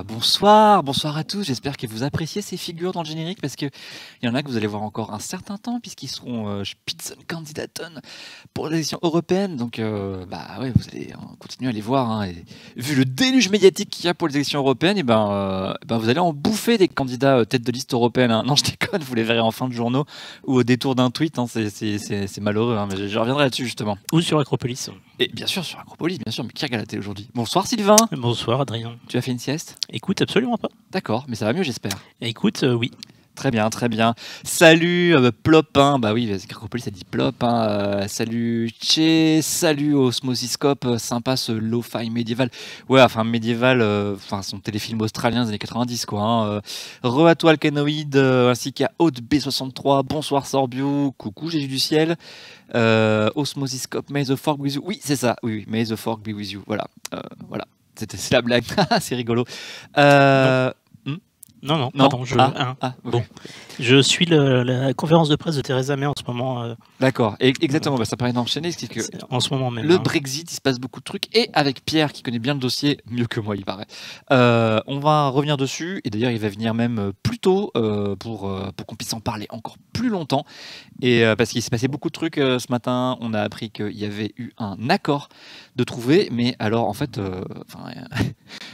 bonsoir à tous. J'espère que vous appréciez ces figures dans le générique parce qu'il y en a que vous allez voir encore un certain temps puisqu'ils seront Spitzenkandidaten pour l'élection européenne. Donc, ouais, vous allez continuer à les voir. Hein, et vu le déluge médiatique qu'il y a pour les élections européennes, vous allez en bouffer des candidats tête de liste européenne. Hein. Non, je déconne, vous les verrez en fin de journaux ou au détour d'un tweet. Hein, c'est malheureux, hein, mais je reviendrai là-dessus justement. Ou sur Acropolis. Et bien sûr, sur Acropolis, bien sûr. Mais qui regarde la télé aujourd'hui? Bonsoir Sylvain. Bonsoir Adrien. Tu as fait une sieste? Écoute, absolument pas. D'accord, mais ça va mieux, j'espère. Écoute, oui. Très bien, très bien. Salut Plopin, bah oui, Acropolis ça dit Plop. Salut Tché, salut Osmosiscope, sympa ce lo-fi médiéval. Ouais, enfin médiéval, son téléfilm australien des années 90 quoi. Hein. Re à toi Alcanoïde, ainsi qu'à Haute B63. Bonsoir Sorbiou, coucou Jésus du ciel. Osmosiscope, May the Fork be with you. Oui, c'est ça. Oui, May the Fork be with you. Voilà, voilà. C'est la blague. C'est rigolo. Non, pardon. Bon, je suis la conférence de presse de Theresa May en ce moment. D'accord, exactement, ça permet d'enchaîner. En ce moment même. Le Brexit, il se passe beaucoup de trucs. Et avec Pierre, qui connaît bien le dossier, mieux que moi, il paraît, on va revenir dessus. Et d'ailleurs, il va venir même plus tôt pour qu'on puisse en parler encore plus longtemps. Et parce qu'il s'est passé beaucoup de trucs ce matin. On a appris qu'il y avait eu un accord de trouver. Mais alors, en fait,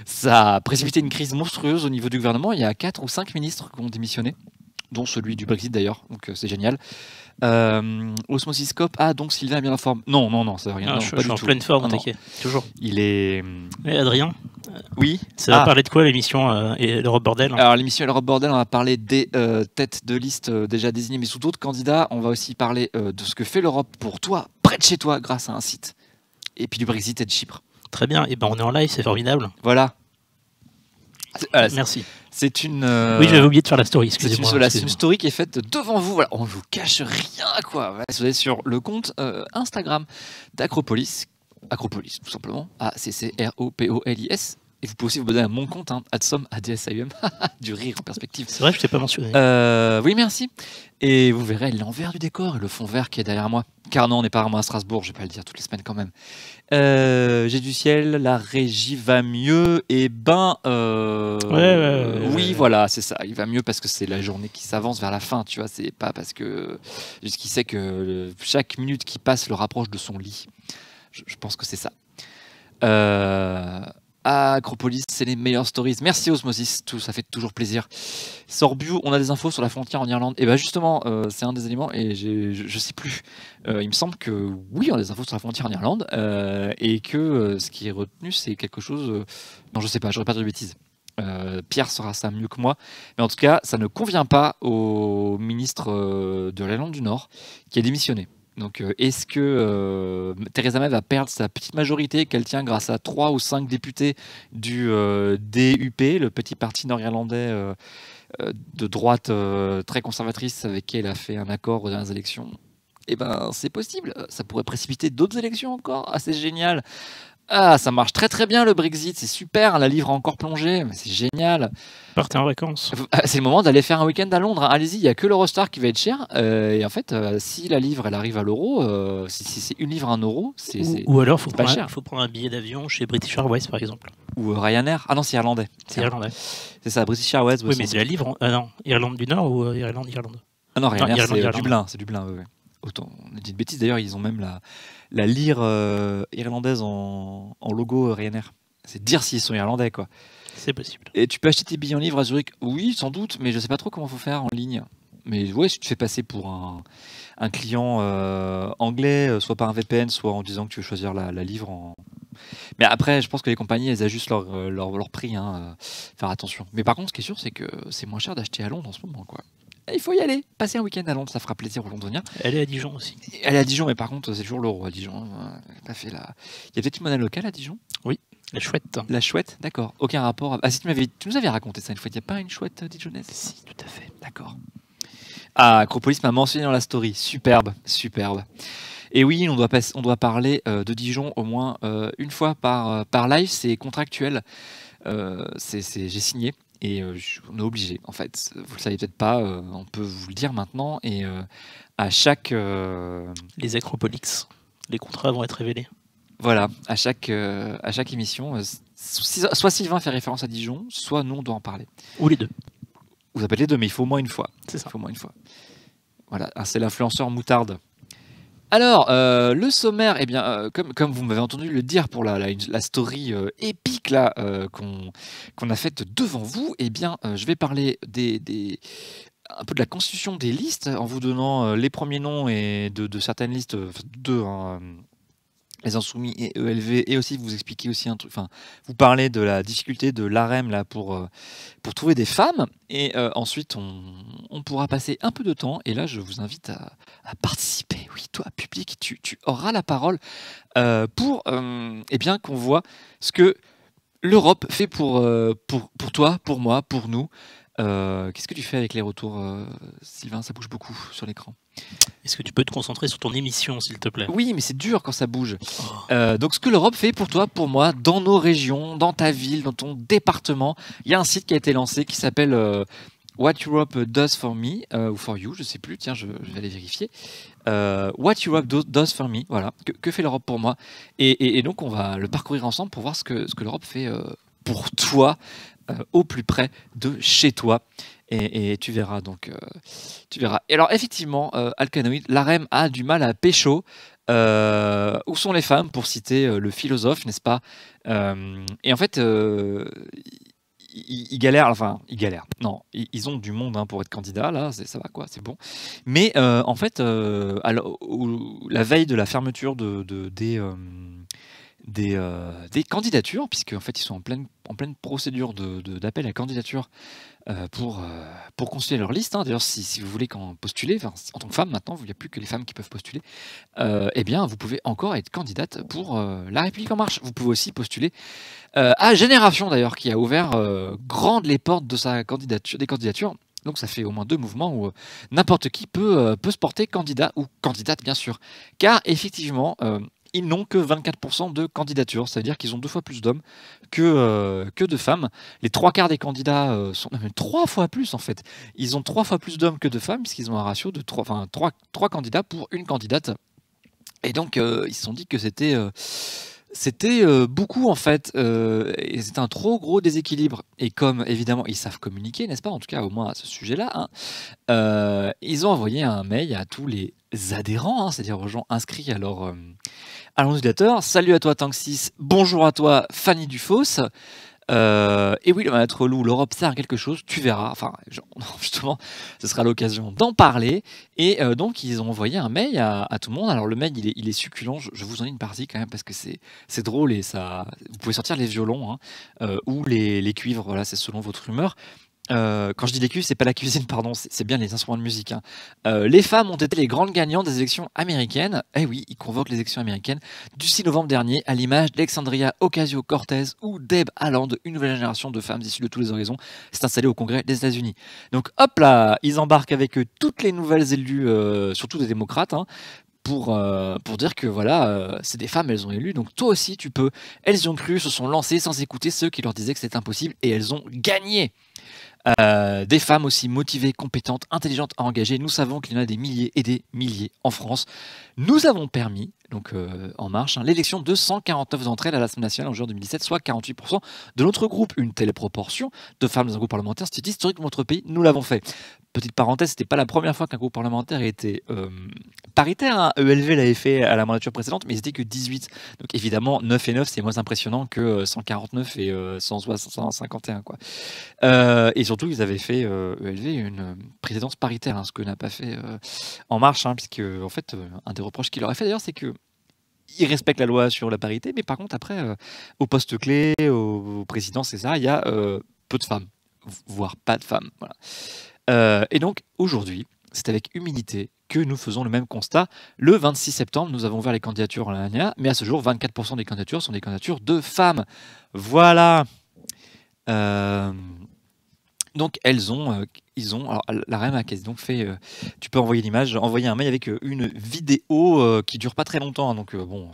ça a précipité une crise monstrueuse au niveau du gouvernement. Il y a 4 ou 5 ministres qui ont démissionné, dont celui du Brexit d'ailleurs, donc c'est génial. Osmosiscope, donc Sylvain est bien en forme. Non, ça veut rien. Je suis en pleine forme, t'inquiète. Toujours. Il est. Et Adrien. Oui. Ça va parler de quoi l'émission et l'Europe Bordel? Alors l'émission et l'Europe Bordel, on va parler des têtes de liste déjà désignées, mais sous d'autres candidats. On va aussi parler de ce que fait l'Europe pour toi, près de chez toi, grâce à un site. Et puis du Brexit et de Chypre. Très bien. Et on est en live, c'est formidable. Voilà. Merci. C'est une. Oui, j'avais oublié de faire la story. Excusez-moi. C'est une story qui est faite devant vous. Voilà, on ne vous cache rien, quoi. Voilà, vous allez sur le compte Instagram d'Acropolis, Acropolis, tout simplement. ACCROPOLIS. Et vous pouvez aussi vous abonner à mon compte, Adsom, ADSAUM, du rire en perspective. C'est vrai, je ne t'ai pas mentionné. Oui, merci. Et vous verrez l'envers du décor et le fond vert qui est derrière moi. Car non, on n'est pas vraiment à Strasbourg, je ne vais pas le dire toutes les semaines quand même. J'ai du ciel, la régie va mieux. Oui, voilà, c'est ça. Il va mieux parce que c'est la journée qui s'avance vers la fin, tu vois. C'est pas parce que. Juste qu'il sait que chaque minute qui passe le rapproche de son lit. Je pense que c'est ça. Acropolis, c'est les meilleures stories. Merci Osmosis, ça fait toujours plaisir. Sorbiou, on a des infos sur la frontière en Irlande. Et justement, c'est un des éléments, et je sais plus. Il me semble que oui, on a des infos sur la frontière en Irlande, et que ce qui est retenu, c'est quelque chose. Non, je sais pas, j'aurais pas de bêtises. Pierre saura ça mieux que moi, mais en tout cas, ça ne convient pas au ministre de l'Irlande du Nord qui a démissionné. Donc, est-ce que Theresa May va perdre sa petite majorité qu'elle tient grâce à 3 ou 5 députés du DUP, le petit parti nord-irlandais de droite très conservatrice avec qui elle a fait un accord aux dernières élections? C'est possible. Ça pourrait précipiter d'autres élections encore. C'est génial. Ça marche très très bien le Brexit, c'est super, la livre a encore plongé, mais c'est génial. Partez en vacances. C'est le moment d'aller faire un week-end à Londres, allez-y, il n'y a que l'Eurostar qui va être cher, et en fait, si la livre elle arrive à l'euro, si c'est une livre à 1 euro, ou alors il pas cher. Faut prendre un billet d'avion chez British Airways par exemple. Ou Ryanair, non c'est irlandais. C'est irlandais. C'est ça, British Airways. Oui mais c'est la livre, non, Irlande du Nord ou Irlande. Ah non, Ryanair c'est Dublin, ouais. Autant, on a dit de bêtises, d'ailleurs ils ont même la lyre irlandaise en logo Ryanair. C'est dire s'ils sont irlandais quoi. C'est possible. Et tu peux acheter tes billets en livre à Zurich? Oui, sans doute, mais je sais pas trop comment faut faire en ligne. Mais ouais, si tu te fais passer pour un client anglais, soit par un VPN, soit en disant que tu veux choisir la livre Mais après, je pense que les compagnies, elles ajustent leur prix, faire attention. Mais par contre, ce qui est sûr, c'est que c'est moins cher d'acheter à Londres en ce moment, quoi. Il faut y aller, passer un week-end à Londres, ça fera plaisir aux Londoniens. Elle est à Dijon aussi. Elle est à Dijon, mais par contre, c'est toujours l'euro à Dijon. Pas fait là. Il y a peut-être une monnaie locale à Dijon? Oui, la chouette. La chouette, d'accord. Aucun rapport. Si tu nous avais raconté ça une fois, il n'y a pas une chouette dijonnaise? Si, tout à fait. D'accord. Acropolis m'a mentionné dans la story. Superbe. Et oui, on doit parler de Dijon au moins une fois par live, c'est contractuel. J'ai signé. Et on est obligé, en fait. Vous le savez peut-être pas, on peut vous le dire maintenant. Et à chaque... Les Acropolix, les contrats vont être révélés. Voilà, à chaque émission, soit Sylvain fait référence à Dijon, soit nous on doit en parler. Ou les deux. Vous appelez les deux, mais il faut au moins une fois. C'est ça. Il faut au moins une fois. Voilà, c'est l'influenceur moutarde. Alors, le sommaire, eh bien, comme vous m'avez entendu le dire pour la story épique là qu'on a faite devant vous, eh bien, je vais parler un peu de la constitution des listes en vous donnant les premiers noms et de certaines listes, deux, hein, les Insoumis et ELV, et aussi vous expliquer aussi un truc, enfin, vous parlez de la difficulté de l'AREM là pour trouver des femmes, et ensuite on pourra passer un peu de temps, et là je vous invite à participer. Oui, toi, public, tu auras la parole pour eh bien qu'on voit ce que l'Europe fait pour toi, pour moi, pour nous. Qu'est-ce que tu fais avec les retours, Sylvain? Ça bouge beaucoup sur l'écran. Est-ce que tu peux te concentrer sur ton émission, s'il te plaît? Oui, mais c'est dur quand ça bouge. Donc, ce que l'Europe fait pour toi, pour moi, dans nos régions, dans ta ville, dans ton département, il y a un site qui a été lancé qui s'appelle What Europe Does For Me, ou For You, je sais plus, tiens, je vais aller vérifier. What Europe Does For Me, voilà, que fait l'Europe pour moi. Et donc, on va le parcourir ensemble pour voir ce que l'Europe fait pour toi, au plus près de chez toi. Et tu verras donc, tu verras. Et alors effectivement, Alcanoïde, l'AREM a du mal à pécho. Où sont les femmes, pour citer le philosophe, n'est-ce pas? Et en fait, ils galèrent, enfin, ils galèrent. Non, ils ont du monde pour être candidats, là, ça va quoi, c'est bon. Mais en fait, la veille de la fermeture des candidatures, puisque en fait ils sont en pleine procédure d'appel à candidature pour constituer leur liste. D'ailleurs, si vous voulez postuler, en tant que femme maintenant, il n'y a plus que les femmes qui peuvent postuler, eh bien vous pouvez encore être candidate pour La République En Marche. Vous pouvez aussi postuler à Génération, d'ailleurs, qui a ouvert grandes les portes de des candidatures. Donc ça fait au moins 2 mouvements où n'importe qui peut se porter candidat ou candidate, bien sûr. Car effectivement, ils n'ont que 24% de candidatures, ça veut dire qu'ils ont 2 fois plus d'hommes que de femmes. Les 3/4 des candidats sont même 3 fois plus en fait. Ils ont 3 fois plus d'hommes que de femmes, puisqu'ils ont un ratio de 3 candidats pour une candidate. Et donc ils se sont dit que c'était beaucoup en fait, et c'était un trop gros déséquilibre. Et comme évidemment ils savent communiquer, n'est-ce pas, en tout cas au moins à ce sujet-là, ils ont envoyé un mail à tous les adhérents, c'est-à-dire aux gens inscrits à leur newsletter. Salut à toi Tank6, bonjour à toi Fanny Dufosse. Et oui, le maître loup, l'Europe sert à quelque chose, tu verras. Enfin, justement, ce sera l'occasion d'en parler. Et donc, ils ont envoyé un mail à tout le monde. Alors, le mail, il est succulent. Je vous en ai une partie quand même parce que c'est drôle et ça. Vous pouvez sortir les violons ou les cuivres. Voilà, c'est selon votre humeur. Quand je dis les cuivres, c'est pas la cuisine, pardon, c'est bien les instruments de musique. Les femmes ont été les grandes gagnantes des élections américaines. Eh oui, ils convoquent les élections américaines du 6 novembre dernier, à l'image d'Alexandria Ocasio-Cortez ou Deb Haaland, une nouvelle génération de femmes issues de tous les horizons, s'est installée au Congrès des États-Unis. Donc hop là, ils embarquent avec eux toutes les nouvelles élues, surtout des démocrates, pour dire que voilà, c'est des femmes, elles ont élu, donc toi aussi tu peux. Elles y ont cru, se sont lancées sans écouter ceux qui leur disaient que c'était impossible, et elles ont gagné. Des femmes aussi motivées, compétentes, intelligentes à engager. Nous savons qu'il y en a des milliers et des milliers en France. Nous avons permis, donc En Marche, l'élection de 149 d'entre elles à l'Assemblée nationale en juin 2017, soit 48% de notre groupe. Une telle proportion de femmes dans un groupe parlementaire, c'est historique pour notre pays. Nous l'avons fait. Petite parenthèse, c'était pas la première fois qu'un groupe parlementaire était paritaire. ELV l'avait fait à la mandature précédente, mais ils étaient que 18. Donc évidemment, 9 et 9, c'est moins impressionnant que 149 et 151. Quoi. Et surtout, ils avaient fait, ELV, une présidence paritaire, ce que n'a pas fait En Marche, puisque en fait, un des reproches qu'il aurait fait d'ailleurs, c'est que ils respectent la loi sur la parité, mais par contre, après, au poste clé, aux présidences, etc., il y a peu de femmes, voire pas de femmes. Voilà. Et donc, aujourd'hui, c'est avec humilité que nous faisons le même constat. Le 26 septembre, nous avons ouvert les candidatures en l'année, mais à ce jour, 24% des candidatures sont des candidatures de femmes. Voilà. Donc, elles ont ils ont, alors la REM a donc fait, tu peux envoyer l'image, envoyer un mail avec une vidéo qui dure pas très longtemps, hein, donc bon,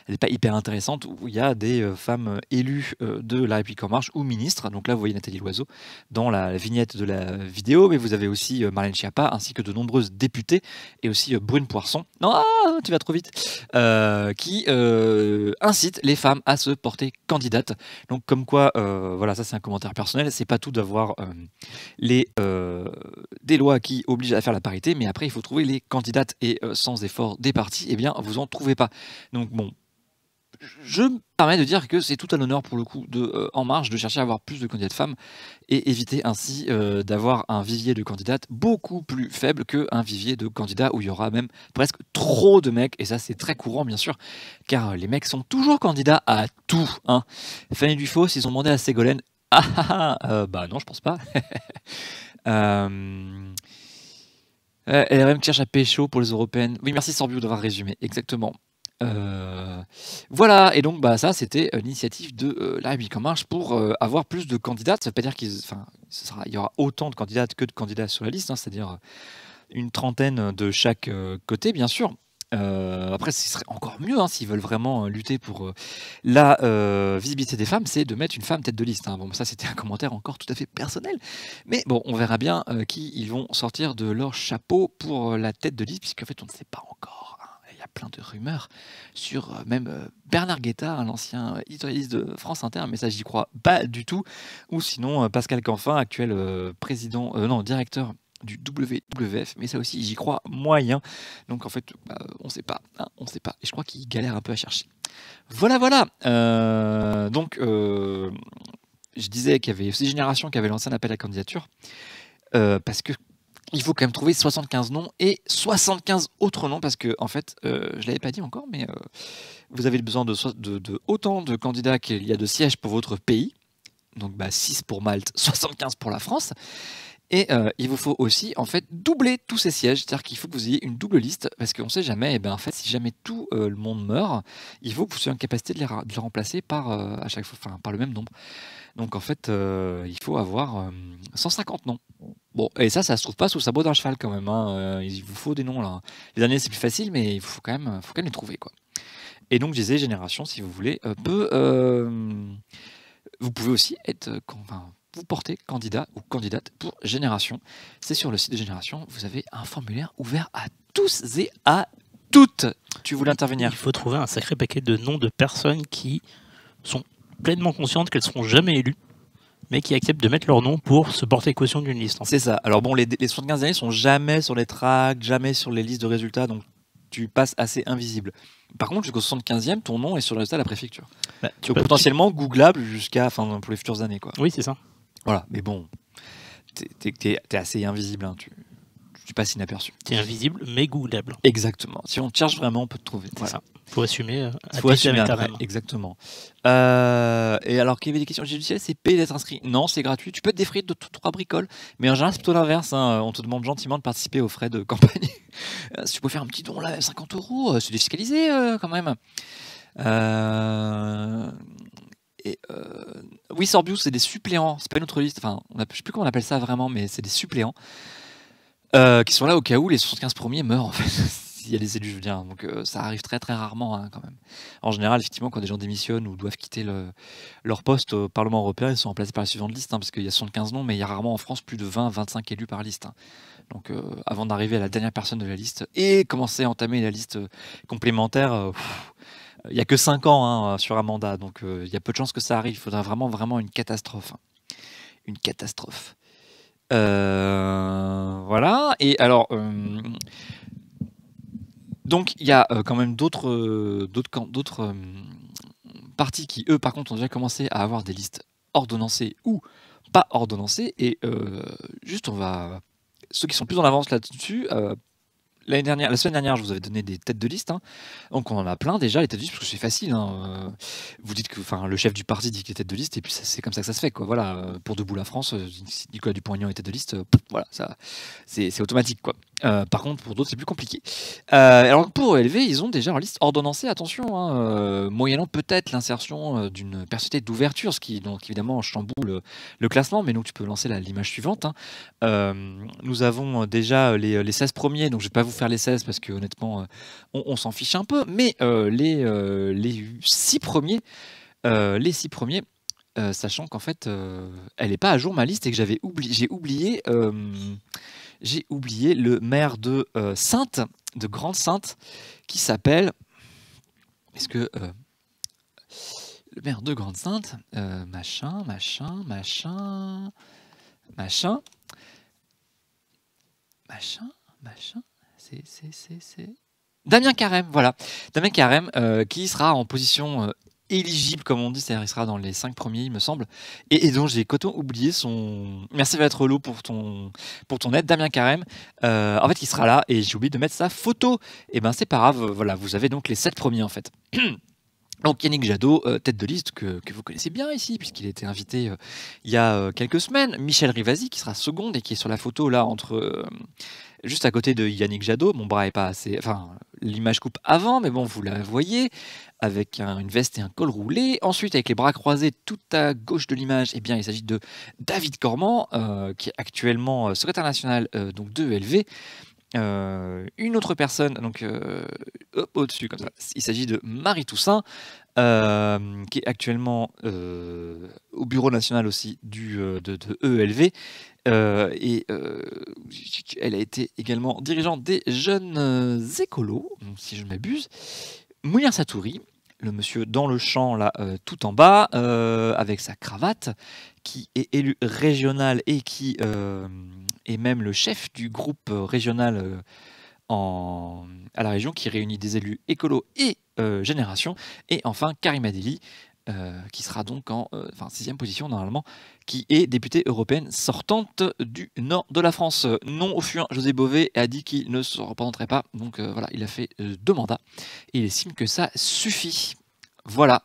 elle n'est pas hyper intéressante, où il y a des femmes élues de La République En Marche ou ministres. Donc là, vous voyez Nathalie Loiseau dans la vignette de la vidéo, mais vous avez aussi Marlène Schiappa, ainsi que de nombreuses députées, et aussi Brune Poirson, non, tu vas trop vite, qui incite les femmes à se porter candidates. Donc comme quoi, voilà, ça c'est un commentaire personnel, c'est pas tout d'avoir des lois qui obligent à faire la parité, mais après il faut trouver les candidates, et sans effort des partis, eh bien vous en trouvez pas. Donc bon, je me permets de dire que c'est tout à l'honneur pour le coup de En Marche de chercher à avoir plus de candidates femmes et éviter ainsi d'avoir un vivier de candidates beaucoup plus faible qu'un vivier de candidats où il y aura même presque trop de mecs, et ça c'est très courant bien sûr, car les mecs sont toujours candidats à tout, hein. Fanny Dufaux, s'ils ont demandé à Ségolène, bah non je pense pas. LRM cherche à pécho pour les européennes. Oui, merci Sorbiou d'avoir résumé, exactement. Voilà, et donc bah, ça c'était l'initiative de La République En Marche pour avoir plus de candidates. Ça veut pas dire qu'il y aura autant de candidates que de candidats sur la liste, hein, c'est-à-dire une trentaine de chaque côté, bien sûr. Après, ce serait encore mieux, hein, s'ils veulent vraiment lutter pour la visibilité des femmes, c'est de mettre une femme tête de liste, hein. Bon, ça c'était un commentaire encore tout à fait personnel, mais bon, on verra bien qui ils vont sortir de leur chapeau pour la tête de liste, puisqu'en fait on ne sait pas encore, hein. Il y a plein de rumeurs sur même Bernard Guetta, hein, l'ancien éditorialiste de France Inter, mais ça j'y crois pas du tout, ou sinon Pascal Canfin, actuel directeur du WWF, mais ça aussi j'y crois moyen. Donc en fait, on sait pas, hein, on sait pas. Et je crois qu'il galère un peu à chercher. Voilà, voilà. Donc je disais qu'il y avait aussi Génération qui avait lancé un appel à candidature, parce que il faut quand même trouver 75 noms et 75 autres noms, parce que en fait, je l'avais pas dit encore, mais vous avez besoin de autant de candidats qu'il y a de sièges pour votre pays. Donc 6 pour Malte, 75 pour la France. Et il vous faut aussi en fait doubler tous ces sièges, c'est-à-dire qu'il faut que vous ayez une double liste, parce qu'on ne sait jamais, et ben en fait si jamais tout le monde meurt, il faut que vous soyez en capacité de les remplacer par à chaque fois, par le même nombre. Donc en fait il faut avoir 150 noms. Bon, et ça se trouve pas sous le sabot d'un cheval quand même, hein. Il vous faut des noms là. Les derniers c'est plus facile, mais il faut quand même les trouver, quoi. Et donc je disais Génération, si vous voulez, vous pouvez aussi être vous portez candidat ou candidate pour Génération. C'est sur le site de Génération, vous avez un formulaire ouvert à tous et à toutes. Tu voulais intervenir? Il faut trouver un sacré paquet de noms de personnes qui sont pleinement conscientes qu'elles ne seront jamais élues, mais qui acceptent de mettre leur nom pour se porter caution d'une liste. C'est ça. Alors bon, les 75 années sont jamais sur les tracts, jamais sur les listes de résultats, donc tu passes assez invisible. Par contre, jusqu'au 75e, ton nom est sur le résultat de la préfecture. Donc potentiellement googlable jusqu'à pour les futures années, quoi. Oui, c'est ça. Voilà, mais bon, t'es assez invisible, hein, tu passes inaperçu. T'es invisible, mais googlable. Exactement. Si on te cherche vraiment, on peut te trouver. C'est ça. Faut assumer. Faut assumer après. Exactement. Et alors, qu'il y avait des questions judiciaires, c'est payé d'être inscrit? Non, c'est gratuit. Tu peux te défrayer de 3 bricoles, mais en général, c'est plutôt l'inverse, hein. On te demande gentiment de participer aux frais de campagne. Si tu peux faire un petit don là, 50 €, c'est défiscalisé quand même. Oui, Sorbius, c'est des suppléants, c'est pas une autre liste, je sais plus comment on appelle ça vraiment, mais c'est des suppléants qui sont là au cas où les 75 premiers meurent, en fait, s'il y a des élus, je veux dire. Donc ça arrive très très rarement, hein, quand même. En général, effectivement, quand des gens démissionnent ou doivent quitter leur poste au Parlement européen, ils sont remplacés par la suivante liste, hein, parce qu'il y a 75 noms, mais il y a rarement en France plus de 20-25 élus par liste, hein. Donc avant d'arriver à la dernière personne de la liste et commencer à entamer la liste complémentaire, il n'y a que 5 ans, hein, sur un mandat, donc il y a peu de chances que ça arrive. Il faudra vraiment une catastrophe, hein. Une catastrophe. Voilà. Et alors, donc il y a quand même d'autres partis qui, eux, par contre, ont déjà commencé à avoir des listes ordonnancées ou pas ordonnancées. Et juste, ceux qui sont plus en avance là-dessus. La semaine dernière, je vous avais donné des têtes de liste, hein. Donc on en a plein déjà, les têtes de liste, parce que c'est facile, hein. Vous dites que le chef du parti dit qu'il est tête de liste, et puis c'est comme ça que ça se fait, quoi. Voilà, pour Debout la France, Nicolas Dupont-Aignan est tête de liste, voilà, ça, c'est automatique, quoi. Par contre, pour d'autres, c'est plus compliqué. Alors, pour ELV, ils ont déjà leur liste ordonnancée, attention, hein, moyennant peut-être l'insertion d'une personnalité d'ouverture, ce qui, donc, évidemment, chamboule le classement, mais donc tu peux lancer l'image suivante. Hein. Nous avons déjà les 16 premiers, donc je ne vais pas vous faire les 16 parce que, honnêtement, on s'en fiche un peu, mais les 6 premiers, sachant qu'en fait, elle n'est pas à jour ma liste et que j'ai oublié le maire de Sainte, de Grande-Sainte, qui s'appelle. Est-ce que le maire de Grande-Sainte, machin. C'est Damien Carême, voilà. Damien Carême, qui sera en position éligible, comme on dit, c'est-à-dire il sera dans les 5 premiers, il me semble, et donc j'ai complètement oublié son... Merci Vatrelot pour ton aide, Damien Carême, en fait il sera là, et j'ai oublié de mettre sa photo, et ben c'est pas grave, voilà, vous avez donc les 7 premiers en fait. Donc Yannick Jadot, tête de liste que vous connaissez bien ici, puisqu'il a été invité il y a quelques semaines, Michel Rivasi qui sera seconde et qui est sur la photo là, juste à côté de Yannick Jadot, mon bras est pas assez... Enfin, l'image coupe avant, mais bon, vous la voyez, avec une veste et un col roulé. Ensuite, avec les bras croisés tout à gauche de l'image, eh bien, il s'agit de David Cormand, qui est actuellement secrétaire national donc de ELV. Une autre personne, donc au-dessus, comme ça, il s'agit de Marie Toussaint, qui est actuellement au bureau national aussi de ELV. Et elle a été également dirigeante des jeunes écolos, si je ne m'abuse. Mounir Satouri, le monsieur dans le champ là, tout en bas, avec sa cravate, qui est élu régional et qui est même le chef du groupe régional à la région, qui réunit des élus écolos et génération. Et enfin Karima Deli, qui sera donc en 6e position normalement, qui est députée européenne sortante du nord de la France. Non au futur, José Bové a dit qu'il ne se représenterait pas, donc voilà, il a fait 2 mandats, et il estime que ça suffit. Voilà.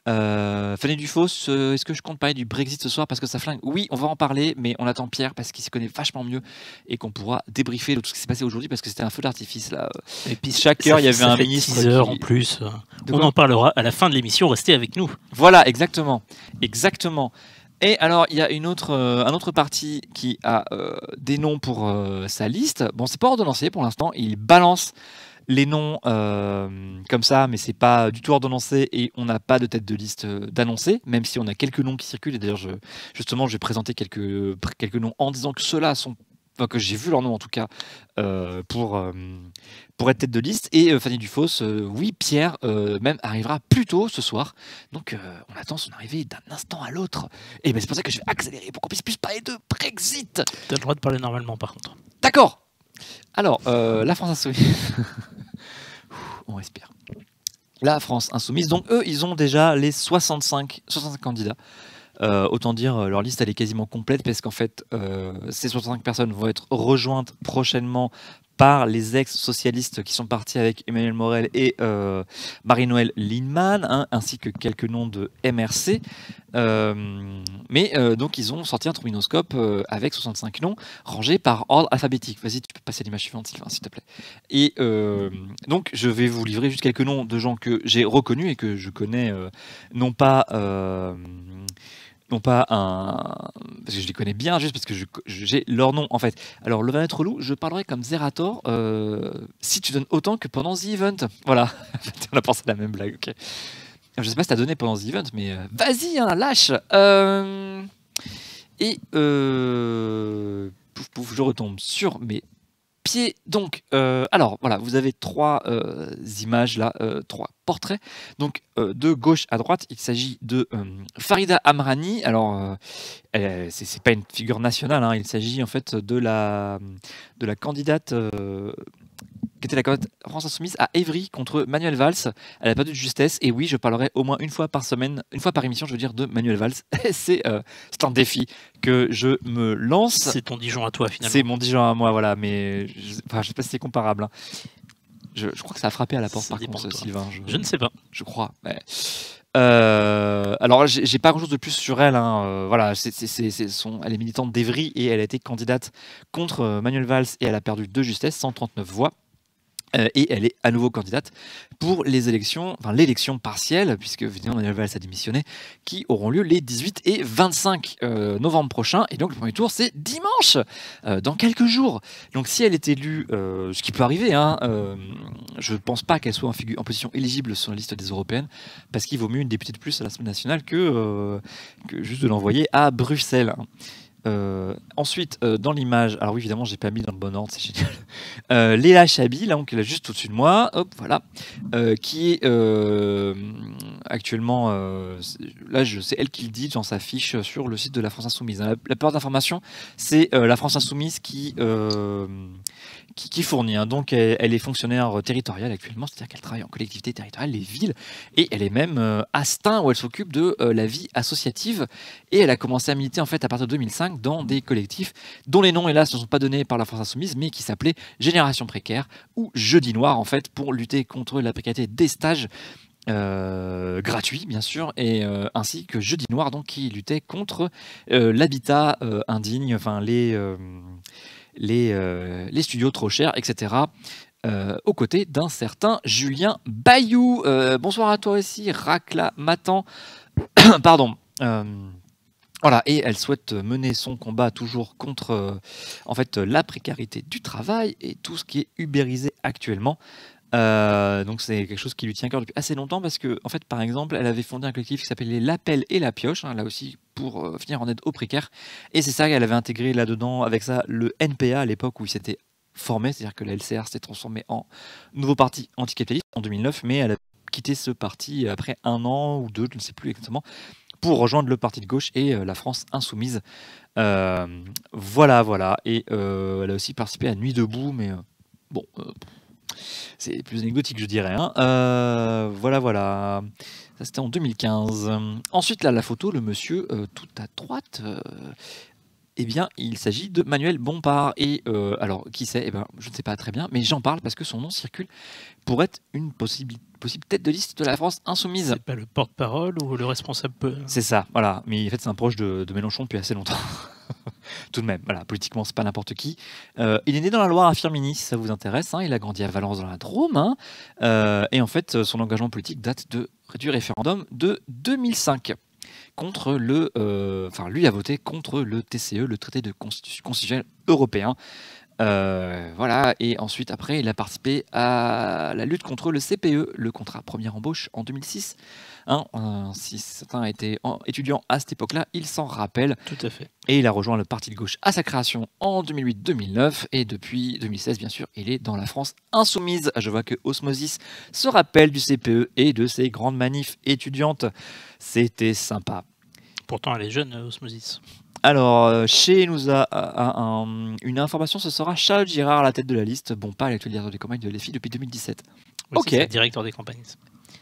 Fanny Dufos, est-ce que je compte parler du Brexit ce soir parce que ça flingue? Oui, on va en parler, mais on attend Pierre parce qu'il s'y connaît vachement mieux et qu'on pourra débriefer de tout ce qui s'est passé aujourd'hui parce que c'était un feu d'artifice là. Et puis chaque heure, il y avait un ministre. 6 heures en plus. On en parlera à la fin de l'émission. Restez avec nous. Voilà, exactement. Et alors, il y a un autre parti qui a des noms pour sa liste. Bon, c'est pas ordonnancé pour l'instant. Il balance les noms comme ça, mais c'est pas du tout ordonnancé et on n'a pas de tête de liste d'annoncés, même si on a quelques noms qui circulent. Et d'ailleurs, justement, j'ai présenté quelques noms en disant que ceux-là sont... Enfin, que j'ai vu leur nom en tout cas pour être tête de liste. Et Fanny Dufos, oui, Pierre même arrivera plus tôt ce soir. Donc on attend son arrivée d'un instant à l'autre. Et ben, c'est pour ça que je vais accélérer pour qu'on puisse plus parler de Brexit. T'as le droit de parler normalement par contre. D'accord. Alors, la France Insoumise. On respire. La France Insoumise. Donc eux, ils ont déjà les 65 candidats. Autant dire, leur liste elle est quasiment complète parce qu'en fait, ces 65 personnes vont être rejointes prochainement par les ex-socialistes qui sont partis avec Emmanuel Morel et Marie-Noëlle Lienemann, hein, ainsi que quelques noms de MRC. Donc ils ont sorti un trombinoscope avec 65 noms rangés par ordre alphabétique. Vas-y, tu peux passer à l'image suivante, Sylvain, s'il te plaît. Et donc je vais vous livrer juste quelques noms de gens que j'ai reconnus et que je connais, non pas parce que je les connais bien, juste parce que j'ai leur nom en fait. Alors le Vanette Relou, je parlerai comme Zerator si tu donnes autant que pendant The Event. Voilà, on a pensé à la même blague, ok. Je sais pas si t'as donné pendant The Event, mais vas-y, hein, lâche. Pouf pouf, je retombe sur mes pieds. Donc, alors voilà, vous avez 3 images là, 3 portraits. Donc, de gauche à droite, il s'agit de Farida Amrani. Alors, c'est pas une figure nationale, hein, il s'agit en fait de la candidate qui était la candidate France Insoumise à Évry contre Manuel Valls. Elle n'a pas de justesse. Et oui, je parlerai au moins une fois par semaine, une fois par émission, je veux dire, de Manuel Valls. C'est un défi que je me lance. C'est ton Dijon à toi, finalement. C'est mon Dijon à moi, voilà. Mais je sais pas si c'est comparable. Hein. Je crois que ça a frappé à la porte, par contre, Sylvain. Je ne sais pas. Je crois. Mais... Alors, j'ai pas grand-chose de plus sur elle. Hein. Voilà, elle est militante d'Evry et elle a été candidate contre Manuel Valls et elle a perdu de justesse, 139 voix. Et elle est à nouveau candidate pour les élections, enfin l'élection partielle, puisque évidemment Manuel Valls a démissionné, qui auront lieu les 18 et 25 novembre prochains. Et donc le premier tour, c'est dimanche, dans quelques jours. Donc si elle est élue, ce qui peut arriver, hein, je ne pense pas qu'elle soit en position éligible sur la liste des européennes, parce qu'il vaut mieux une députée de plus à l'Assemblée nationale que juste de l'envoyer à Bruxelles. Hein. Ensuite, dans l'image, alors oui, évidemment, j'ai pas mis dans le bon ordre, c'est génial. Léa Chabi, là, donc elle est juste au-dessus de moi, hop, voilà, qui est actuellement, là, c'est elle qui le dit dans sa fiche sur le site de la France Insoumise. Hein. La plupart d'informations, c'est la France Insoumise qui fournit. Hein. Donc, elle est fonctionnaire territoriale actuellement, c'est-à-dire qu'elle travaille en collectivité territoriale, les villes, et elle est même à Stein où elle s'occupe de la vie associative. Et elle a commencé à militer en fait à partir de 2005 dans des collectifs dont les noms, hélas, ne sont pas donnés par la France Insoumise, mais qui s'appelaient Génération Précaire ou Jeudi Noir en fait pour lutter contre la précarité des stages. Gratuits bien sûr et ainsi que Jeudi Noir donc qui luttait contre l'habitat indigne, enfin les studios trop chers, etc. Aux côtés d'un certain Julien Bayou. Bonsoir à toi aussi, Racla Matan. Pardon. Voilà, et elle souhaite mener son combat toujours contre en fait, la précarité du travail et tout ce qui est ubérisé actuellement. Donc c'est quelque chose qui lui tient à cœur depuis assez longtemps parce que, en fait, par exemple, elle avait fondé un collectif qui s'appelait L'Appel et la Pioche, hein, là aussi pour venir en aide aux précaires. Et c'est ça qu'elle avait intégré là-dedans, avec ça, le NPA à l'époque où il s'était formé, c'est-à-dire que la LCR s'était transformée en nouveau parti anticapitaliste en 2009, mais elle a quitté ce parti après 1 an ou 2, je ne sais plus exactement, pour rejoindre le parti de gauche et la France Insoumise. Voilà. Et elle a aussi participé à Nuit debout, mais bon, c'est plus anecdotique, je dirais. Hein. Voilà. Ça, c'était en 2015. Ensuite, là, la photo, le monsieur tout à droite, eh bien, il s'agit de Manuel Bompard. Et alors, qui c'est? Eh ben, je ne sais pas très bien, mais j'en parle parce que son nom circule pour être une possible tête de liste de la France Insoumise. C'est pas le porte-parole ou le responsable? C'est ça, voilà. Mais en fait, c'est un proche de Mélenchon depuis assez longtemps. Tout de même, voilà, politiquement, c'est pas n'importe qui. Il est né dans la Loire à Firminy, si ça vous intéresse. Hein. Il a grandi à Valence dans la Drôme. Hein. Et en fait, son engagement politique date du référendum de 2005. Contre lui a voté contre le TCE, le traité de constitutionnel européen. Voilà, et ensuite, après, il a participé à la lutte contre le CPE, le contrat première embauche, en 2006. Hein, si certains étaient étudiants à cette époque-là, ils s'en rappellent. Tout à fait. Et il a rejoint le parti de gauche à sa création en 2008-2009. Et depuis 2016, bien sûr, il est dans la France Insoumise. Je vois que Osmosis se rappelle du CPE et de ses grandes manifs étudiantes. C'était sympa. Pourtant, elle est jeune, Osmosis. Alors, chez nous a une information, ce sera Charles Girard à la tête de la liste. Bon, pas l'actuel directeur des campagnes de l'EFI depuis 2017. Oui, ok. C'est directeur des campagnes.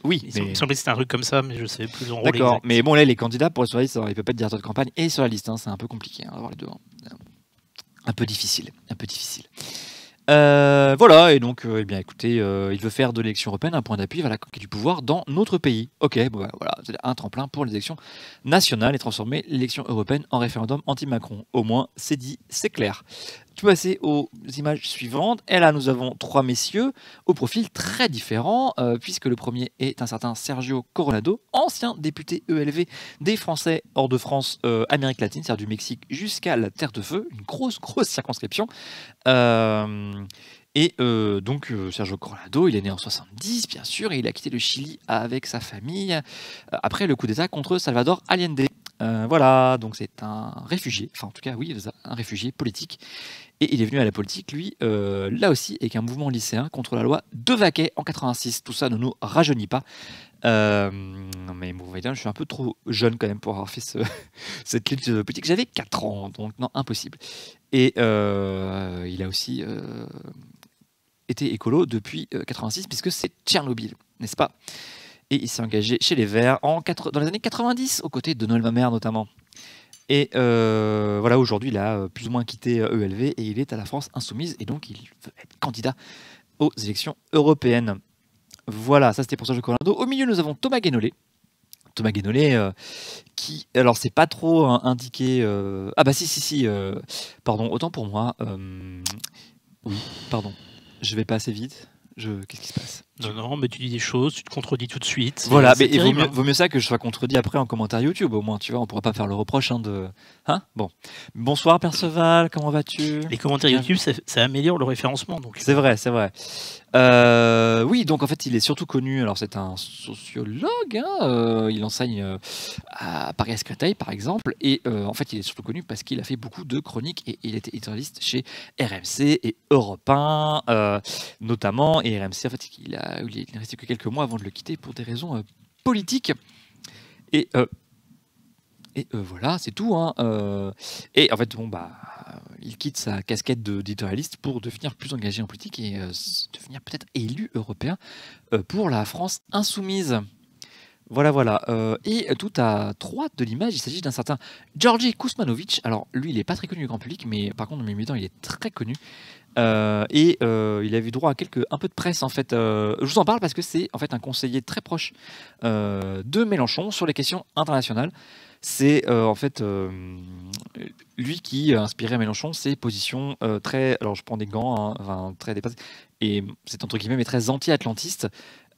Oui, il me semblait que c'était un truc comme ça, mais je ne savais plus son rôle. D'accord, mais bon, là, les candidats pour être sur la liste, il ne peut pas être directeur de campagne et sur la liste. Hein, c'est un peu compliqué, hein, d'avoir les deux. Hein. Un peu difficile. Voilà, et donc, eh bien, écoutez, il veut faire de l'élection européenne un point d'appui vers la conquête du pouvoir dans notre pays. Ok, bon, voilà, c'est un tremplin pour les élections nationales et transformer l'élection européenne en référendum anti-Macron. Au moins, c'est dit, c'est clair. Tu peux passer aux images suivantes. Et là, nous avons 3 messieurs au profil très différent, puisque le premier est un certain Sergio Coronado, ancien député ELV des Français hors de France, Amérique latine, c'est-à-dire du Mexique jusqu'à la Terre de Feu, une grosse circonscription. Donc Sergio Coronado, il est né en 70 bien sûr, et il a quitté le Chili avec sa famille après le coup d'État contre Salvador Allende. Voilà, donc c'est un réfugié, enfin en tout cas oui, un réfugié politique. Et il est venu à la politique, lui, là aussi, avec un mouvement lycéen contre la loi de Vaquet en 86. Tout ça ne nous rajeunit pas. Mais bon, je suis un peu trop jeune quand même pour avoir fait cette lutte politique. J'avais 4 ans, donc non, impossible. Et il a aussi été écolo depuis 86, puisque c'est Tchernobyl, n'est-ce pas? Et il s'est engagé chez les Verts dans les années 90, aux côtés de Noël Mamère notamment. Et voilà, aujourd'hui, il a plus ou moins quitté ELV et il est à la France Insoumise, et donc il veut être candidat aux élections européennes. Voilà, ça c'était pour Sergio Coronado. Au milieu, nous avons Thomas Guénolé. Thomas Guénolé, qui, alors c'est pas trop indiqué. Ah bah si, pardon, autant pour moi. Oui, pardon, je vais pas assez vite. Qu'est-ce qui se passe? Non, mais tu dis des choses, tu te contredis tout de suite. Voilà, c'est mais il vaut terrible, mieux, hein. vaut mieux ça que je sois contredit après en commentaire YouTube, au moins, tu vois, on pourra pas faire le reproche de. Hein? Bon. Bonsoir Perceval, comment vas-tu? Les commentaires YouTube, ça améliore le référencement. Donc. C'est vrai, c'est vrai. Oui, donc en fait, il est surtout connu. Alors, c'est un sociologue. Il enseigne à Paris-Créteil, par exemple. Et en fait, il est surtout connu parce qu'il a fait beaucoup de chroniques et il était éditorialiste chez RMC et Europe 1, notamment. Et RMC, en fait, il ne restait que quelques mois avant de le quitter pour des raisons politiques. Et voilà, c'est tout. Et en fait, il quitte sa casquette d'éditorialiste pour devenir plus engagé en politique et devenir peut-être élu européen pour la France insoumise. Voilà. Et tout à droite de l'image, il s'agit d'un certain Georgi Kuzmanovic. Alors, lui, il n'est pas très connu du grand public, mais par contre, dans mes militants, il est très connu. Il a eu droit à un peu de presse en fait. Je vous en parle parce que c'est en fait un conseiller très proche de Mélenchon sur les questions internationales. C'est en fait lui qui a inspiré Mélenchon ses positions très, alors je prends des gants, très dépassées, et c'est entre guillemets mais très anti-atlantiste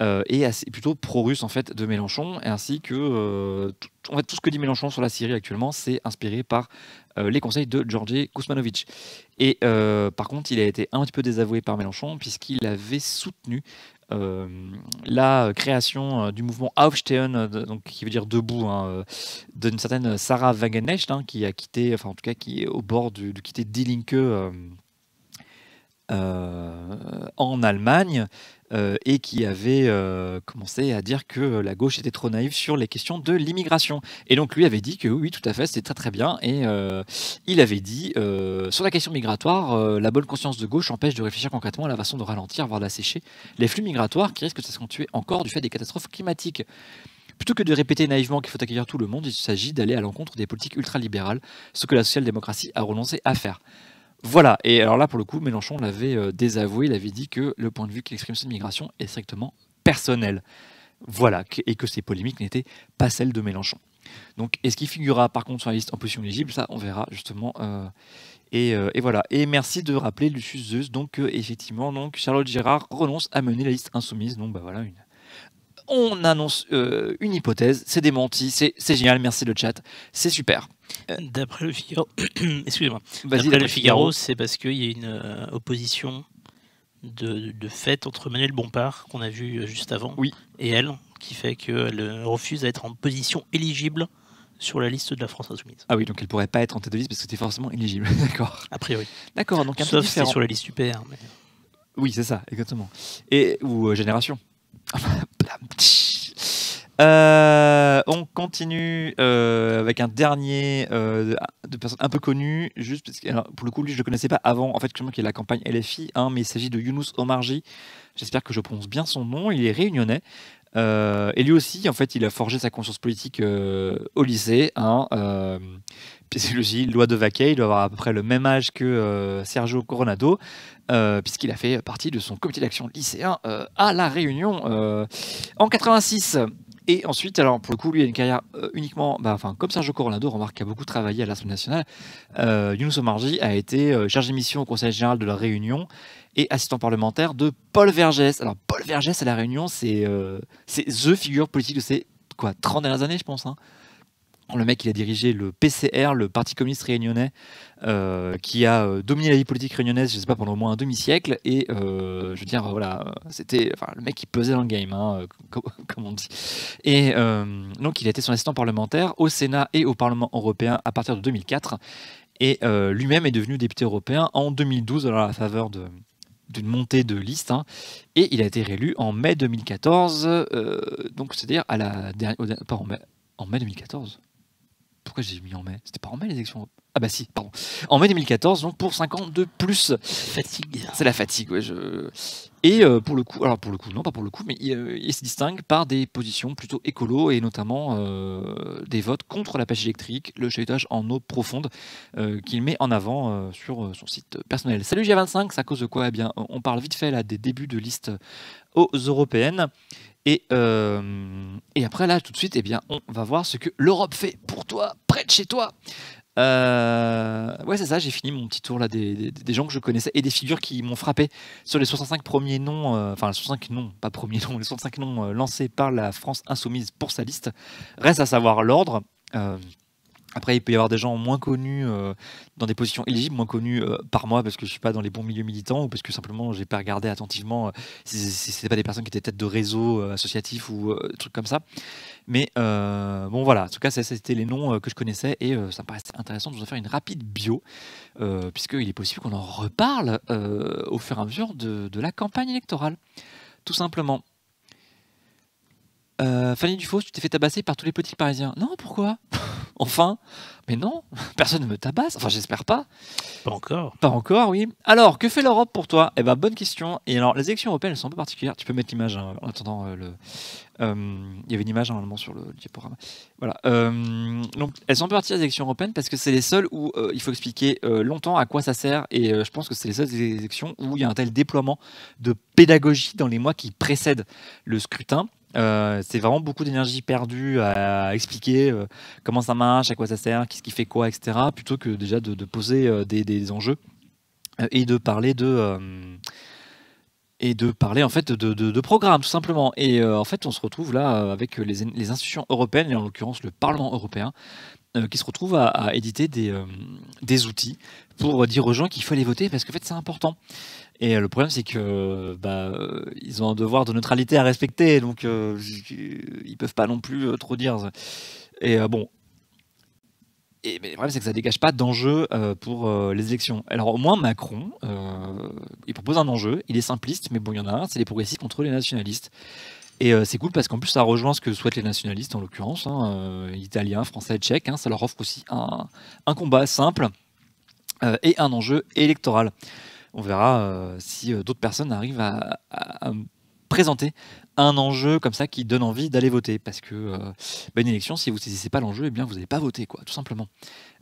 et plutôt pro-russe en fait de Mélenchon, et ainsi que en fait, tout ce que dit Mélenchon sur la Syrie actuellement, c'est inspiré par les conseils de Georgi Kuzmanovic. Et par contre, il a été un petit peu désavoué par Mélenchon puisqu'il avait soutenu la création du mouvement Aufstehen, donc qui veut dire debout, d'une certaine Sarah Wagenknecht, qui a quitté, enfin en tout cas qui est au bord de quitter Die Linke en Allemagne, et qui avait commencé à dire que la gauche était trop naïve sur les questions de l'immigration. Et donc lui avait dit que oui, tout à fait, c'était très très bien. Et il avait dit, sur la question migratoire, la bonne conscience de gauche empêche de réfléchir concrètement à la façon de ralentir, voire d'assécher les flux migratoires qui risquent de s'accentuer encore du fait des catastrophes climatiques. Plutôt que de répéter naïvement qu'il faut accueillir tout le monde, il s'agit d'aller à l'encontre des politiques ultralibérales, ce que la social-démocratie a renoncé à faire. Voilà, et alors là, pour le coup, Mélenchon l'avait désavoué, il avait dit que le point de vue qu'il exprime sur l'immigration est strictement personnel. Voilà, et que ces polémiques n'étaient pas celles de Mélenchon. Donc, est-ce qu'il figurera par contre sur la liste en position éligible? Ça, on verra justement. Et voilà. Et merci de rappeler Lucius Zeus. Donc, effectivement, Charlotte Girard renonce à mener la liste insoumise. Donc, voilà, on annonce une hypothèse, c'est démenti, c'est génial, merci le chat, c'est super. D'après le Figaro, excusez-moi. Vas-y, D'après le Figaro, c'est parce qu'il y a une opposition de fait entre Manuel Bompard, qu'on a vu juste avant, oui, et elle, qui fait qu'elle refuse à être en position éligible sur la liste de la France Insoumise. Ah oui, donc elle pourrait pas être en tête de liste parce que c'était forcément éligible, d'accord. A priori. D'accord, donc un sauf peu différent. c'est sur la liste UPR. Mais... Oui, c'est ça, exactement. Ou Génération. On continue avec un dernier de personnes un peu connues, juste parce que, alors, pour le coup, lui je le connaissais pas avant, en fait, qui est la campagne LFI, mais il s'agit de Younous Omarji. J'espère que je prononce bien son nom. Il est réunionnais. Et lui aussi, en fait, il a forgé sa conscience politique au lycée. Psychologie, loi de Vaquet, il doit avoir à peu près le même âge que Sergio Coronado, puisqu'il a fait partie de son comité d'action lycéen à La Réunion en 86. Et ensuite, alors pour le coup, lui, il a une carrière uniquement, comme Sergio Coronado, remarque qu'il a beaucoup travaillé à l'Assemblée nationale. Younous Omarji a été chargé de mission au Conseil général de La Réunion et assistant parlementaire de Paul Vergès. Alors Paul Vergès à La Réunion, c'est the figure politique de ces 30 dernières années, je pense. Le mec, il a dirigé le PCR, le Parti communiste réunionnais, qui a dominé la vie politique réunionnaise, je sais pas, pendant au moins un demi-siècle. Et je veux dire, voilà, c'était le mec qui pesait dans le game, comme on dit. Et donc, il a été son assistant parlementaire au Sénat et au Parlement européen à partir de 2004. Et lui-même est devenu député européen en 2012, alors à la faveur d'une montée de liste, et il a été réélu en mai 2014, donc c'est-à-dire à la dernière, pas en mai 2014. Pourquoi j'ai mis en mai? C'était pas en mai les élections? Ah bah si, pardon. En mai 2014, donc pour 5 ans de plus. Fatigue. C'est la fatigue, ouais. Et pour le coup, non pas pour le coup, mais il se distingue par des positions plutôt écolo et notamment des votes contre la pêche électrique, le chalutage en eau profonde, qu'il met en avant sur son site personnel. Salut G25, c'est à cause de quoi? Eh bien, on parle vite fait là des débuts de liste aux européennes. Et après là, tout de suite, eh bien, on va voir ce que l'Europe fait pour toi, près de chez toi. Ouais, c'est ça, j'ai fini mon petit tour là des gens que je connaissais et des figures qui m'ont frappé sur les 65 premiers noms, enfin les 65 noms, pas premiers noms, les 65 noms lancés par la France Insoumise pour sa liste. Reste à savoir l'ordre. Après, il peut y avoir des gens moins connus dans des positions éligibles, moins connus par moi parce que je suis pas dans les bons milieux militants ou parce que simplement j'ai pas regardé attentivement si c'était pas des personnes qui étaient tête de réseau associatif ou trucs comme ça. Mais bon voilà, en tout cas c'était les noms que je connaissais et ça me paraissait intéressant de vous en faire une rapide bio puisqu'il est possible qu'on en reparle au fur et à mesure de la campagne électorale, tout simplement. Fanny Dufaux, tu t'es fait tabasser par tous les petits parisiens. Non, pourquoi? Enfin, mais non, personne ne me tabasse. Enfin, j'espère pas. Pas encore. Pas encore, oui. Alors, que fait l'Europe pour toi? Eh ben, bonne question. Et alors, les élections européennes, elles sont un peu particulières. Tu peux mettre l'image en attendant il y avait une image normalement sur le diaporama. Voilà. Donc, elles sont un peu particulières, les élections européennes, parce que c'est les seules où il faut expliquer longtemps à quoi ça sert. Et je pense que c'est les seules élections où il y a un tel déploiement de pédagogie dans les mois qui précèdent le scrutin. C'est vraiment beaucoup d'énergie perdue à expliquer comment ça marche, à quoi ça sert, qu'est-ce qui fait quoi, etc. Plutôt que déjà de poser des enjeux et de parler en fait de programme tout simplement. Et en fait on se retrouve là avec les institutions européennes et en l'occurrence le Parlement européen qui se retrouve à éditer des outils pour dire aux gens qu'il faut aller voter parce qu'en fait c'est important. Et le problème, c'est que ils ont un devoir de neutralité à respecter, donc ils peuvent pas non plus trop dire. Et bon. Mais le problème, c'est que ça dégage pas d'enjeu pour les élections. Alors au moins Macron, il propose un enjeu, il est simpliste, mais bon, il y en a un, c'est les progressistes contre les nationalistes. Et c'est cool parce qu'en plus ça rejoint ce que souhaitent les nationalistes en l'occurrence, italiens, français, tchèques. Ça leur offre aussi un combat simple et un enjeu électoral. On verra si d'autres personnes arrivent à présenter un enjeu comme ça qui donne envie d'aller voter. Parce que une élection, si vous ne saisissez pas l'enjeu, eh bien vous n'allez pas voter, quoi, tout simplement.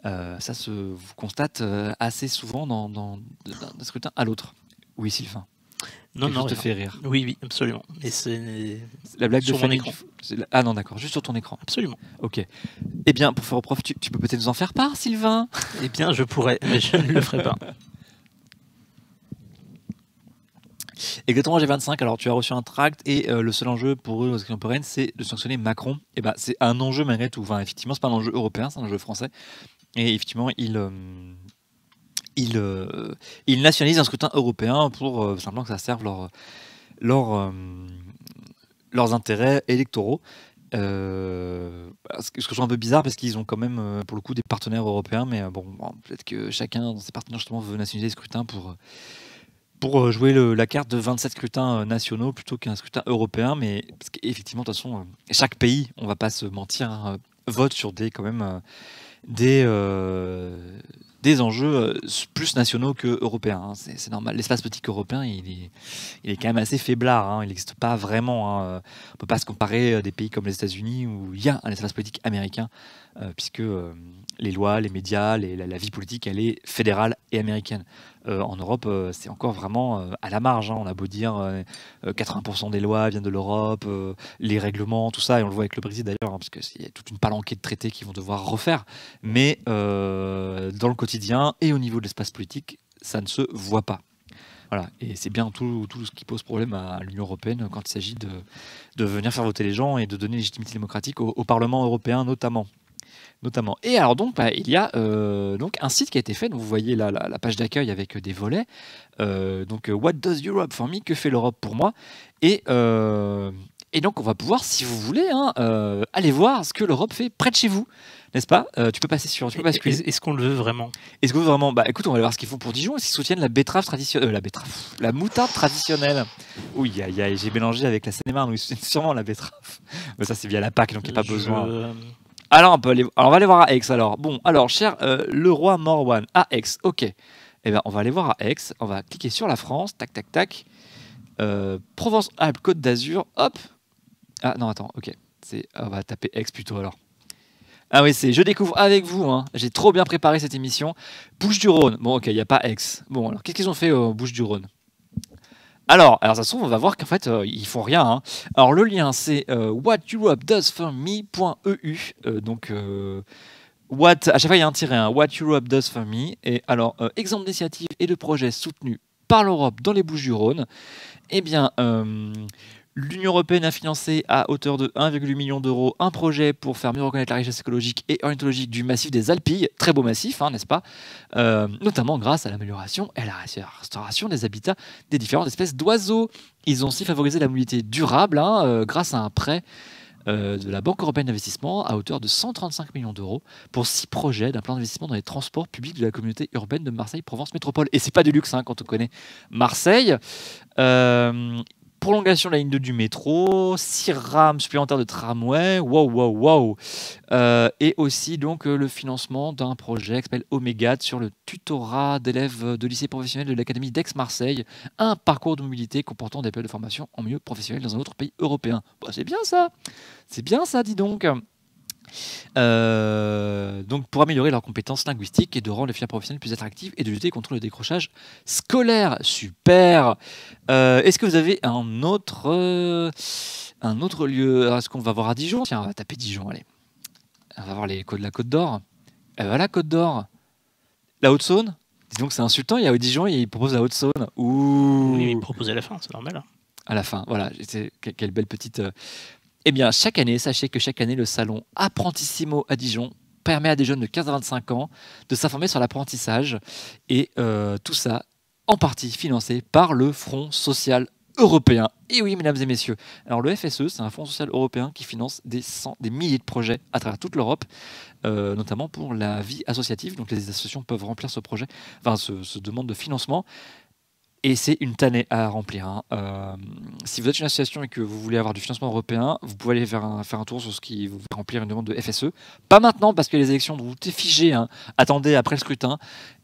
Ça se vous constate assez souvent d'un scrutin à l'autre. Oui, Sylvain. Non, Quelque chose te fait rire. Oui, oui, absolument. Et c'est la blague sur de mon Fanny. écran. Ah non, d'accord, juste sur ton écran. Absolument. Ok. Eh bien, pour faire au prof, tu peux peut-être nous en faire part, Sylvain? Eh bien, je pourrais, mais je ne le ferai pas. Exactement, G25. Alors, tu as reçu un tract et le seul enjeu pour eux, aux élections européennes, c'est de sanctionner Macron. Et ben, c'est un enjeu malgré tout. Enfin, effectivement, c'est pas un enjeu européen, c'est un enjeu français. Et effectivement, il nationalise un scrutin européen pour simplement que ça serve leurs intérêts électoraux. Ce que je trouve un peu bizarre parce qu'ils ont quand même pour le coup des partenaires européens, mais bon, peut-être que chacun dans ses partenaires justement veut nationaliser les scrutins pour jouer la carte de 27 scrutins nationaux plutôt qu'un scrutin européen. Mais parce qu'effectivement, de toute façon, chaque pays, on va pas se mentir, vote sur quand même des enjeux plus nationaux que européens. C'est normal. L'espace politique européen, il est quand même assez faiblard. Il n'existe pas vraiment. On ne peut pas se comparer à des pays comme les États-Unis où il y a un espace politique américain, puisque les lois, les médias, la vie politique, elle est fédérale et américaine. En Europe, c'est encore vraiment à la marge. On a beau dire 80% des lois viennent de l'Europe, les règlements, tout ça, et on le voit avec le Brexit d'ailleurs, parce qu'il y a toute une palanquée de traités qu'ils vont devoir refaire. Mais dans le quotidien et au niveau de l'espace politique, ça ne se voit pas. Voilà. Et c'est bien tout ce qui pose problème à l'Union européenne quand il s'agit de venir faire voter les gens et de donner légitimité démocratique au Parlement européen notamment. Et alors donc il y a donc un site qui a été fait, donc vous voyez là la page d'accueil avec des volets, donc What does Europe for me, que fait l'Europe pour moi, et donc on va pouvoir, si vous voulez, aller voir ce que l'Europe fait près de chez vous, n'est-ce pas? Tu peux basculer. Est-ce qu'on le veut vraiment? Est-ce que vous vraiment, écoute, on va aller voir ce qu'ils font pour Dijon. Est-ce qu'ils soutiennent la betterave traditionnelle, la moutarde traditionnelle? Oui, j'ai mélangé avec la Seine-et-Marne, où ils soutiennent sûrement la betterave. Mais ça c'est via la PAC, donc il n'y a pas besoin. Alors, on va aller voir à Aix alors. Bon, alors, cher le roi Morwan, à Aix, ok. Eh ben, on va aller voir à Aix, on va cliquer sur la France, tac, tac, tac. Provence-Alpes, Côte d'Azur, hop. Ah non, attends, ok. On va taper Aix plutôt alors. Ah oui, c'est Je découvre avec vous, hein. J'ai trop bien préparé cette émission. Bouches-du-Rhône, bon ok, il n'y a pas Aix. Bon, alors qu'est-ce qu'ils ont fait aux Bouches-du-Rhône? Alors, ça se trouve, on va voir qu'en fait, ils font rien, hein. Alors, le lien, c'est whateuropedoesforme.eu. À chaque fois, il y a un tiret, hein, What Europe Does For Me. Et alors, exemple d'initiative et de projet soutenu par l'Europe dans les Bouches-du-Rhône. Eh bien, l'Union européenne a financé à hauteur de 1,8 million d'euros un projet pour faire mieux reconnaître la richesse écologique et ornithologique du massif des Alpilles. Très beau massif, hein, n'est-ce pas? Notamment grâce à l'amélioration et à la restauration des habitats des différentes espèces d'oiseaux. Ils ont aussi favorisé la mobilité durable, hein, grâce à un prêt de la Banque européenne d'investissement à hauteur de 135 millions d'euros pour 6 projets d'un plan d'investissement dans les transports publics de la communauté urbaine de Marseille-Provence Métropole. Et c'est pas du luxe, hein, quand on connaît Marseille. Prolongation de la ligne 2 du métro, 6 rames supplémentaires de tramway, wow. Et aussi donc le financement d'un projet qui s'appelle Omégade sur le tutorat d'élèves de lycée professionnel de l'Académie d'Aix-Marseille, un parcours de mobilité comportant des périodes de formation en milieu professionnel dans un autre pays européen. Bah, c'est bien ça, dis donc. Donc pour améliorer leurs compétences linguistiques et de rendre les filières professionnelles plus attractives et de lutter contre le décrochage scolaire. Super. Est-ce que vous avez un autre lieu? Est-ce qu'on va voir à Dijon? Tiens, on va taper Dijon, allez. On va voir la Côte d'Or. Voilà, Côte d'Or. La Haute-Saône. Dis donc, c'est insultant, il y a Dijon et il propose la Haute-Saône. Ouh. Oui, il propose à la fin, c'est normal. À la fin, voilà. Quelle belle petite... Eh bien, sachez que chaque année, le salon Apprentissimo à Dijon permet à des jeunes de 15 à 25 ans de s'informer sur l'apprentissage. Et tout ça, en partie financé par le Front social européen. Et oui, mesdames et messieurs. Alors, le FSE, c'est un Fonds social européen qui finance des milliers de projets à travers toute l'Europe, notamment pour la vie associative. Donc, les associations peuvent remplir ce projet, ce demande de financement. Et c'est une tannée à remplir, hein. Si vous êtes une association et que vous voulez avoir du financement européen, vous pouvez aller faire un tour sur ce qui vous fait remplir une demande de FSE. Pas maintenant parce que les élections, vous êtes figé, hein. Attendez après le scrutin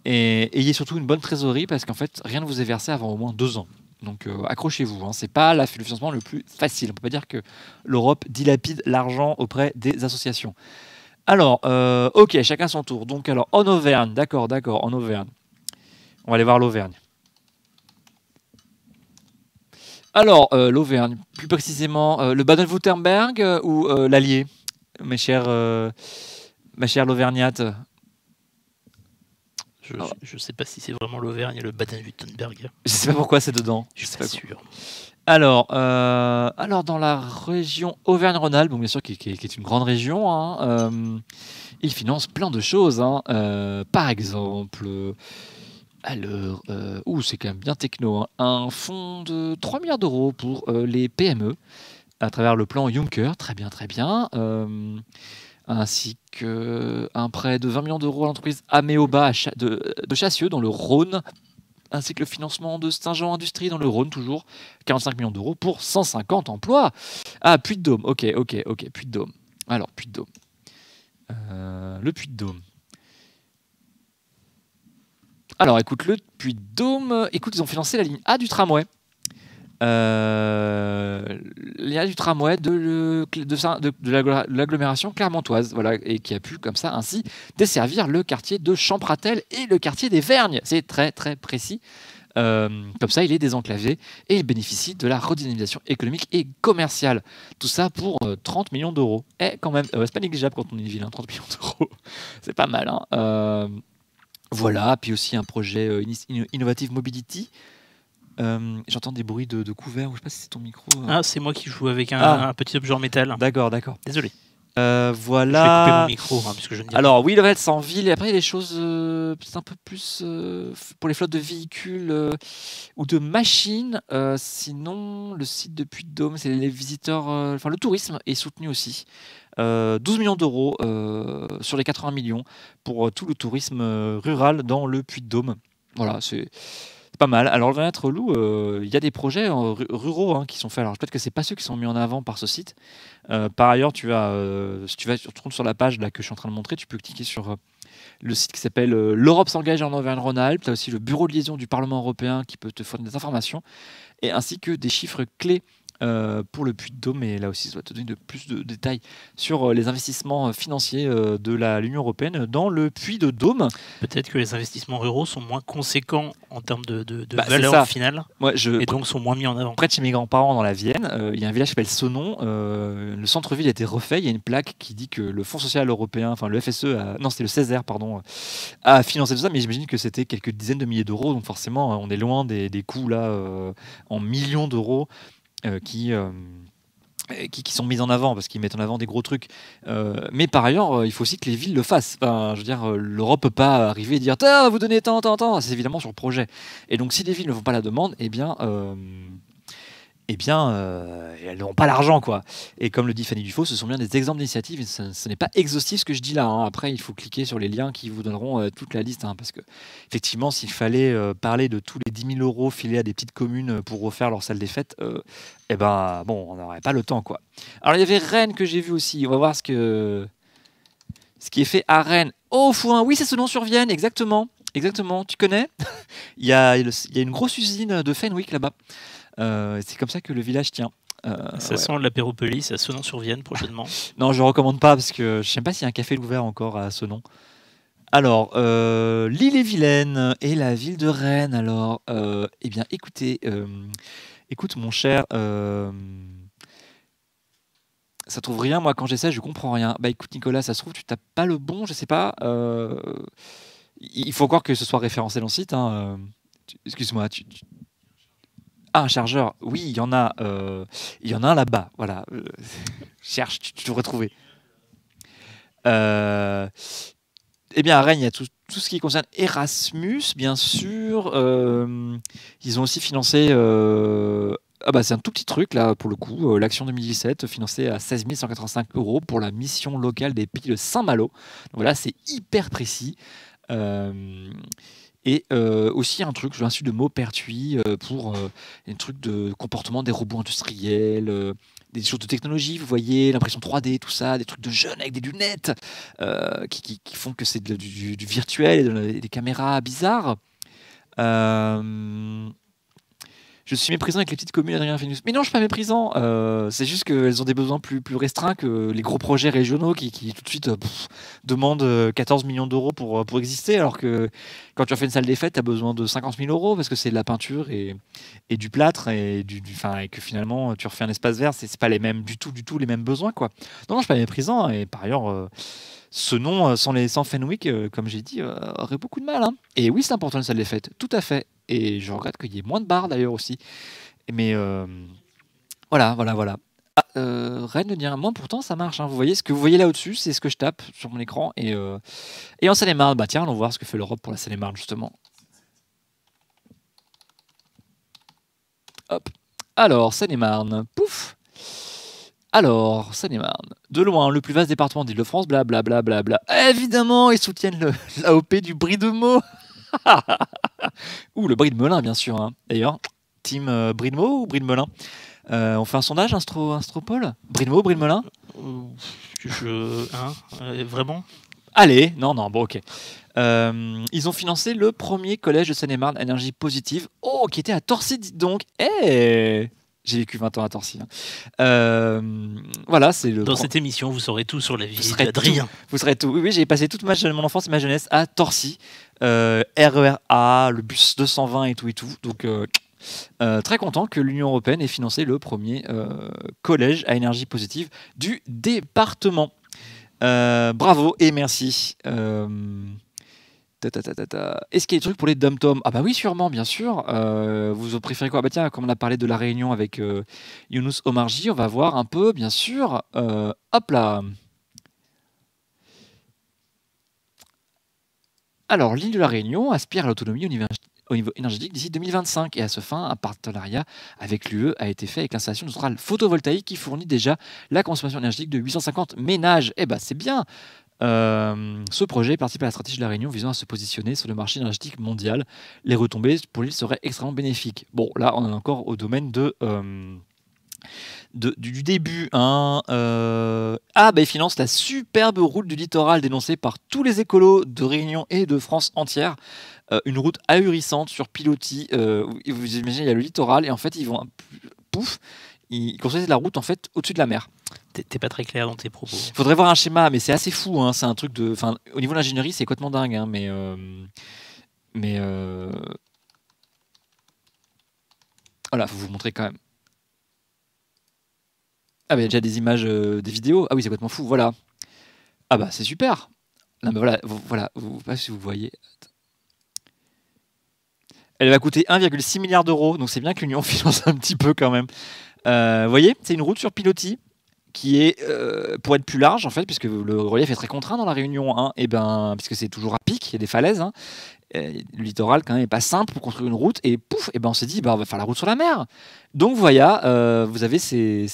et ayez surtout une bonne trésorerie parce qu'en fait rien ne vous est versé avant au moins 2 ans. Donc accrochez-vous, hein. C'est pas le financement le plus facile. On peut pas dire que l'Europe dilapide l'argent auprès des associations. Alors, ok, chacun son tour. Donc alors en Auvergne, d'accord, en Auvergne. On va aller voir l'Auvergne. Alors, l'Auvergne, plus précisément, le Baden-Württemberg ou l'Allier, ma chère l'Auvergnate. Je sais pas si c'est vraiment l'Auvergne et le Baden-Württemberg. Je sais pas pourquoi c'est dedans. Je suis pas sûr. Alors, dans la région Auvergne-Rhône-Alpes, bon, bien sûr, qui est une grande région, hein, ils financent plein de choses, hein, par exemple... Alors, c'est quand même bien techno, hein. Un fonds de 3 milliards d'euros pour les PME à travers le plan Juncker, très bien, ainsi qu'un prêt de 20 millions d'euros à l'entreprise Ameoba de Chassieux dans le Rhône, ainsi que le financement de Saint-Jean Industrie dans le Rhône, toujours 45 millions d'euros pour 150 emplois. Ah, Puy-de-Dôme, ok, Puy-de-Dôme. Alors, Puy-de-Dôme. Le Puy-de-Dôme. Alors, écoute, le Puy-de-Dôme, ils ont financé la ligne A du tramway. La ligne A du tramway de l'agglomération clermontoise, voilà, et qui a pu, comme ça, ainsi, desservir le quartier de Champratel et le quartier des Vergnes. C'est très, très précis. Comme ça, il est désenclavé et il bénéficie de la redynamisation économique et commerciale. Tout ça pour 30 millions d'euros. Et quand même, c'est pas négligeable quand on est une ville, hein, 30 millions d'euros. C'est pas mal, hein. Voilà, puis aussi un projet Innovative Mobility. J'entends des bruits de couverts, je sais pas si c'est ton micro. Ah, c'est moi qui joue avec un petit objet en métal. D'accord. Désolé. Voilà. Je vais couper mon micro, hein, puisque je ne dis Alors, oui, le reste, c'est en ville. Et après, il y a des choses peut-être un peu plus pour les flottes de véhicules ou de machines. Sinon, le site de Puy-de-Dôme, c'est les visiteurs. Le tourisme est soutenu aussi. 12 millions d'euros sur les 80 millions pour tout le tourisme rural dans le Puy-de-Dôme. Voilà, c'est Pas mal. Alors, le bien-être loup, il y a des projets ruraux hein, qui sont faits. Alors, peut-être que c'est pas ceux qui sont mis en avant par ce site. Par ailleurs, si tu retournes sur la page là, que je suis en train de montrer, tu peux cliquer sur le site qui s'appelle L'Europe s'engage en Auvergne-Rhône-Alpes. Tu as aussi le bureau de liaison du Parlement européen qui peut te fournir des informations, et ainsi que des chiffres clés pour le Puy-de-Dôme. Et là aussi, ça va te donner plus de détails sur les investissements financiers de l'Union européenne dans le Puy-de-Dôme. Peut-être que les investissements ruraux sont moins conséquents en termes de C'est valeur ça. finale, Moi, et donc sont moins mis en avant. près de chez mes grands-parents dans la Vienne, il y a un village qui s'appelle Sonon. Le centre-ville a été refait. Il y a une plaque qui dit que le Fonds social européen, enfin le FSE, non c'était le Césaire, pardon, a financé tout ça, mais j'imagine que c'était quelques dizaines de milliers d'euros. Donc forcément, on est loin des coûts là en millions d'euros qui sont mises en avant parce qu'ils mettent en avant des gros trucs. Mais par ailleurs, il faut aussi que les villes le fassent. Enfin, je veux dire, l'Europe peut pas arriver et dire tiens, vous donnez tant. C'est évidemment sur projet. Et donc, si les villes ne font pas la demande, elles n'auront pas l'argent, quoi. Et comme le dit Fanny Dufaux, ce sont bien des exemples d'initiatives. Et ce n'est pas exhaustif ce que je dis là, hein. Après, il faut cliquer sur les liens qui vous donneront toute la liste, hein, parce que effectivement, s'il fallait parler de tous les 10 000 euros filés à des petites communes pour refaire leur salle des fêtes, bon, on n'aurait pas le temps, quoi. Alors, il y avait Rennes que j'ai vu aussi. On va voir ce qui est fait à Rennes. Oh, Fouin, oui, c'est Sonon-sur-Vienne, exactement. Exactement, tu connais? Il y a une grosse usine de Fenwick là-bas. C'est comme ça que le village tient. Ça sent l'apéropolis à Sonon-sur-Vienne prochainement. Non, je ne recommande pas parce que je ne sais pas s'il y a un café ouvert encore à Sonon. Alors, l'île-et-Vilaine et la ville de Rennes. Alors, eh bien, écoute mon cher, ça trouve rien. Moi, quand j'essaie, je comprends rien. Bah, écoute, Nicolas, ça se trouve, tu tapes pas le bon, je sais pas. Il faut encore que ce soit référencé dans le site, hein. Excuse-moi, Ah, un chargeur, oui, il y en a un là-bas, voilà. Cherche, tu devrais trouver. Euh, eh bien, à Rennes, il y a tout ce qui concerne Erasmus, bien sûr. Ils ont aussi financé. C'est un tout petit truc, là, pour le coup. L'action 2017, financée à 16 185 € pour la mission locale des Pays de Saint-Malo. Donc voilà, c'est hyper précis. Et aussi un truc, un de Maupertuis pour un truc de comportement des robots industriels, des choses de technologie, vous voyez, l'impression 3D, tout ça, des trucs de jeunes avec des lunettes qui font que c'est du virtuel et des caméras bizarres. Je suis méprisant avec les petites communes, Adrien Fénus. Mais non, je suis pas méprisant. C'est juste qu'elles ont des besoins plus restreints que les gros projets régionaux qui tout de suite demandent 14 millions d'euros pour exister. Alors que quand tu as fait une salle des fêtes, tu as besoin de 50 000 € parce que c'est de la peinture et du plâtre et que finalement tu refais un espace vert. C'est pas les mêmes du tout les mêmes besoins, quoi. Non, je suis pas méprisant. Et par ailleurs, ce nom sans Fenwick, comme j'ai dit, aurait beaucoup de mal, hein. Et oui, c'est important une salle des fêtes, tout à fait. Et je regrette qu'il y ait moins de bars d'ailleurs aussi. Mais voilà. Rennes ne dit rien. Moi, pourtant, ça marche, hein. Vous voyez ce que vous voyez là au-dessus, c'est ce que je tape sur mon écran. Et en Seine-et-Marne, tiens, allons voir ce que fait l'Europe pour la Seine-et-Marne, justement. Hop. Alors, Seine-et-Marne, pouf. Alors, Seine-et-Marne, de loin, le plus vaste département d'Île-de-France, blablabla. Évidemment, ils soutiennent l'AOP du Brie de Meaux. Ou le Brie de Melun, bien sûr, hein. D'ailleurs, team Brie de Meaux ou Brie de Melun? On fait un sondage, Instropol? Brie de Meaux, Brie de Melun? Vraiment? Allez, non, bon, ok. Ils ont financé le premier collège de Seine-et-Marne, Énergie Positive, qui était à Torcy, dites donc. J'ai vécu 20 ans à Torcy, hein. Voilà, c'est le. Dans cette émission, vous saurez tout sur la vie d'Adrien. Vous serez tout. Oui, j'ai passé toute mon enfance et ma jeunesse à Torcy. RER A, le bus 220 et tout. Donc, très content que l'Union européenne ait financé le premier collège à énergie positive du département. Bravo et merci. Est-ce qu'il y a des trucs pour les dom-toms? Ah bah oui, sûrement, bien sûr. Vous préférez quoi? Tiens, comme on a parlé de la Réunion avec Younous Omarji, on va voir un peu, bien sûr. Hop là. Alors, l'île de la Réunion aspire à l'autonomie au niveau énergétique d'ici 2025. Et à ce fin, un partenariat avec l'UE a été fait avec l'installation d'une centrale photovoltaïque qui fournit déjà la consommation énergétique de 850 ménages. C'est bien. Ce projet participe à la stratégie de la Réunion visant à se positionner sur le marché énergétique mondial. Les retombées pour l'île seraient extrêmement bénéfiques. Bon, là, on est encore au domaine du début. Hein, bah, il finance la superbe route du littoral dénoncée par tous les écolos de Réunion et de France entière. Une route ahurissante sur pilotis. Vous imaginez, il y a le littoral et en fait, ils vont pouf, ils construisent la route en fait au-dessus de la mer. T'es pas très clair dans tes propos. Il faudrait voir un schéma, mais c'est assez fou. Hein, c'est un truc de, enfin, au niveau de l'ingénierie, c'est complètement dingue. Hein, mais voilà, faut vous montrer quand même. Ah, bah, il y a déjà des images, des vidéos. Ah oui, c'est complètement fou. Voilà. Ah bah c'est super. Non, mais voilà, voilà, je sais pas si vous voyez. Elle va coûter 1,6 milliard d'euros, donc c'est bien que l'Union finance un petit peu quand même. Vous voyez, c'est une route sur pilotis qui est pour être plus large en fait, puisque le relief est très contraint dans la Réunion, hein, et ben puisque c'est toujours à pic, il y a des falaises. Hein, le littoral quand même est pas simple pour construire une route et pouf, et ben on s'est dit bah on va faire la route sur la mer. Donc voilà, vous avez ces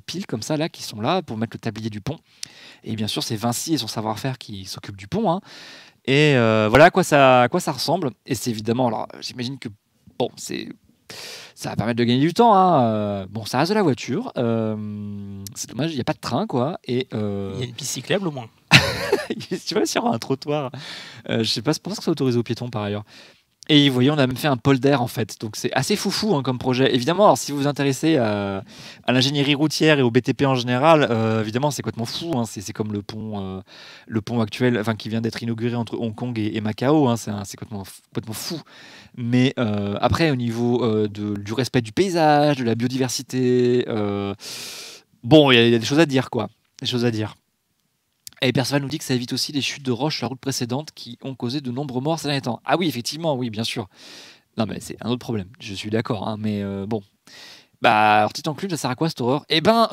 piles comme ça là qui sont là pour mettre le tablier du pont. Et bien sûr c'est Vinci et son savoir-faire qui s'occupe du pont. Hein. Et voilà à quoi ça ressemble. Et c'est évidemment, alors j'imagine que bon, ça va permettre de gagner du temps. Hein. Bon, ça reste de la voiture. C'est dommage, il n'y a pas de train, quoi. Et Il y a une piste cyclable au moins. tu vois, s'il y aura un trottoir. Je sais pas, c'est pour ça que c'est autorisé aux piétons par ailleurs. Et vous voyez, on a même fait un polder en fait. Donc c'est assez foufou hein, comme projet. Évidemment, alors, si vous vous intéressez à l'ingénierie routière et au BTP en général, évidemment, c'est complètement fou. Hein. C'est comme le pont actuel, enfin qui vient d'être inauguré entre Hong Kong et Macao. Hein. C'est complètement fou. Mais après, au niveau du respect du paysage, de la biodiversité, bon, il y a des choses à dire, quoi. Des choses à dire. Et Perceval nous dit que ça évite aussi les chutes de roches sur la route précédente qui ont causé de nombreux morts ces derniers temps. Ah oui, effectivement, oui, bien sûr. Non, mais c'est un autre problème. Je suis d'accord, hein, mais bon. Bah, alors, Titan Clune, ça sert à quoi cette horreur? Eh ben,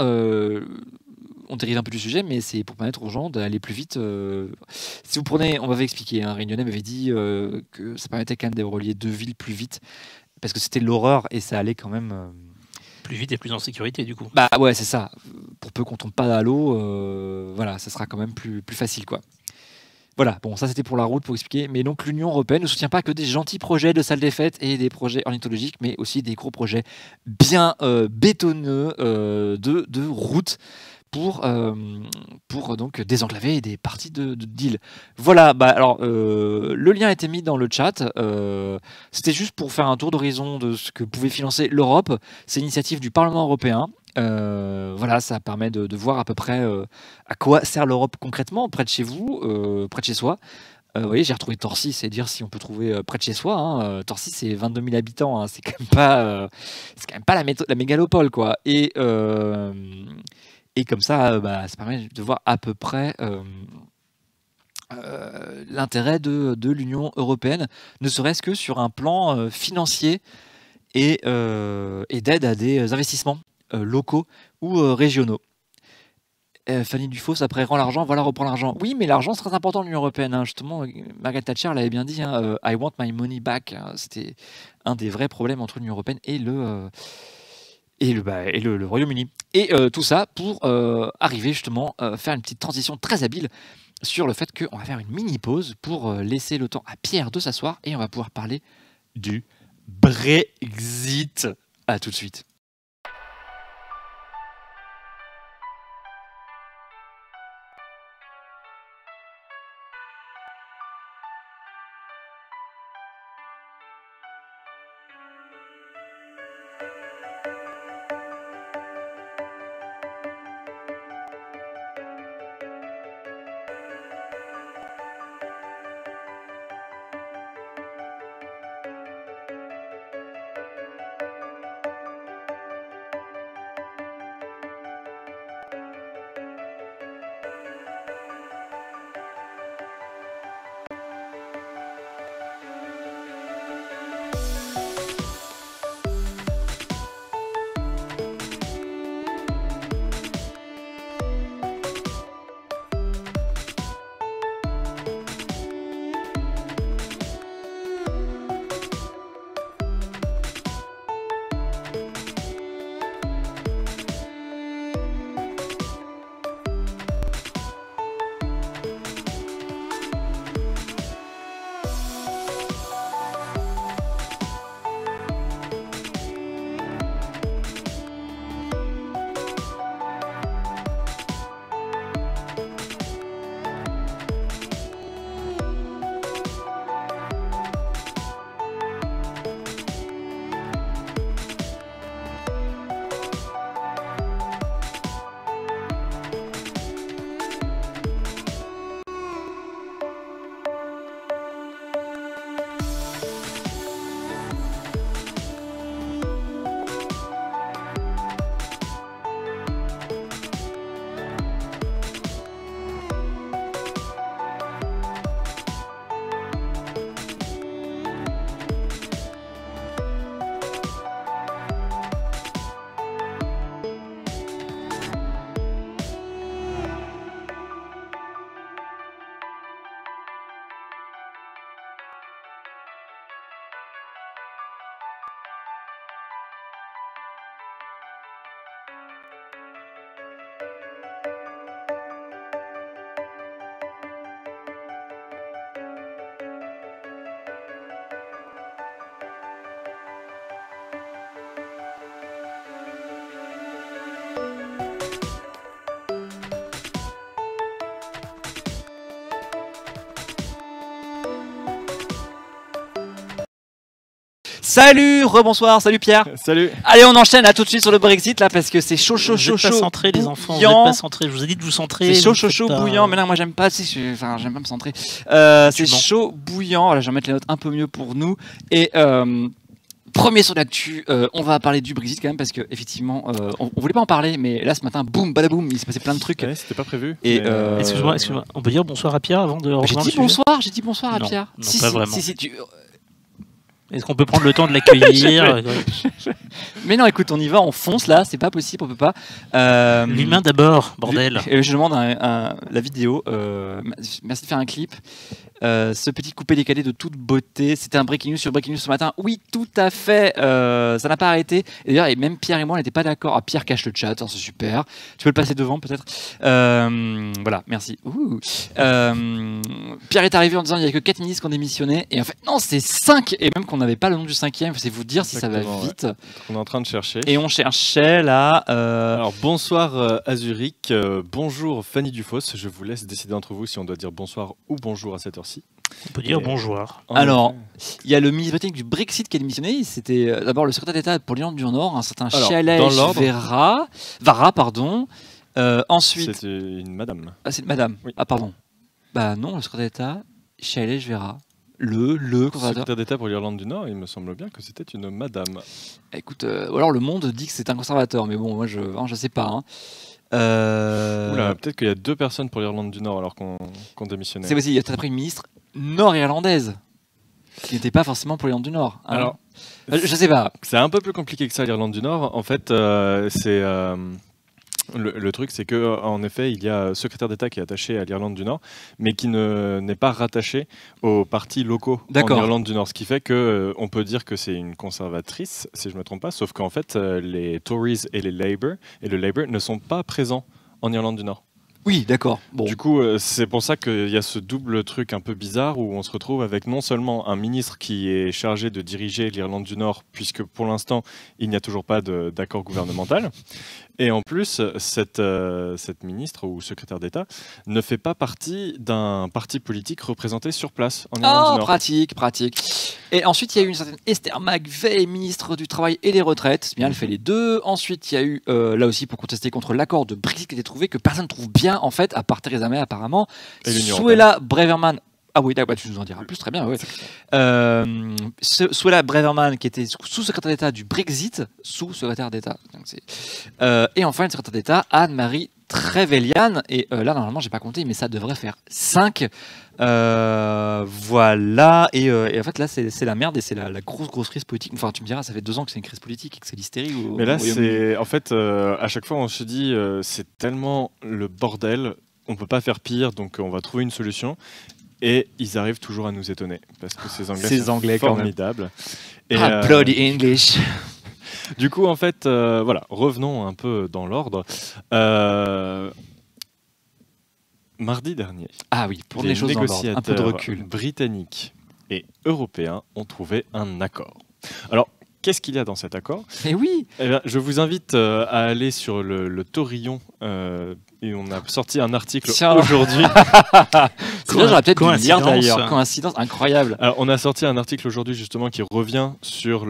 on dérive un peu du sujet, mais c'est pour permettre aux gens d'aller plus vite. Si vous prenez, on m'avait expliqué, un Réunionnais m'avait dit que ça permettait quand même de relier deux villes plus vite, parce que c'était l'horreur et ça allait quand même. Plus vite et plus en sécurité du coup. Bah ouais, c'est ça. Pour peu qu'on tombe pas à l'eau, voilà, ça sera quand même plus facile, quoi. Voilà, bon, ça c'était pour la route, pour expliquer. Mais donc l'Union européenne ne soutient pas que des gentils projets de salles des fêtes et des projets ornithologiques, mais aussi des gros projets bien bétonneux de routes pour donc désenclaver des parties d'îles. Voilà, bah, alors le lien a été mis dans le chat. C'était juste pour faire un tour d'horizon de ce que pouvait financer l'Europe. C'est l'initiative du Parlement européen. Voilà, ça permet de voir à peu près à quoi sert l'Europe concrètement, près de chez vous, près de chez soi. Vous voyez, j'ai retrouvé Torcy, c'est dire si on peut trouver près de chez soi. Hein. Torcy, c'est 22 000 habitants, hein. C'est quand même pas la mégalopole, quoi. Et comme ça, bah, ça permet de voir à peu près l'intérêt de l'Union européenne, ne serait-ce que sur un plan financier et d'aide à des investissements locaux ou régionaux. Fanny Dufos, après rend l'argent, voilà, reprend l'argent. Oui, mais l'argent, c'est très important, l'Union européenne. Hein. Justement, Margaret Thatcher l'avait bien dit, hein, I want my money back. Hein. C'était un des vrais problèmes entre l'Union européenne et le Royaume-Uni. Et tout ça pour arriver justement faire une petite transition très habile sur le fait qu'on va faire une mini-pause pour laisser le temps à Pierre de s'asseoir et on va pouvoir parler du Brexit. À tout de suite. Salut, rebonsoir, salut Pierre. Salut. Allez, on enchaîne là tout de suite sur le Brexit là parce que c'est chaud. Vous êtes pas centrés, les enfants. Vous bouillant. êtes pas centrés. Je vous ai dit de vous centrer. C'est vous chaud, faites pas- bouillant. Mais non, moi j'aime pas, tu sais, j'aime pas me centrer. C'est mens. chaud, bouillant. Voilà, je vais mettre les notes un peu mieux pour nous. Et premier sur l'actu, on va parler du Brexit quand même parce que effectivement, on voulait pas en parler, mais là ce matin, boum, badaboum, il s'est passé plein de trucs. Ouais, c'était pas prévu. Et mais, Excuse-moi. On peut dire bonsoir à Pierre avant de reprendre le sujet j'ai dit bonsoir à Non, Pierre. non, Si, pas si, vraiment. si, Est-ce qu'on peut prendre le temps de l'accueillir Mais non, écoute, on y va, on fonce là, c'est pas possible, on peut pas. L'humain d'abord, bordel. Je demande la vidéo. Merci de faire un clip. Ce petit coupé décalé de toute beauté. C'était un breaking news sur breaking news ce matin. Oui, tout à fait. Ça n'a pas arrêté. Et d'ailleurs, même Pierre et moi, on n'était pas d'accord. Ah, Pierre cache le chat, c'est super. Tu peux le passer devant peut-être. Voilà, merci. Pierre est arrivé en disant il n'y a que 4 ministres qui ont démissionné. Et en fait, non, c'est 5. Et même qu'on n'avait pas le nom du 5e. C'est vous dire si ça va Exactement, vite. on est en train de chercher. Et on cherchait là. Alors bonsoir à Zurich, bonjour Fanny Dufosse, je vous laisse décider entre vous si on doit dire bonsoir ou bonjour à cette heure-ci. On peut dire bonjour. Alors, il y a le ministre britannique du Brexit qui a démissionné. C'était d'abord le secrétaire d'État pour l'Irlande du Nord, un certain Alors, Shailesh dans l'ordre. Vara, pardon. Ensuite, C'est une madame. ah, c'est madame. Oui. Ah pardon. Bah non, le secrétaire d'État, Shailesh Vera. Le conservateur. Secrétaire d'État pour l'Irlande du Nord, il me semble bien que c'était une madame. Écoute, ou alors le Monde dit que c'est un conservateur, mais bon, moi je sais pas. Hein. Oula, peut-être qu'il y a 2 personnes pour l'Irlande du Nord alors qu'on démissionnait. C'est possible. Il y a peut-être après une ministre nord-irlandaise qui n'était pas forcément pour l'Irlande du Nord. Hein. Alors, je sais pas. c'est un peu plus compliqué que ça, l'Irlande du Nord. En fait, c'est le truc, c'est que en effet, il y a un secrétaire d'État qui est attaché à l'Irlande du Nord, mais qui n'est pas rattaché aux partis locaux en D'accord. Irlande du Nord. Ce qui fait que on peut dire que c'est une conservatrice, si je ne me trompe pas, sauf qu'en fait, les Tories et le Labour ne sont pas présents en Irlande du Nord. Oui, d'accord. Bon. Du coup, c'est pour ça qu'il y a ce double truc un peu bizarre où on se retrouve avec non seulement un ministre qui est chargé de diriger l'Irlande du Nord, puisque pour l'instant, il n'y a toujours pas d'accord gouvernemental, et en plus, cette ministre ou secrétaire d'État ne fait pas partie d'un parti politique représenté sur place en Irlande du Nord. Pratique. Et ensuite, il y a eu une certaine Esther McVey, ministre du Travail et des Retraites. C'est bien, elle fait les deux. Ensuite, il y a eu, là aussi, pour contester contre l'accord de Brexit qui a été trouvé, que personne ne trouve bien, en fait, à part Theresa May, apparemment. Et l'Union Suella Braverman. Ah oui, d'accord, tu nous en diras plus, très bien. Ouais. Suella Braverman, qui était sous-secrétaire d'État du Brexit, sous-secrétaire d'État. Et enfin, une secrétaire d'État, Anne-Marie Trevelyan. Et là, normalement, j'ai pas compté, mais ça devrait faire 5. Voilà. Et en fait, là, c'est la merde et c'est la grosse crise politique. Enfin, tu me diras, ça fait 2 ans que c'est une crise politique et que c'est l'hystérie. Mais là, c'est en fait, à chaque fois, on se dit, c'est tellement le bordel, on peut pas faire pire, donc on va trouver une solution. Et ils arrivent toujours à nous étonner parce que ces Anglais sont formidables. Et, bloody English. Du coup, en fait, voilà, revenons un peu dans l'ordre. Mardi dernier, Ah oui, pour les les choses dans l'ordre, un peu de négociateurs recul. britanniques et européens ont trouvé un accord. Alors, qu'est-ce qu'il y a dans cet accord ? Et oui. Eh bien, je vous invite à aller sur le Torillon et on a sorti un article aujourd'hui. C'est bien, j'aurais peut-être dû le dire Coïncidence. d'ailleurs. Coïncidence incroyable. Alors, on a sorti un article aujourd'hui justement qui revient sur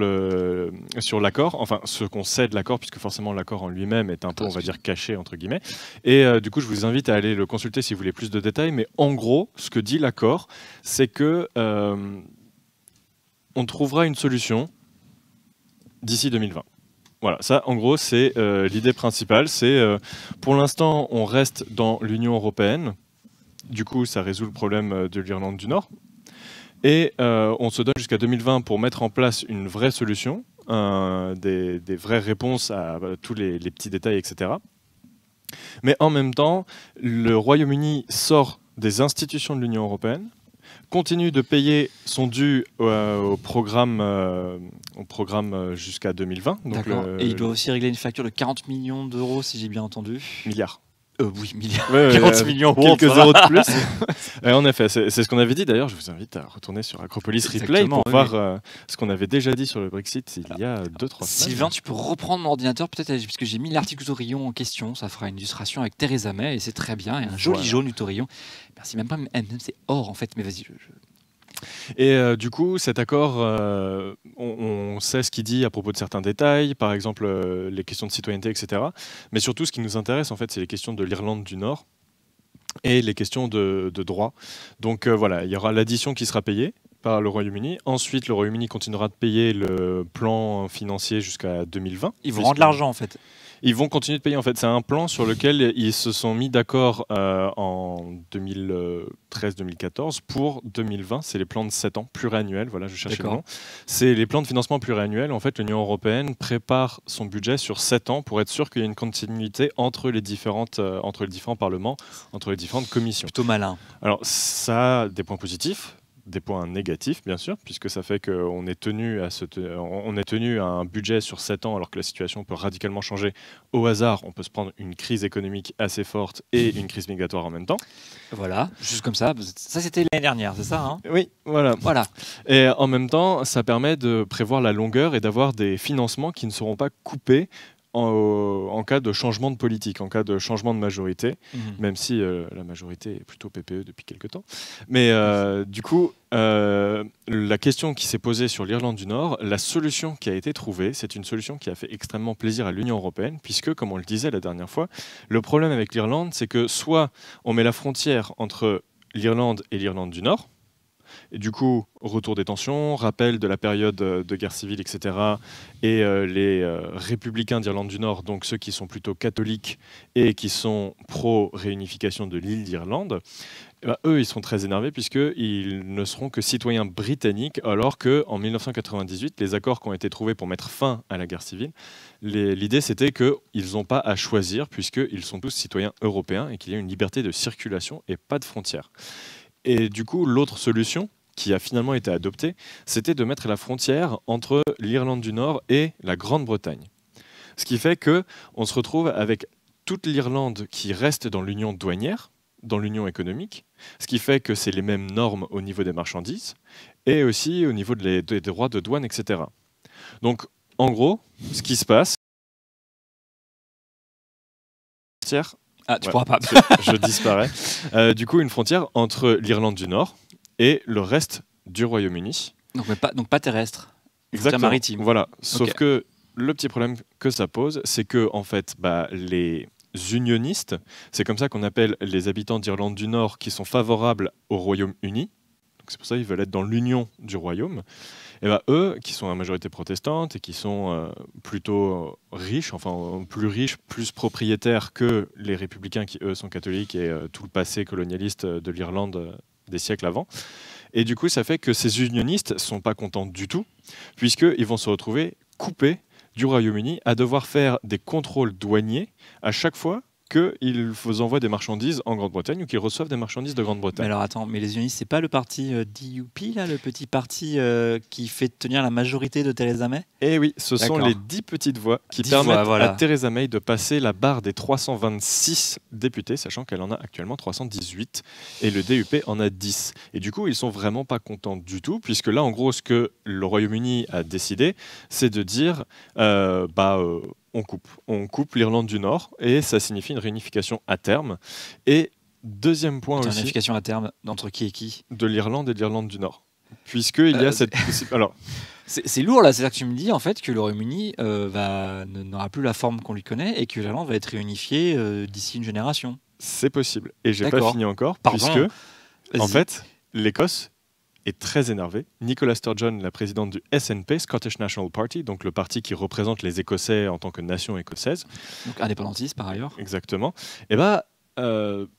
l'accord, enfin ce qu'on sait de l'accord, puisque forcément l'accord en lui-même est un peu, on va dire, caché entre guillemets. Et du coup, je vous invite à aller le consulter si vous voulez plus de détails. Mais en gros, ce que dit l'accord, c'est que on trouvera une solution d'ici 2020. Voilà, ça en gros c'est l'idée principale, c'est pour l'instant on reste dans l'Union européenne, du coup ça résout le problème de l'Irlande du Nord, et on se donne jusqu'à 2020 pour mettre en place une vraie solution, des vraies réponses à tous les petits détails, etc. Mais en même temps, le Royaume-Uni sort des institutions de l'Union européenne, continue de payer son dû au programme jusqu'à 2020. Donc D'accord. Et il doit aussi régler une facture de 40 millions d'euros, si j'ai bien entendu. milliards. Oui, milliards. Ouais, 40 millions. Quelques ça va. euros de plus. Et en effet, c'est ce qu'on avait dit. D'ailleurs, je vous invite à retourner sur Acropolis Replay Exactement, pour oui, voir ce qu'on avait déjà dit sur le Brexit il y a 2-3 semaines. Sylvain, tu peux reprendre mon ordinateur, peut-être, puisque j'ai mis l'article du Torillon en question. Ça fera une illustration avec Theresa May, et c'est très bien. Et un joli Voilà. jaune du Torillon. Merci, même pas, même c'est or, en fait. Mais vas-y, Et du coup, cet accord, on sait ce qu'il dit à propos de certains détails, par exemple les questions de citoyenneté, etc. Mais surtout, ce qui nous intéresse, en fait, c'est les questions de l'Irlande du Nord et les questions de droit. Donc voilà, il y aura l'addition qui sera payée par le Royaume-Uni. Ensuite, le Royaume-Uni continuera de payer le plan financier jusqu'à 2020. Ils vont rendre l'argent en fait. Ils vont continuer de payer en fait. C'est un plan sur lequel ils se sont mis d'accord en 2013-2014 pour 2020. C'est les plans de 7 ans pluriannuels. Voilà, je cherchais le nom. C'est les plans de financement pluriannuels. En fait, l'Union européenne prépare son budget sur 7 ans pour être sûr qu'il y a une continuité entre les différents parlements, entre les différentes commissions. Plutôt malin. Alors, ça a des points positifs. Des points négatifs, bien sûr, puisque ça fait qu'on est tenu à un budget sur 7 ans, alors que la situation peut radicalement changer. Au hasard, on peut se prendre une crise économique assez forte et une crise migratoire en même temps. Voilà, juste comme ça. Ça, c'était l'année dernière, c'est ça, hein? Oui, voilà. Et en même temps, ça permet de prévoir la longueur et d'avoir des financements qui ne seront pas coupés en cas de changement de politique, en cas de changement de majorité, même si la majorité est plutôt PPE depuis quelques temps. Mais du coup, la question qui s'est posée sur l'Irlande du Nord, la solution qui a été trouvée, c'est une solution qui a fait extrêmement plaisir à l'Union européenne, puisque, comme on le disait la dernière fois, le problème avec l'Irlande, c'est que soit on met la frontière entre l'Irlande et l'Irlande du Nord, et du coup, retour des tensions, rappel de la période de guerre civile, etc. Et les républicains d'Irlande du Nord, donc ceux qui sont plutôt catholiques et qui sont pro-réunification de l'île d'Irlande, eux, ils sont très énervés puisqu'ils ne seront que citoyens britanniques, alors qu'en 1998, les accords qui ont été trouvés pour mettre fin à la guerre civile, l'idée c'était qu'ils n'ont pas à choisir puisqu'ils sont tous citoyens européens et qu'il y a une liberté de circulation et pas de frontières. Et du coup, l'autre solution qui a finalement été adoptée, c'était de mettre la frontière entre l'Irlande du Nord et la Grande-Bretagne. Ce qui fait qu'on se retrouve avec toute l'Irlande qui reste dans l'union douanière, dans l'union économique, ce qui fait que c'est les mêmes normes au niveau des marchandises et aussi au niveau des droits de douane, etc. Donc, en gros, ce qui se passe... Ah, tu pourras pas. Je disparais. Du coup, une frontière entre l'Irlande du Nord et le reste du Royaume-Uni. Donc pas terrestre. Exactement. Maritime. Voilà. Sauf que le petit problème que ça pose, c'est que en fait, les unionistes, c'est comme ça qu'on appelle les habitants d'Irlande du Nord qui sont favorables au Royaume-Uni. C'est pour ça qu'ils veulent être dans l'union du Royaume. Et eux, qui sont à majorité protestante et qui sont plutôt riches, enfin plus riches, plus propriétaires que les républicains qui, eux, sont catholiques et tout le passé colonialiste de l'Irlande des siècles avant. Et du coup, ça fait que ces unionistes ne sont pas contents du tout, puisqu'ils vont se retrouver coupés du Royaume-Uni à devoir faire des contrôles douaniers à chaque fois qu'ils vous envoient des marchandises en Grande-Bretagne ou qu'ils reçoivent des marchandises de Grande-Bretagne. Mais alors attends, mais les unionistes, c'est pas le parti DUP, là, le petit parti qui fait tenir la majorité de Theresa May? Eh oui, ce sont les 10 petites voix qui permettent à Theresa May de passer la barre des 326 députés, sachant qu'elle en a actuellement 318 et le DUP en a 10. Et du coup, ils sont vraiment pas contents du tout, puisque là, en gros, ce que le Royaume-Uni a décidé, c'est de dire on coupe l'Irlande du Nord et ça signifie une réunification à terme. Et deuxième point aussi. Une réunification à terme d'entre qui et qui? De l'Irlande et de l'Irlande du Nord. Puisqu'il y a cette... Alors, c'est lourd là, c'est-à-dire que tu me dis en fait que le Royaume-Uni n'aura plus la forme qu'on lui connaît et que l'Irlande va être réunifiée d'ici une génération. C'est possible. Et j'ai pas fini encore, puisque en fait, l'Écosse est très énervée. Nicola Sturgeon, la présidente du SNP, Scottish National Party, donc le parti qui représente les Écossais en tant que nation écossaise. Donc indépendantiste par ailleurs. Exactement. Et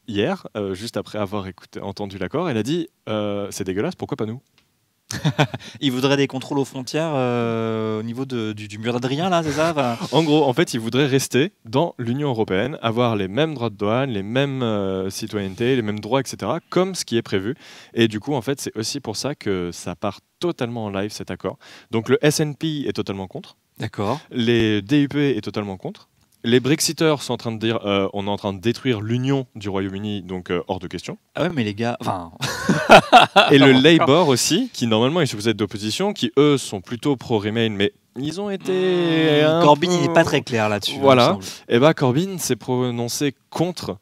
hier, juste après avoir entendu l'accord, elle a dit c'est dégueulasse, pourquoi pas nous? Ils voudraient des contrôles aux frontières au niveau du mur d'Adrien, là, c'est ça? En gros, en fait, ils voudraient rester dans l'Union européenne, avoir les mêmes droits de douane, les mêmes citoyennetés, les mêmes droits, etc., comme ce qui est prévu. Et du coup, en fait, c'est aussi pour ça que ça part totalement en live, cet accord. Donc le SNP est totalement contre. D'accord. Les DUP est totalement contre. Les Brexiteurs sont en train de dire on est en train de détruire l'union du Royaume-Uni, donc hors de question. Ah ouais, mais les gars... Enfin... Et le Labour aussi, qui normalement est supposé être d'opposition, qui eux sont plutôt pro-Remain, mais ils ont été... Corbyn, il n'est pas très clair là-dessus. Voilà. Et Corbyn s'est prononcé contre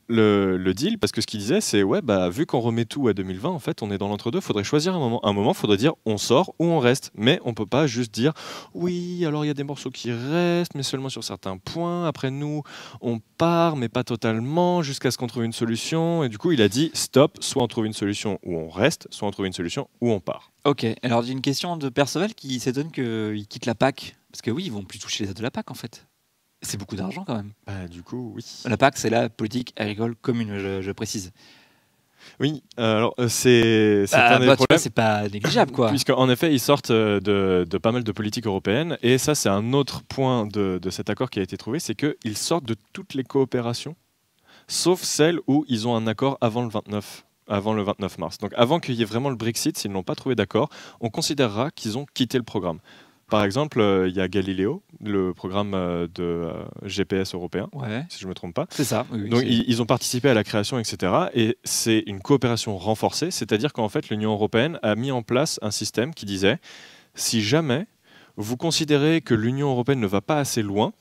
le deal, parce que ce qu'il disait, c'est ouais, bah, vu qu'on remet tout à 2020, en fait, on est dans l'entre-deux, faudrait choisir un moment. Un moment, faudrait dire on sort ou on reste. Mais on peut pas juste dire oui, alors il y a des morceaux qui restent, mais seulement sur certains points. Après nous, on part, mais pas totalement, jusqu'à ce qu'on trouve une solution. Et du coup, il a dit stop, soit on trouve une solution où on reste, soit on trouve une solution où on part. Ok, alors j'ai une question de Perceval qui s'étonne qu'il quitte la PAC. Parce que oui, ils vont plus toucher les aides de la PAC en fait. C'est beaucoup d'argent quand même. Bah, du coup, oui. La PAC, c'est la politique agricole commune, je précise. Oui, alors c'est un des Tu vois, problèmes. c'est pas négligeable quoi. Puisqu'en effet, ils sortent de pas mal de politiques européennes. Et ça, c'est un autre point de cet accord qui a été trouvé, c'est qu'ils sortent de toutes les coopérations, sauf celles où ils ont un accord avant le 29 mars. Donc avant qu'il y ait vraiment le Brexit, s'ils n'ont pas trouvé d'accord, on considérera qu'ils ont quitté le programme. Par exemple, il y a Galileo, le programme de GPS européen, Ouais, si je ne me trompe pas. c'est ça. Oui, Donc c'est- ils ont participé à la création, etc. Et c'est une coopération renforcée, c'est-à-dire qu'en fait l'Union européenne a mis en place un système qui disait si jamais vous considérez que l'Union européenne ne va pas assez loin,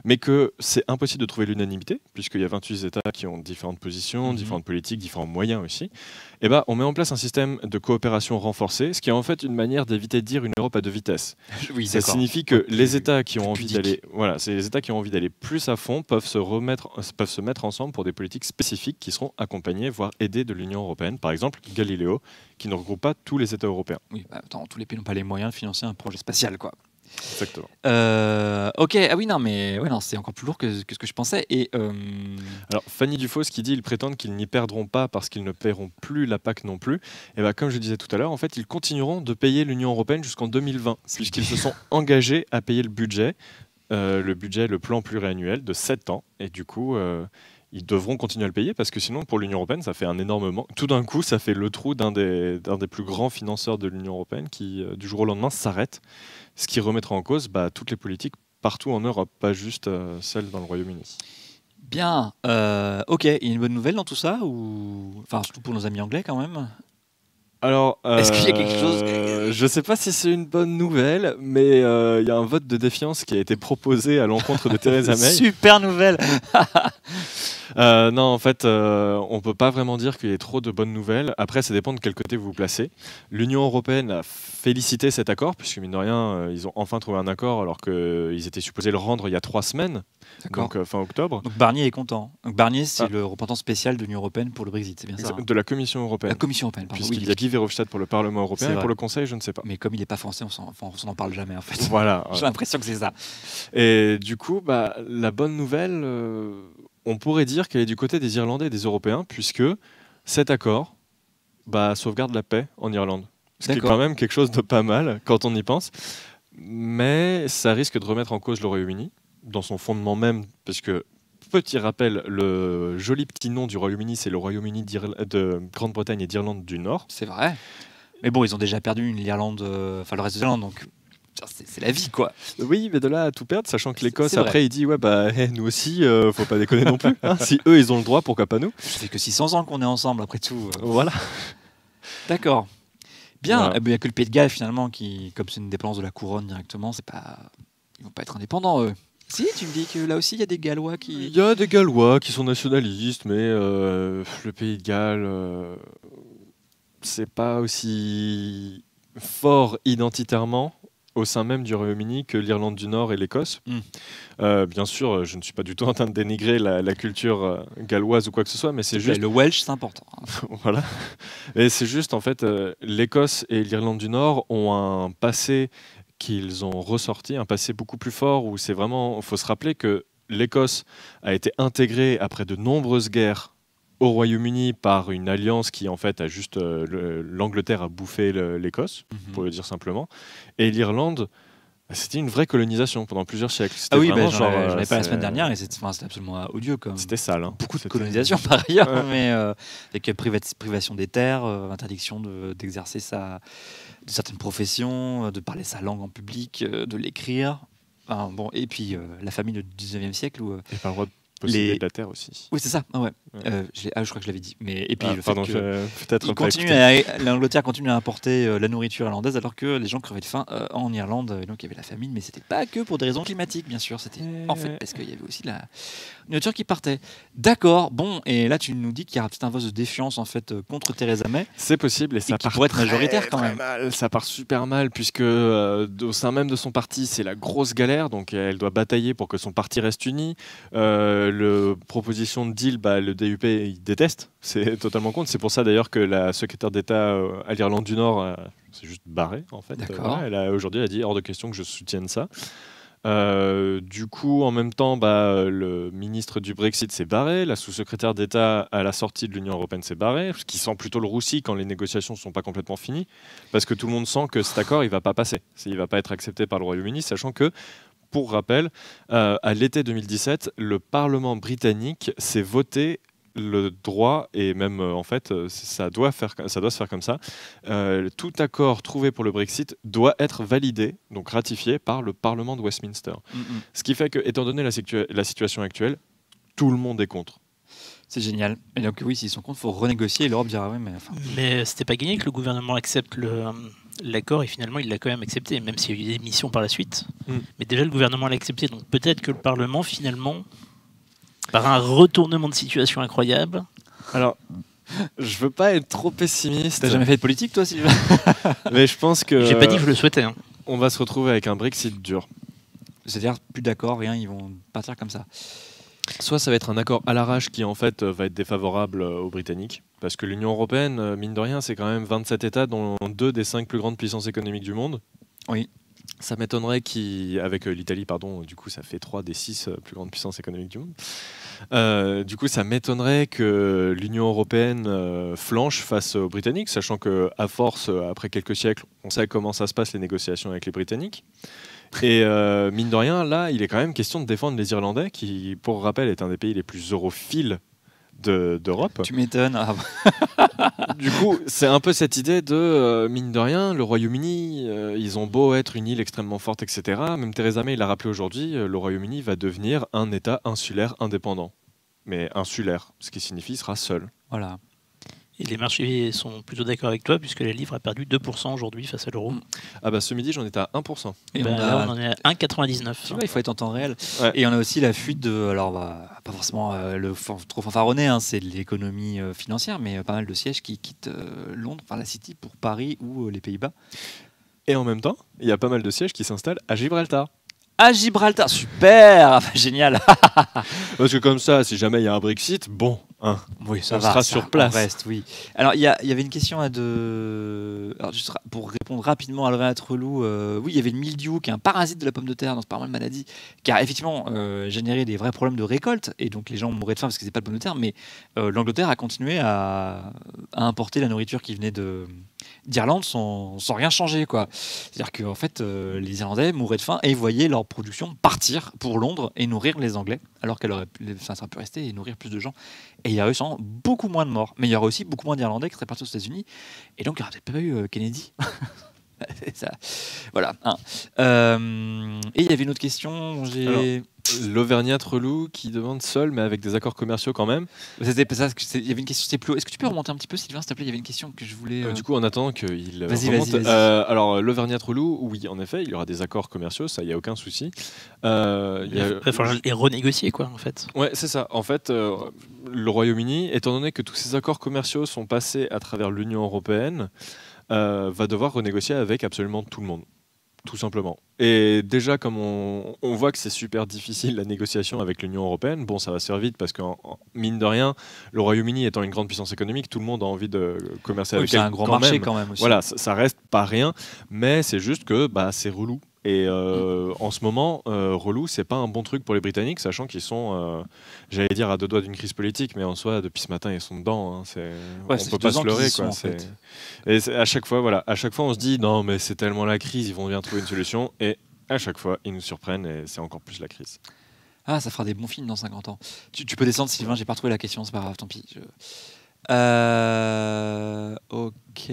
mais que c'est impossible de trouver l'unanimité, puisqu'il y a 28 États qui ont différentes positions, différentes politiques, différents moyens aussi, et ben, on met en place un système de coopération renforcée, ce qui est en fait une manière d'éviter de dire une Europe à deux vitesses. oui, Ça d'accord. signifie que Plus- les États qui ont plus envie pudique. d'aller, voilà, c'est les États qui ont envie d'aller plus à fond peuvent se mettre ensemble pour des politiques spécifiques qui seront accompagnées, voire aidées de l'Union européenne. Par exemple, Galileo, qui ne regroupe pas tous les États européens. Oui, bah, attends, tous les pays n'ont pas les moyens de financer un projet spatial quoi. Exactement. Ok, ah oui, non, mais ouais, non, c'est encore plus lourd que ce que je pensais. Et Alors, Fanny Dufaux, ce qu'il dit, ils prétendent qu'ils n'y perdront pas parce qu'ils ne paieront plus la PAC non plus. Et ben, comme je disais tout à l'heure, en fait, ils continueront de payer l'Union européenne jusqu'en 2020, puisqu'ils se sont engagés à payer le budget, le plan pluriannuel de 7 ans. Et du coup, ils devront continuer à le payer parce que sinon, pour l'Union européenne, ça fait un énorme manque. Tout d'un coup, ça fait le trou d'un des plus grands financeurs de l'Union européenne qui, du jour au lendemain, s'arrête. Ce qui remettra en cause toutes les politiques partout en Europe, pas juste celles dans le Royaume-Uni. bien, ok, il y a une bonne nouvelle dans tout ça ou enfin surtout pour nos amis anglais quand même. Alors, Est-ce qu'il y a quelque chose je ne sais pas si c'est une bonne nouvelle, mais il y a un vote de défiance qui a été proposé à l'encontre de Theresa May. Super nouvelle. Non, en fait, on peut pas vraiment dire qu'il y ait trop de bonnes nouvelles. Après, ça dépend de quel côté vous vous placez. L'Union européenne a félicité cet accord, puisque mine de rien, ils ont enfin trouvé un accord alors qu'ils étaient supposés le rendre il y a 3 semaines, D'accord. donc fin octobre, Donc Barnier est content. Donc Barnier, c'est Ah. le représentant spécial de l'Union européenne pour le Brexit, c'est bien ça. Hein. de la Commission La européenne. Commission européenne, pardon. Puisqu'il Oui, y a Guy Verhofstadt pour le Parlement européen C'est et vrai. pour le Conseil, je ne sais pas. mais comme il n'est pas français, on s'en parle jamais en fait. Voilà. J'ai l'impression que c'est ça. Et du coup, bah, la bonne nouvelle, on pourrait dire qu'elle est du côté des Irlandais et des Européens, puisque cet accord sauvegarde la paix en Irlande. Ce qui est D'accord. quand même quelque chose de pas mal quand on y pense. Mais ça risque de remettre en cause le Royaume-Uni, dans son fondement même, parce que, petit rappel, le joli petit nom du Royaume-Uni, c'est le Royaume-Uni de Grande-Bretagne et d'Irlande du Nord. C'est vrai. Mais bon, ils ont déjà perdu l'Irlande, enfin le reste de l'Irlande, donc c'est la vie quoi. Oui, mais de là à tout perdre, sachant que l'Écosse, C'est vrai. après, il dit ouais, nous aussi, faut pas déconner non plus. Hein. Si eux, ils ont le droit, pourquoi pas nous? Ça fait que 600 ans qu'on est ensemble après tout. Voilà. D'accord. Bien. Voilà. Eh ben, il n'y a que le Pays de Galles finalement qui, comme c'est une dépendance de la couronne directement, c'est pas, ils vont pas être indépendants eux. Si, tu me dis que là aussi il y a des Gallois Il qui. y a des Gallois qui sont nationalistes, mais le Pays de Galles, c'est pas aussi fort identitairement au sein même du Royaume-Uni que l'Irlande du Nord et l'Écosse. Bien sûr, je ne suis pas du tout en train de dénigrer la culture galloise ou quoi que ce soit, mais c'est juste Le Welsh, c'est important. voilà. Et c'est juste, en fait, l'Écosse et l'Irlande du Nord ont un passé qu'ils ont ressorti, un passé beaucoup plus fort, où c'est vraiment, il faut se rappeler que l'Écosse a été intégrée après de nombreuses guerres au Royaume-Uni par une alliance qui, en fait, a juste, l'Angleterre a bouffé l'Écosse, pour le dire simplement, et l'Irlande, c'était une vraie colonisation pendant plusieurs siècles. C'était Ah oui, vraiment j'en genre, avais pas la c'est- semaine dernière et c'était absolument odieux comme. C'était sale. Hein. Beaucoup de C'était- colonisation par ailleurs, Ouais. mais avec privation des terres, interdiction d'exercer de certaines professions, de parler sa langue en public, de l'écrire. Enfin, bon, et puis la famine du 19e siècle où Et pas le droit de posséder Les- de la terre aussi. Oui, c'est ça. Ah ouais. Ouais. Je crois que je l'avais dit. Mais et puis le Pardon, fait que peut-être il pas continue écouté. l'Angleterre continue à importer la nourriture irlandaise alors que les gens crevaient de faim en Irlande. Et donc il y avait la famine, mais c'était pas que pour des raisons climatiques, bien sûr. C'était en fait parce qu'il y avait aussi la nourriture qui partait. D'accord. Bon, et là tu nous dis qu'il y aura peut-être un vote de défiance en fait contre Theresa May. C'est possible et ça qui part pourrait être majoritaire quand très même. mal. Ça part super mal puisque au sein même de son parti, c'est la grosse galère. Donc elle doit batailler pour que son parti reste uni. Le proposition de deal, le DUP, il déteste. C'est totalement contre. C'est pour ça d'ailleurs que la secrétaire d'État à l'Irlande du Nord s'est juste barrée en fait. D'accord. Aujourd'hui, elle a dit hors de question que je soutienne ça. Du coup, en même temps, le ministre du Brexit s'est barré, la sous-secrétaire d'État à la sortie de l'Union européenne s'est barrée, ce qui sent plutôt le roussi quand les négociations ne sont pas complètement finies, parce que tout le monde sent que cet accord, il va pas passer, il va pas être accepté par le Royaume-Uni, sachant que, pour rappel, à l'été 2017, le Parlement britannique s'est voté le droit, et même en fait, ça doit se faire comme ça. Tout accord trouvé pour le Brexit doit être validé, donc ratifié par le Parlement de Westminster. Ce qui fait que, étant donné la situation actuelle, tout le monde est contre. C'est génial. Et donc oui, s'ils sont contre, il faut renégocier et l'Europe dira ouais, mais enfin. Mais c'était pas gagné que le gouvernement accepte l'accord et finalement il l'a quand même accepté, même s'il y a eu des missions par la suite. Mais déjà le gouvernement l'a accepté, donc peut-être que le Parlement finalement, par un retournement de situation incroyable. Alors, je veux pas être trop pessimiste. T'as jamais fait de politique toi, Sylvain? Mais je pense que J'ai pas dit que je le souhaitais. Hein. on va se retrouver avec un Brexit dur. C'est-à-dire plus d'accord, rien, ils vont partir comme ça. Soit ça va être un accord à l'arrache qui en fait va être défavorable aux Britanniques, parce que l'Union européenne, mine de rien, c'est quand même 27 États, dont 2 des 5 plus grandes puissances économiques du monde. Oui. Ça m'étonnerait qu'avec l'Italie, pardon, du coup ça fait 3 des 6 plus grandes puissances économiques du monde. Du coup ça m'étonnerait que l'Union européenne flanche face aux Britanniques, sachant que à force, après quelques siècles, on sait comment ça se passe les négociations avec les Britanniques. Et mine de rien, là, il est quand même question de défendre les Irlandais, qui, pour rappel, est un des pays les plus europhiles d'Europe. Tu m'étonnes. Ah, Du coup, c'est un peu cette idée de, mine de rien, le Royaume-Uni, ils ont beau être une île extrêmement forte, etc. Même Theresa May l'a rappelé aujourd'hui, le Royaume-Uni va devenir un État insulaire indépendant. Mais insulaire, ce qui signifie qu'il sera seul. voilà. Et les marchés sont plutôt d'accord avec toi, puisque la livre a perdu 2% aujourd'hui face à l'euro. Ah bah ce midi, j'en étais à 1%. Et Là, on en est à 1,99. tu vois, il faut être en temps réel. Ouais. Et on a aussi la fuite de, alors pas forcément trop fanfaronné, hein, c'est de l'économie financière, mais pas mal de sièges qui quittent Londres, enfin la City pour Paris ou les Pays-Bas. Et en même temps, il y a pas mal de sièges qui s'installent à Gibraltar. À Gibraltar, super, ah, génial. Parce que comme ça, si jamais il y a un Brexit, bon, hein, Oui, ça on va, sera ça, sur place. on reste, oui. Alors, il y avait une question alors, juste pour répondre rapidement à Lorraine Trelou, oui, il y avait le mildiou, qui est un parasite de la pomme de terre, donc c'est pas mal de maladie, qui a effectivement généré des vrais problèmes de récolte, et donc les gens mouraient de faim parce que c'est pas de pomme de terre, mais l'Angleterre a continué à importer la nourriture qui venait d'Irlande sans rien changer, quoi. C'est-à-dire qu'en fait, les Irlandais mouraient de faim et voyaient leur production partir pour Londres et nourrir les Anglais, alors qu'elle aurait ça aurait pu rester et nourrir plus de gens. Et il y a eu beaucoup moins de morts, mais il y aurait aussi beaucoup moins d'Irlandais qui seraient partis aux États-Unis, et donc il n'y aurait peut-être pas eu Kennedy. C'est ça. Voilà. Hein. Et il y avait une autre question. L'Auvergnat relou qui demande seul, mais avec des accords commerciaux quand même. C'était ça. Il y avait une question. C'était plus. Est-ce que tu peux remonter un petit peu, Sylvain, s'il te plaît? Il y avait une question que je voulais. Du coup, en attendant qu'il Vas-y, remonte, vas-y. alors l'Auvergnat relou, oui, en effet, il y aura des accords commerciaux, ça, il y a aucun souci. Il va falloir les renégocier, quoi, en fait. Ouais, c'est ça. En fait, le Royaume-Uni, étant donné que tous ces accords commerciaux sont passés à travers l'Union européenne, va devoir renégocier avec absolument tout le monde. Tout simplement. Et déjà, comme on voit que c'est super difficile la négociation avec l'Union européenne, bon, ça va se faire vite parce que, mine de rien, le Royaume-Uni étant une grande puissance économique, tout le monde a envie de commercer avec c'est elle. un grand marché quand même aussi. Voilà, ça reste pas rien, mais c'est juste que c'est relou. Et en ce moment, relou, c'est pas un bon truc pour les Britanniques, sachant qu'ils sont, j'allais dire, à deux doigts d'une crise politique, mais en soi, depuis ce matin, ils sont dedans. Hein, on peut pas se leurrer, quoi. Et à chaque fois, on se dit non, mais c'est tellement la crise, ils vont bien trouver une solution. Et à chaque fois, ils nous surprennent et c'est encore plus la crise. Ah, ça fera des bons films dans 50 ans. Tu peux descendre, Sylvain. J'ai pas retrouvé la question, c'est pas grave, tant pis. Ok.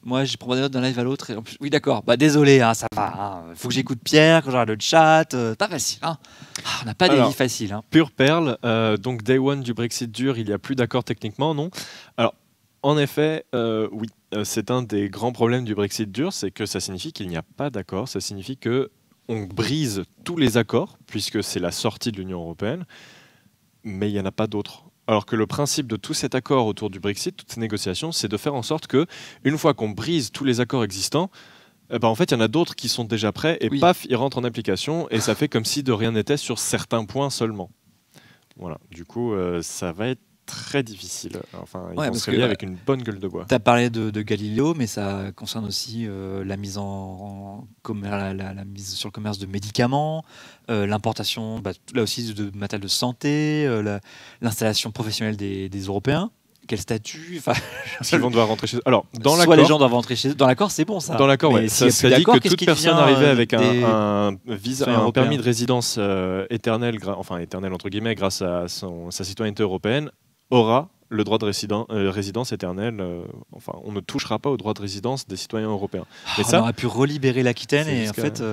Moi, je prends des notes d'un live à l'autre. Et en plus, oui, d'accord. Bah, désolé, hein, ça va. Faut que j'écoute Pierre, quand je regarde le chat. Pas facile. Hein. On n'a pas des vies faciles. Hein. Pure perle. Donc, day one du Brexit dur, il n'y a plus d'accord techniquement, non? Alors, en effet, oui. C'est un des grands problèmes du Brexit dur, c'est que ça signifie qu'il n'y a pas d'accord. Ça signifie que on brise tous les accords, puisque c'est la sortie de l'Union européenne, mais il n'y en a pas d'autres. Alors que le principe de tout cet accord autour du Brexit, toutes ces négociations, c'est de faire en sorte que, une fois qu'on brise tous les accords existants, en fait, il y en a d'autres qui sont déjà prêts et paf, ils rentrent en application et ça fait comme si de rien n'était sur certains points seulement. Voilà. Du coup, ça va être très difficile. Enfin, ils vont se réveiller avec une bonne gueule de bois. Tu as parlé de Galileo, mais ça concerne aussi la mise la mise sur le commerce de médicaments, l'importation, là aussi, de matériel de santé, l'installation professionnelle des Européens. Quel statut? Ils vont devoir rentrer chez eux. Alors, dans soit les gens doivent rentrer chez eux. Dans l'accord, c'est bon ça. Dans l'accord, ouais. Ça dit que toute personne arrivée avec un permis de résidence éternel, éternel entre guillemets, grâce à sa citoyenneté européenne, aura le droit de résidence éternelle. Enfin, on ne touchera pas au droit de résidence des citoyens européens. Mais on aurait pu relibérer l'Aquitaine et en fait.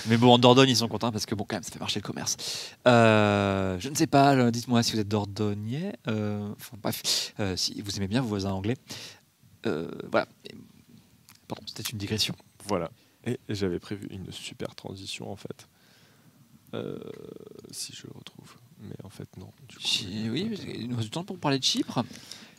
Mais bon, en Dordogne, ils sont contents parce que bon, quand même, ça fait marcher le commerce. Je ne sais pas, dites-moi si vous êtes dordognais. Bref, si vous aimez bien vos voisins anglais. Voilà. Pardon, c'était une digression. Voilà. Et j'avais prévu une super transition en fait. Si je le retrouve. Mais en fait, non. Du coup, oui, il nous reste du temps pour parler de Chypre.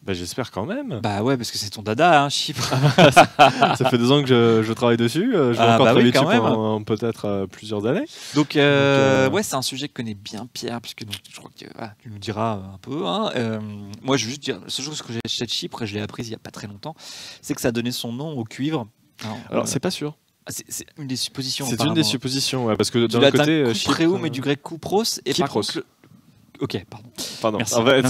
J'espère quand même. Bah ouais, parce que c'est ton dada, hein, Chypre. Ça fait 2 ans que je travaille dessus. Je vais encore travailler dessus pendant peut-être plusieurs années. Donc, ouais, c'est un sujet que connaît bien Pierre, puisque donc, je crois que tu nous diras un peu. Hein. Moi, je veux juste dire, la seule chose que j'ai acheté de Chypre, et je l'ai apprise il n'y a pas très longtemps, c'est que ça a donné son nom au cuivre. Alors c'est pas sûr. C'est une des suppositions. C'est une des suppositions, ouais, parce que d'un côté, Chypre, mais du grec Koupros, et par contre. Ok, pardon. Merci. En fait,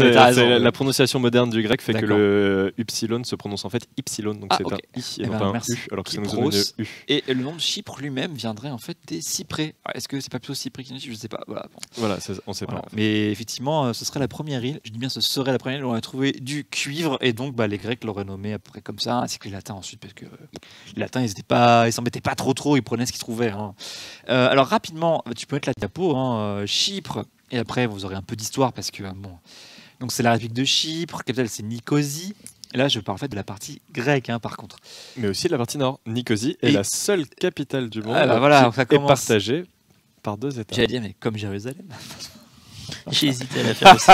la prononciation moderne du grec fait que le upsilon se prononce en fait ypsilon, donc c'est un i et non pas un u, alors que ça nous donne un u. Et le nom de Chypre lui-même viendrait en fait des cyprès. Est-ce que c'est pas plutôt cyprès qui Je ne sais pas. Voilà, on ne sait pas. En fait. Mais effectivement, ce serait la première île. Je dis bien, ce serait la première île où on a trouvé du cuivre, et donc les Grecs l'auraient nommé après comme ça, ainsi que les Latins ensuite, parce que les Latins, ils s'embêtaient pas trop, ils prenaient ce qu'ils trouvaient. Hein. Alors rapidement, tu peux mettre la diapo. Hein, Chypre. Et après, vous aurez un peu d'histoire parce que donc c'est la République de Chypre, capitale c'est Nicosie. Et là, je parle en fait de la partie grecque, hein, par contre. Mais aussi de la partie nord. Nicosie est la seule capitale du monde qui est partagée par 2 États. J'allais dire, mais comme Jérusalem. J'ai hésité à la faire aussi.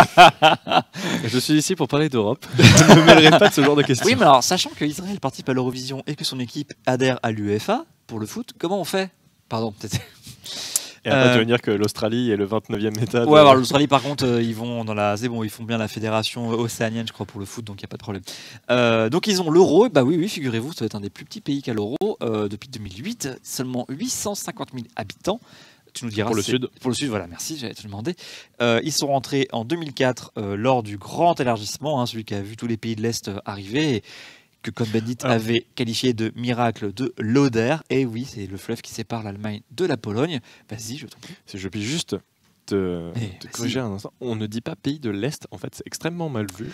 Je suis ici pour parler d'Europe. Je ne me mêlerai pas de ce genre de questions. Oui, mais alors, sachant qu'Israël participe à l'Eurovision et que son équipe adhère à l'UEFA pour le foot, comment on fait? Pardon, peut-être. Et après, tu veux dire que l'Australie est le 29e État. Ouais, alors l'Australie, par contre, ils vont c'est bon, ils font bien la fédération océanienne, je crois, pour le foot, donc il n'y a pas de problème. Donc ils ont l'euro, oui, figurez-vous, ça va être un des plus petits pays qu'à l'euro depuis 2008, seulement 850 000 habitants. Tu nous diras. Pour le Sud. Pour le Sud, voilà, merci, j'allais te demander. Ils sont rentrés en 2004 lors du grand élargissement, celui qui a vu tous les pays de l'Est arriver. Que Cohn-Bendit avait qualifié de miracle de l'Oder. Et oui, c'est le fleuve qui sépare l'Allemagne de la Pologne. Vas-y, je t'en prie. Si je puis juste te corriger un instant, on ne dit pas pays de l'Est, en fait, c'est extrêmement mal vu.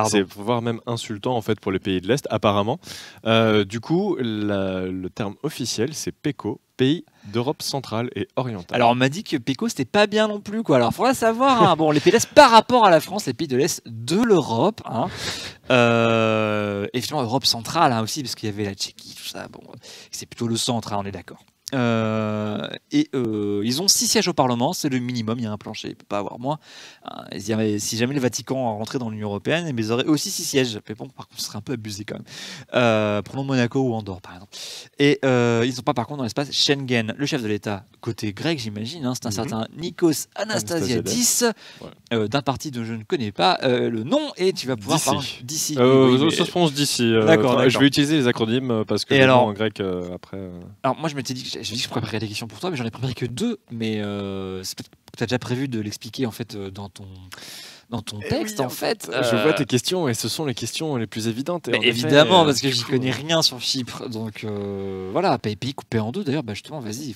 C'est voire même insultant en fait pour les pays de l'Est, apparemment. Du coup, le terme officiel, c'est PECO, pays d'Europe centrale et orientale. Alors on m'a dit que PECO c'était pas bien non plus, quoi. Alors faudra savoir. Hein. Bon, les pays de l'Est par rapport à la France, les pays de l'Est de l'Europe. Hein. Et finalement Europe centrale aussi, parce qu'il y avait la Tchéquie, tout ça. Bon, c'est plutôt le centre, hein, on est d'accord. Ils ont 6 sièges au Parlement, c'est le minimum, il y a un plancher, il ne peut pas avoir moins. Si jamais le Vatican rentrait dans l'Union Européenne, ils auraient aussi 6 sièges. Mais bon, par contre, ce serait un peu abusé quand même. Prenons Monaco ou Andorre, par exemple. Et ils ne sont pas, par contre, dans l'espace Schengen. Le chef de l'État, côté grec, j'imagine, c'est un certain Nikos Anastasiadis, d'un parti dont je ne connais pas le nom, et tu vas pouvoir parler d'ici. Ça se prononce d'ici. D'accord. Je vais utiliser les acronymes parce que en grec, après... Alors, moi, je m'étais dit que je préparais des questions pour toi, mais j'en ai préparé que 2. Mais c'est peut-être que tu as déjà prévu de l'expliquer en fait dans ton texte, en fait. Je vois tes questions et ce sont les questions les plus évidentes. Et évidemment, parce que j'y connais rien sur Chypre. Donc voilà, pays coupé en 2. D'ailleurs, justement, vas-y.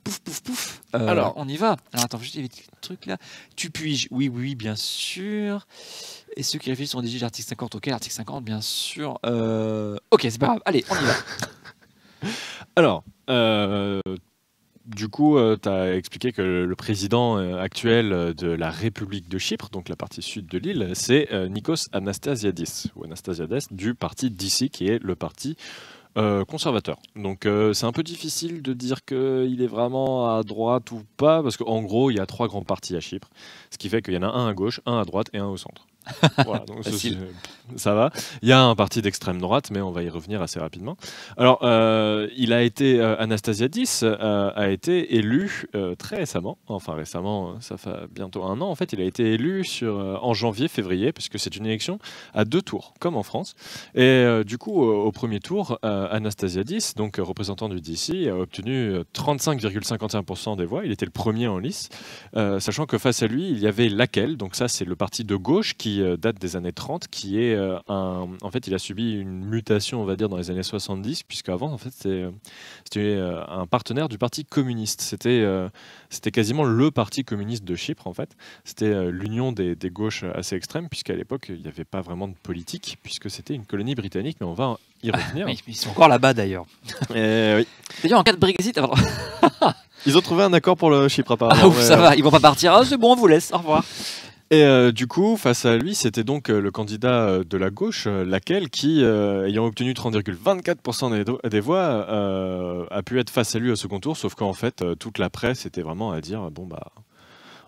Pouf, pouf, pouf. Alors. On y va. Alors attends, juste des petits trucs là. Tu puis-je? Oui, oui, oui, bien sûr. Et ceux qui réfléchissent ont digé l'article 50. Ok, l'article 50, bien sûr. Ok, c'est pas grave. Allez, on y va. Alors, du coup, tu as expliqué que le président actuel de la République de Chypre, donc la partie sud de l'île, c'est Nikos Anastasiadis, ou Anastasiades, du parti DC, qui est le parti conservateur. Donc c'est un peu difficile de dire qu'il est vraiment à droite ou pas, parce qu'en gros, il y a 3 grands partis à Chypre, ce qui fait qu'il y en a un à gauche, un à droite et un au centre. Voilà, donc ça va. Il y a un parti d'extrême droite, mais on va y revenir assez rapidement. Alors, il a été Anastasiadis a été élu très récemment. Enfin récemment, ça fait bientôt 1 an. En fait, il a été élu en janvier-février, puisque c'est une élection à 2 tours, comme en France. Et du coup, au premier tour, Anastasiadis, donc représentant du DC, a obtenu 35,51% des voix. Il était le premier en lice, sachant que face à lui, il y avait Laquelle. Donc ça, c'est le parti de gauche qui date des années 30, qui est en fait, il a subi une mutation, on va dire, dans les années 70, puisqu'avant, en fait, c'était un partenaire du Parti communiste. C'était quasiment le Parti communiste de Chypre, en fait. C'était l'union des gauches assez extrêmes, puisqu'à l'époque, il n'y avait pas vraiment de politique, puisque c'était une colonie britannique, mais on va y revenir. Oui, ils sont encore là-bas, d'ailleurs. Oui. D'ailleurs, en cas de Brexit... alors- Ils ont trouvé un accord pour le Chypre, apparemment. Ah, ouf, ça va, ils vont pas partir. Ah, c'est bon, on vous laisse, au revoir. Et du coup, face à lui, c'était donc le candidat de la gauche, Laquelle, qui, ayant obtenu 30,24% des voix, a pu être face à lui au second tour, sauf qu'en fait, toute la presse était vraiment à dire, bon bah...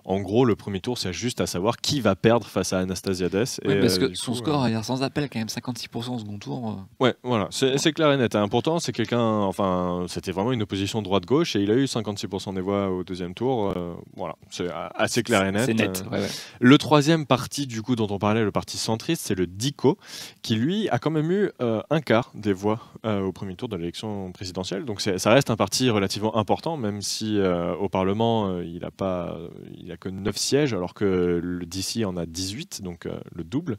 En gros, le premier tour, c'est juste à savoir qui va perdre face à Anastasiades. Oui, parce que son score est sans appel, quand même 56% au second tour. Ouais, voilà, c'est clair et net. Hein. Pourtant, c'est c'était vraiment une opposition droite-gauche et il a eu 56% des voix au deuxième tour. Voilà, c'est assez clair et net. C'est net. Ouais. Le troisième parti, du coup, dont on parlait, le parti centriste, c'est le DICO, qui lui a quand même eu un quart des voix au premier tour de l'élection présidentielle. Donc ça reste un parti relativement important, même si au Parlement, il a que 9 sièges, alors que le DC en a 18, donc le double.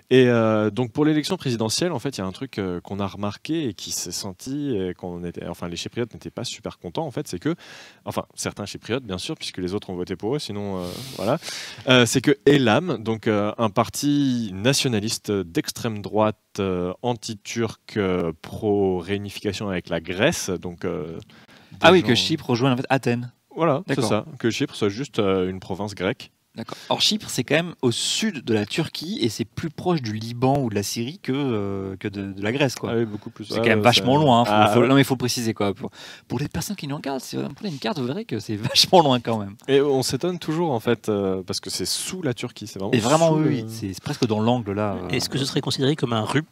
Et donc pour l'élection présidentielle, en fait, il y a un truc qu'on a remarqué et qui s'est senti, et les Chypriotes n'étaient pas super contents, en fait, c'est que, certains Chypriotes, bien sûr, puisque les autres ont voté pour eux, sinon, voilà, c'est que Elam, donc un parti nationaliste d'extrême droite, anti-turc, pro-réunification avec la Grèce, donc... que Chypre rejoint en fait Athènes. Voilà, c'est ça, que Chypre soit juste une province grecque. D'accord. Or, Chypre, c'est quand même au sud de la Turquie et c'est plus proche du Liban ou de la Syrie que de la Grèce, quoi. Ah oui, beaucoup plus. C'est quand même vachement loin. Non, mais il faut préciser, quoi. Pour les personnes qui nous regardent, si vous prenez une carte, vous verrez que c'est vachement loin quand même. Et on s'étonne toujours, en fait, parce que c'est sous la Turquie. C'est vraiment. Et vraiment, oui, c'est presque dans l'angle là. Est-ce que ce serait considéré comme un RUP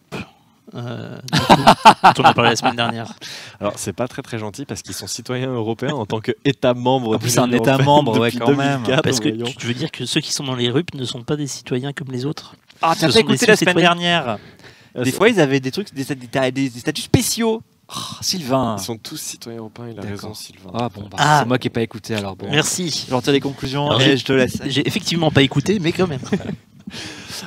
dont on a parlé la semaine dernière? Alors, c'est pas très très gentil parce qu'ils sont citoyens européens en tant qu'État membre. En plus, c'est un État membre, ouais, quand 2004, même. Parce que tu veux dire que ceux qui sont dans les RUP ne sont pas des citoyens comme les autres? Ah, t'as pas écouté la semaine dernière? Des fois, ils avaient des trucs, des statuts spéciaux. Oh, Sylvain. Ils sont tous citoyens européens, il a raison, Sylvain. Ah bon, c'est moi qui n'ai pas écouté alors. Bon. Merci. J'en tire les conclusions et je te laisse. J'ai effectivement pas écouté, mais quand même.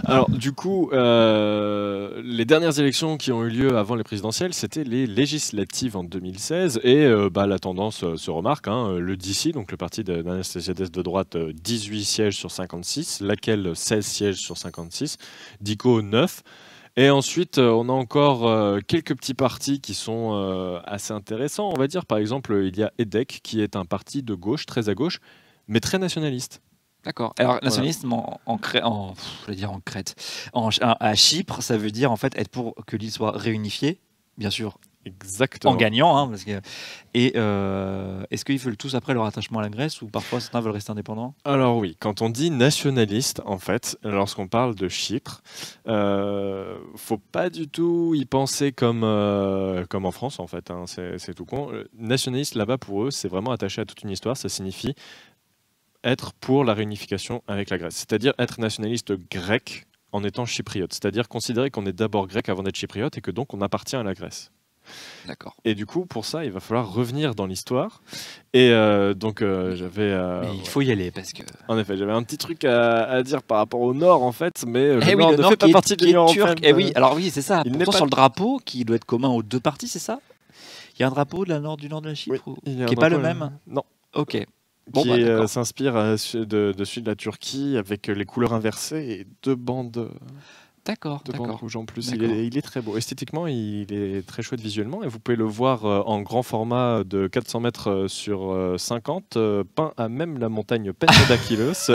Alors, du coup, les dernières élections qui ont eu lieu avant les présidentielles, c'était les législatives en 2016. Et la tendance se remarque. Hein, le DC, donc le parti d'Anastasiades de droite, 18 sièges sur 56. Laquelle, 16 sièges sur 56. DICO, 9. Et ensuite, on a encore quelques petits partis qui sont assez intéressants, on va dire. Par exemple, il y a EDEC, qui est un parti de gauche, très à gauche, mais très nationaliste. D'accord. Alors, nationalisme à Chypre, ça veut dire en fait être pour que l'île soit réunifiée, bien sûr. Exactement. En gagnant, hein, et est-ce qu'ils veulent tous après leur attachement à la Grèce ou parfois certains veulent rester indépendants? Alors oui, quand on dit nationaliste, en fait, lorsqu'on parle de Chypre, faut pas du tout y penser comme en France, en fait. Hein, c'est tout con. Nationaliste là-bas pour eux, c'est vraiment attaché à toute une histoire. Ça signifie être pour la réunification avec la Grèce, c'est-à-dire être nationaliste grec en étant chypriote, c'est-à-dire considérer qu'on est d'abord grec avant d'être chypriote et que donc on appartient à la Grèce. D'accord. Et du coup, pour ça, il va falloir revenir dans l'histoire. Et donc, j'avais... mais il faut y aller parce que... En effet, j'avais un petit truc à dire par rapport au Nord, en fait, mais le Nord le ne Nord fait pas partie de l'Union européenne. Oui, alors oui, c'est ça. Il Pourtant, sur le drapeau, qui doit être commun aux deux parties, c'est ça? Il y a un drapeau de du nord de la Chypre il y a qui un n'est pas le drapeau, même. Non. Ok. Bon, Qui d'accord. s'inspire de celui de la Turquie avec les couleurs inversées et deux bandes D'accord. rouges en plus. D'accord. Il est très beau. Esthétiquement, il est très chouette visuellement et vous pouvez le voir en grand format de 400 mètres sur 50, peint à même la montagne Pentadaktylos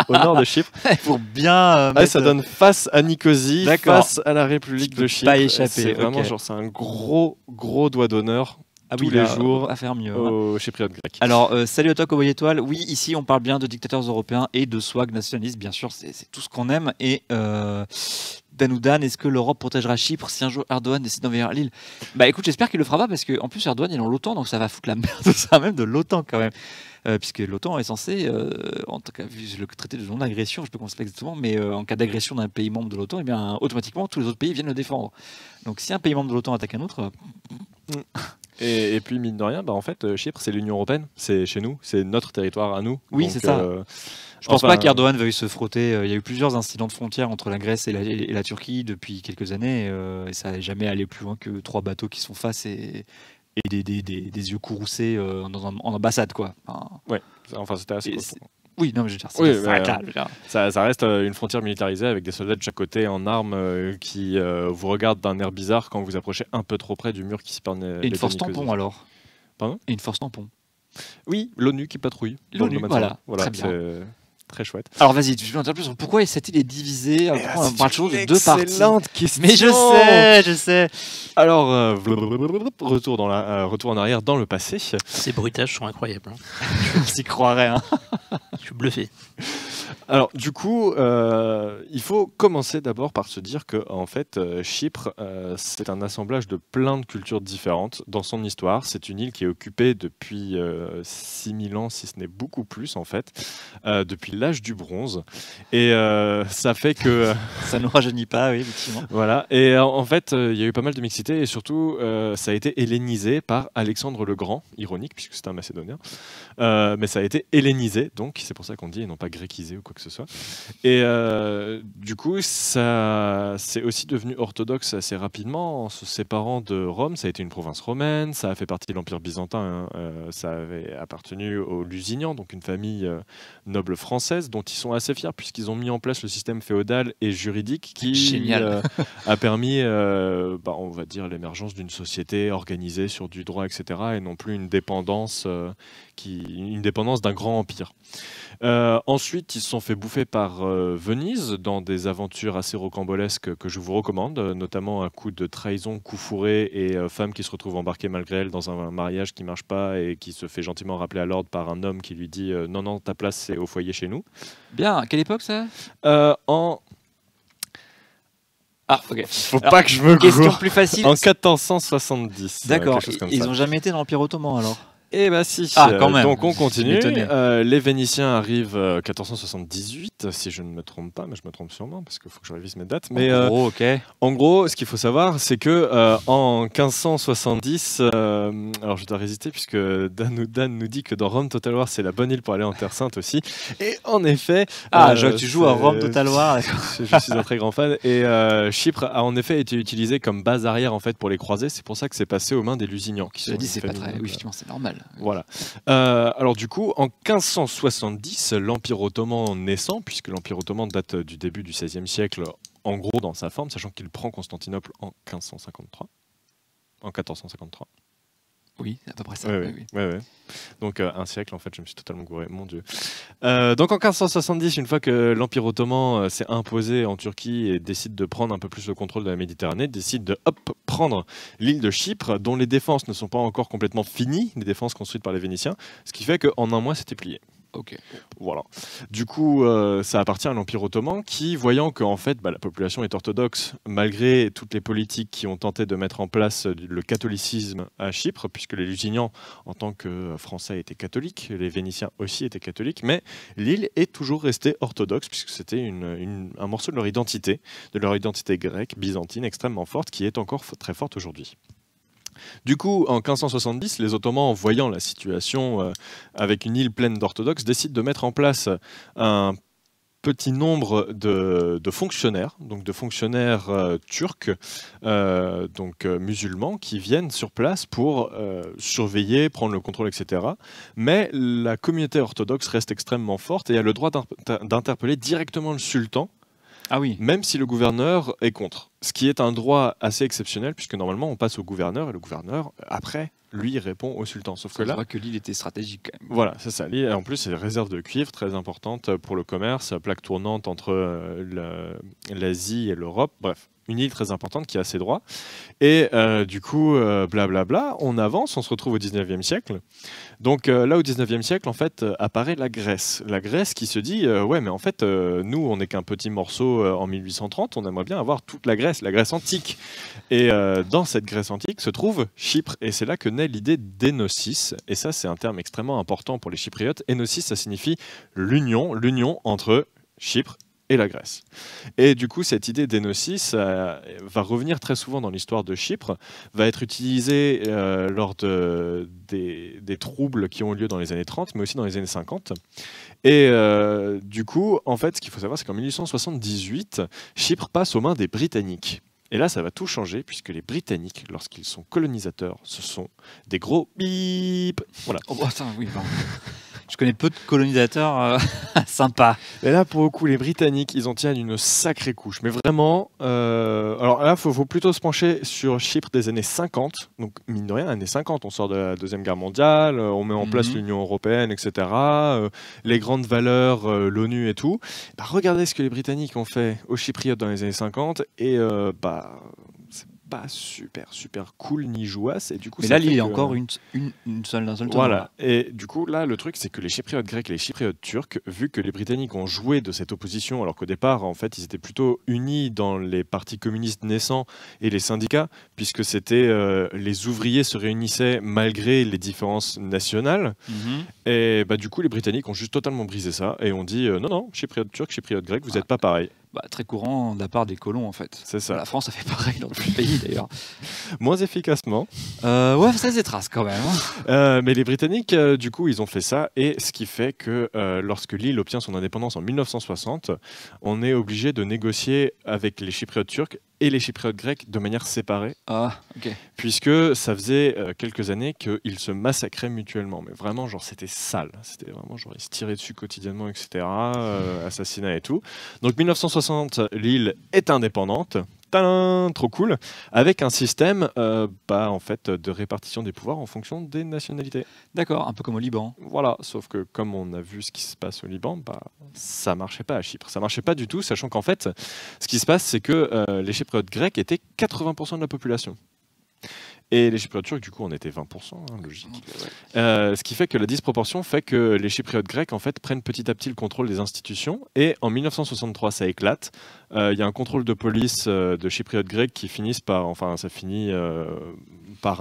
au nord de Chypre. Pour bien. Ça donne face à Nicosie, D'accord. face à la République de Chypre. Pas échapper. C'est vraiment ok. c'est un gros doigt d'honneur tous oui, les là, jours à faire mieux. aux Chypriotes grecs. Alors, salut à toi, Cowboy Étoile. Oui, ici, on parle bien de dictateurs européens et de swag nationaliste. Bien sûr, c'est tout ce qu'on aime. Et Danoudan, est-ce que l'Europe protégera Chypre si un jour Erdogan décide d'envahir l'île? Bah écoute, j'espère qu'il le fera pas parce qu'en plus, Erdogan, il est dans l'OTAN, donc ça va foutre la merde au sein même de l'OTAN quand même. Puisque l'OTAN est censé, en tout cas, vu le traité de non-agression, je ne sais pas comment ça s'appelle exactement, mais en cas d'agression d'un pays membre de l'OTAN, eh bien, automatiquement, tous les autres pays viennent le défendre. Donc si un pays membre de l'OTAN attaque un autre. Et puis, mine de rien, en fait, Chypre, c'est l'Union Européenne, c'est chez nous, c'est notre territoire à nous. Oui, donc, c'est ça. Je pense pas qu'Erdogan veuille se frotter. Il y a eu plusieurs incidents de frontières entre la Grèce et la Turquie depuis quelques années, et ça n'a jamais allé plus loin que 3 bateaux qui sont face et des yeux courroucés en ambassade, quoi. Enfin, c'était assez. Oui, non, mais je veux dire, ça reste une frontière militarisée avec des soldats de chaque côté en armes qui vous regardent d'un air bizarre quand vous approchez un peu trop près du mur qui sépare les Et une force tampon alors. Pardon ? Et une force tampon. Oui, l'ONU qui patrouille. L'ONU, voilà. Très bien. C'est très chouette. Alors vas-y, tu peux en dire plus sur pourquoi cette île est divisée. On parle toujours de 2 parties. Excellente question. Mais je sais. Alors, retour en arrière dans le passé. Ces bruitages sont incroyables. On s'y croirait. Hein. Je suis bluffé. Alors, du coup, il faut commencer d'abord par se dire que, en fait, Chypre, c'est un assemblage de plein de cultures différentes dans son histoire. C'est une île qui est occupée depuis 6000 ans, si ce n'est beaucoup plus, en fait, depuis l'âge du bronze. Et ça fait que... ça ne nous rajeunit pas, oui, effectivement. Voilà. Et en fait, il y a eu pas mal de mixité et surtout, ça a été hellénisé par Alexandre le Grand, ironique, puisque c'est un Macédonien. Mais ça a été hellénisé, donc c'est pour ça qu'on dit, et non pas grécisé ou quoi que ce soit. Et du coup, ça c'est aussi devenu orthodoxe assez rapidement en se séparant de Rome. Ça a été une province romaine, ça a fait partie de l'Empire byzantin, ça avait appartenu aux Lusignans, donc une famille noble française dont ils sont assez fiers puisqu'ils ont mis en place le système féodal et juridique qui a permis, on va dire, l'émergence d'une société organisée sur du droit, etc. et non plus une dépendance d'un grand empire. Ensuite, ils se sont fait bouffer par Venise dans des aventures assez rocambolesques que je vous recommande, notamment un coup de trahison, coup fourré et femme qui se retrouve embarquée malgré elle dans un mariage qui marche pas et qui se fait gentiment rappeler à l'ordre par un homme qui lui dit non, ta place c'est au foyer chez nous. Bien, à quelle époque ça en... Ah, ok. Faut pas que je me question gourre. plus facile. En 1470. D'accord. Quelque chose comme Ils ça. n'ont jamais été dans l'Empire ottoman alors. Eh bah si, quand même. Donc on continue. Tu Les Vénitiens arrivent 1478, si je ne me trompe pas, mais je me trompe sûrement parce qu'il faut que je révise mes dates. Mais en gros, ce qu'il faut savoir, c'est que en 1570, alors je dois résister puisque Dan nous dit que dans Rome Total War, c'est la bonne île pour aller en Terre Sainte aussi. Et en effet, je vois que tu joues à Rome Total War. Je suis un très grand fan. Et Chypre a en effet été utilisé comme base arrière en fait pour les croisés. C'est pour ça que c'est passé aux mains des Lusignans. Je dis, c'est pas très. Oui, effectivement, c'est normal. Voilà. Alors du coup, en 1570, l'Empire ottoman naissant, puisque l'Empire ottoman date du début du XVIe siècle, en gros dans sa forme, sachant qu'il prend Constantinople en 1453. Oui, c'est à peu près ça. Oui. Donc un siècle, en fait, je me suis totalement gouré, mon Dieu. Donc en 1570, une fois que l'Empire ottoman s'est imposé en Turquie et décide de prendre un peu plus le contrôle de la Méditerranée, décide de prendre l'île de Chypre, dont les défenses ne sont pas encore complètement finies, les défenses construites par les Vénitiens, ce qui fait qu'en un mois, c'était plié. Ok. Voilà. Du coup, ça appartient à l'Empire ottoman qui, voyant que en fait, la population est orthodoxe, malgré toutes les politiques qui ont tenté de mettre en place le catholicisme à Chypre, puisque les Lusignans, en tant que Français, étaient catholiques, les Vénitiens aussi étaient catholiques, mais l'île est toujours restée orthodoxe, puisque c'était un morceau de leur identité grecque, byzantine, extrêmement forte, qui est encore très forte aujourd'hui. Du coup, en 1570, les Ottomans, voyant la situation avec une île pleine d'orthodoxes, décident de mettre en place un petit nombre de fonctionnaires, donc de fonctionnaires turcs, musulmans, qui viennent sur place pour surveiller, prendre le contrôle, etc. Mais la communauté orthodoxe reste extrêmement forte et a le droit d'interpeller directement le sultan, Ah oui. même si le gouverneur est contre. Ce qui est un droit assez exceptionnel, puisque normalement on passe au gouverneur, et le gouverneur, après, lui répond au sultan. Sauf que Ça se là, voit que l'île était stratégique quand même. voilà, c'est ça. En plus, c'est une réserve de cuivre très importante pour le commerce, plaque tournante entre l'Asie et l'Europe. Bref, une île très importante qui a ses droits. Et du coup, blablabla, on avance, on se retrouve au 19e siècle. Donc là, au 19e siècle, en fait, apparaît la Grèce. La Grèce qui se dit, ouais, mais en fait, nous, on n'est qu'un petit morceau en 1830, on aimerait bien avoir toute la Grèce antique. Et dans cette Grèce antique se trouve Chypre. Et c'est là que naît l'idée d'énosis. Et ça, c'est un terme extrêmement important pour les Chypriotes. Énosis, ça signifie l'union entre Chypre et la Grèce. Et du coup, cette idée d'énosis va revenir très souvent dans l'histoire de Chypre, va être utilisée lors des troubles qui ont eu lieu dans les années 30, mais aussi dans les années 50. Et du coup, en fait, ce qu'il faut savoir, c'est qu'en 1878, Chypre passe aux mains des Britanniques. Et là, ça va tout changer, puisque les Britanniques, lorsqu'ils sont colonisateurs, ce sont des gros bip. Voilà. Oh, attends, oui, pardon. Je connais peu de colonisateurs sympas. Et là, pour le coup, les Britanniques, ils en tiennent une sacrée couche. Mais vraiment, alors là, il faut plutôt se pencher sur Chypre des années 50. Donc, mine de rien, années 50, on sort de la Deuxième Guerre mondiale, on met en place l'Union européenne, etc. Les grandes valeurs, l'ONU et tout. Bah, regardez ce que les Britanniques ont fait aux Chypriotes dans les années 50. Et c'est pas super cool ni jouasse. Et du coup, mais là, l'île est encore d'un seul tenant. Voilà. Et du coup, là, le truc, c'est que les Chypriotes grecs et les Chypriotes turcs, vu que les Britanniques ont joué de cette opposition, alors qu'au départ, en fait, ils étaient plutôt unis dans les partis communistes naissants et les syndicats, puisque c'était les ouvriers se réunissaient malgré les différences nationales. Et bah, du coup, les Britanniques ont juste totalement brisé ça et ont dit non, Chypriotes turcs, Chypriotes grecs, vous n'êtes pas pareil. Bah, très courant de la part des colons en fait. C'est ça. La France a fait pareil dans tout le pays d'ailleurs. Moins efficacement. Ouais, ça se trace quand même. Mais les Britanniques, du coup, ils ont fait ça. Et ce qui fait que lorsque l'île obtient son indépendance en 1960, on est obligé de négocier avec les Chypriotes turcs et les Chypriotes grecs de manière séparée. Ah, ok. Puisque ça faisait quelques années qu'ils se massacraient mutuellement. Mais vraiment, genre, c'était sale. C'était vraiment, genre, ils se tiraient dessus quotidiennement, etc. Assassinats et tout. Donc, 1960, l'île est indépendante. Tadam, trop cool, avec un système en fait, de répartition des pouvoirs en fonction des nationalités. D'accord, un peu comme au Liban. Voilà, sauf que comme on a vu ce qui se passe au Liban, ça marchait pas à Chypre. Ça marchait pas du tout, sachant qu'en fait, ce qui se passe, c'est que les Chypriotes grecs étaient 80% de la population. Et les Chypriotes turcs, du coup, on était 20%, logique. Ce qui fait que la disproportion fait que les Chypriotes grecs, en fait, prennent petit à petit le contrôle des institutions. Et en 1963, ça éclate. Il y a un contrôle de police de Chypriotes grecs qui finit par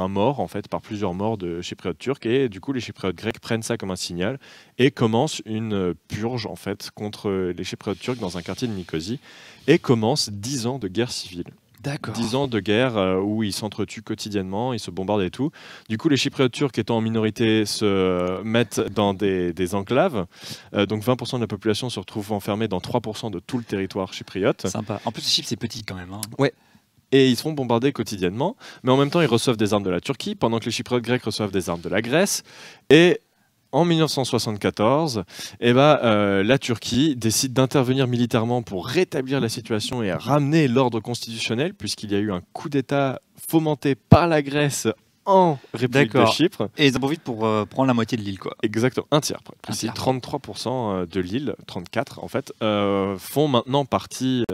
un mort, en fait, par plusieurs morts de Chypriotes turcs. Et du coup, les Chypriotes grecs prennent ça comme un signal et commencent une purge, en fait, contre les Chypriotes turcs dans un quartier de Nicosie. Et commencent 10 ans de guerre civile. D'accord. 10 ans de guerre où ils s'entretuent quotidiennement, ils se bombardent et tout. Du coup, les Chypriotes turcs étant en minorité se mettent dans des enclaves. Donc 20% de la population se retrouve enfermée dans 3% de tout le territoire chypriote. Sympa. En plus, Chypre, c'est petit quand même. Hein. Ouais. Et ils sont bombardés quotidiennement. Mais en même temps, ils reçoivent des armes de la Turquie, pendant que les Chypriotes grecs reçoivent des armes de la Grèce. Et en 1974, la Turquie décide d'intervenir militairement pour rétablir la situation et ramener l'ordre constitutionnel, puisqu'il y a eu un coup d'État fomenté par la Grèce en République de Chypre. Et ils en profitent pour prendre la moitié de l'île, quoi. Exactement, un tiers. 33% de l'île, 34 en fait, font maintenant partie,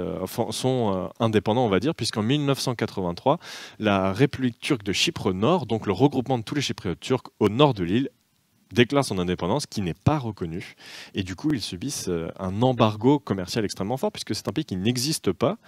sont indépendants, on va dire, puisqu'en 1983, la République turque de Chypre Nord, donc le regroupement de tous les Chypriotes turcs au nord de l'île, déclare son indépendance qui n'est pas reconnue. Et du coup, ils subissent un embargo commercial extrêmement fort, puisque c'est un pays qui n'existe pas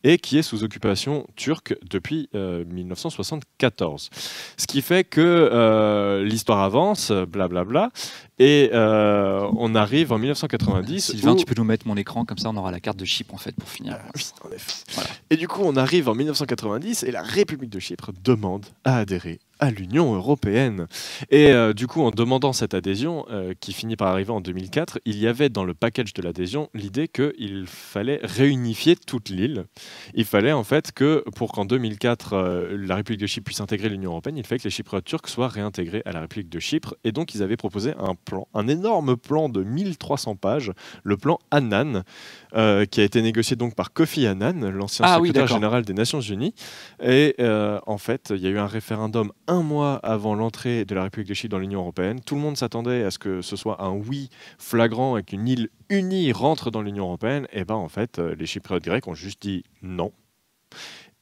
et qui est sous occupation turque depuis 1974. Ce qui fait que l'histoire avance, blablabla, et on arrive en 1990. Sylvain, tu peux nous mettre mon écran, comme ça on aura la carte de Chypre en fait pour finir. Oui, en effet. Voilà. Et du coup, on arrive en 1990 et la République de Chypre demande à adhérer à l'Union européenne. Et du coup, en demandant cette adhésion, qui finit par arriver en 2004, il y avait dans le package de l'adhésion l'idée qu'il fallait réunifier toute l'île. Il fallait en fait que, pour qu'en 2004, la République de Chypre puisse intégrer l'Union européenne, il fallait que les Chypriotes turcs soient réintégrés à la République de Chypre. Et donc, ils avaient proposé un plan, un énorme plan de 1300 pages, le plan Annan, qui a été négocié donc par Kofi Annan, l'ancien secrétaire général des Nations Unies. Et en fait, il y a eu un référendum un mois avant l'entrée de la République de Chypre dans l'Union européenne. Tout le monde s'attendait à ce que ce soit un oui flagrant et qu'une île unie rentre dans l'Union européenne. Et ben en fait, les Chypriotes grecs ont juste dit non.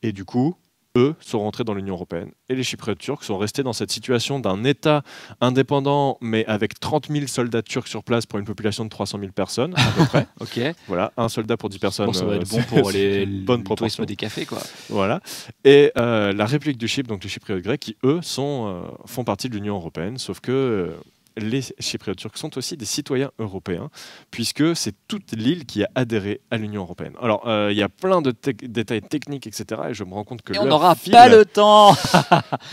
Et du coup, eux sont rentrés dans l'Union européenne. Et les Chypriotes turcs sont restés dans cette situation d'un État indépendant, mais avec 30 000 soldats turcs sur place pour une population de 300 000 personnes, à peu près. Ok. Voilà, un soldat pour 10 personnes. Bon, ça va être bon pour le proportion. tourisme des cafés, quoi. Voilà. Et la République du Chypre, donc les Chypriotes grecs, qui eux font partie de l'Union européenne, sauf que les Chypriotes turcs sont aussi des citoyens européens, puisque c'est toute l'île qui a adhéré à l'Union européenne. Alors, il y a plein de détails techniques, etc. Et je me rends compte que on n'aura pas le temps.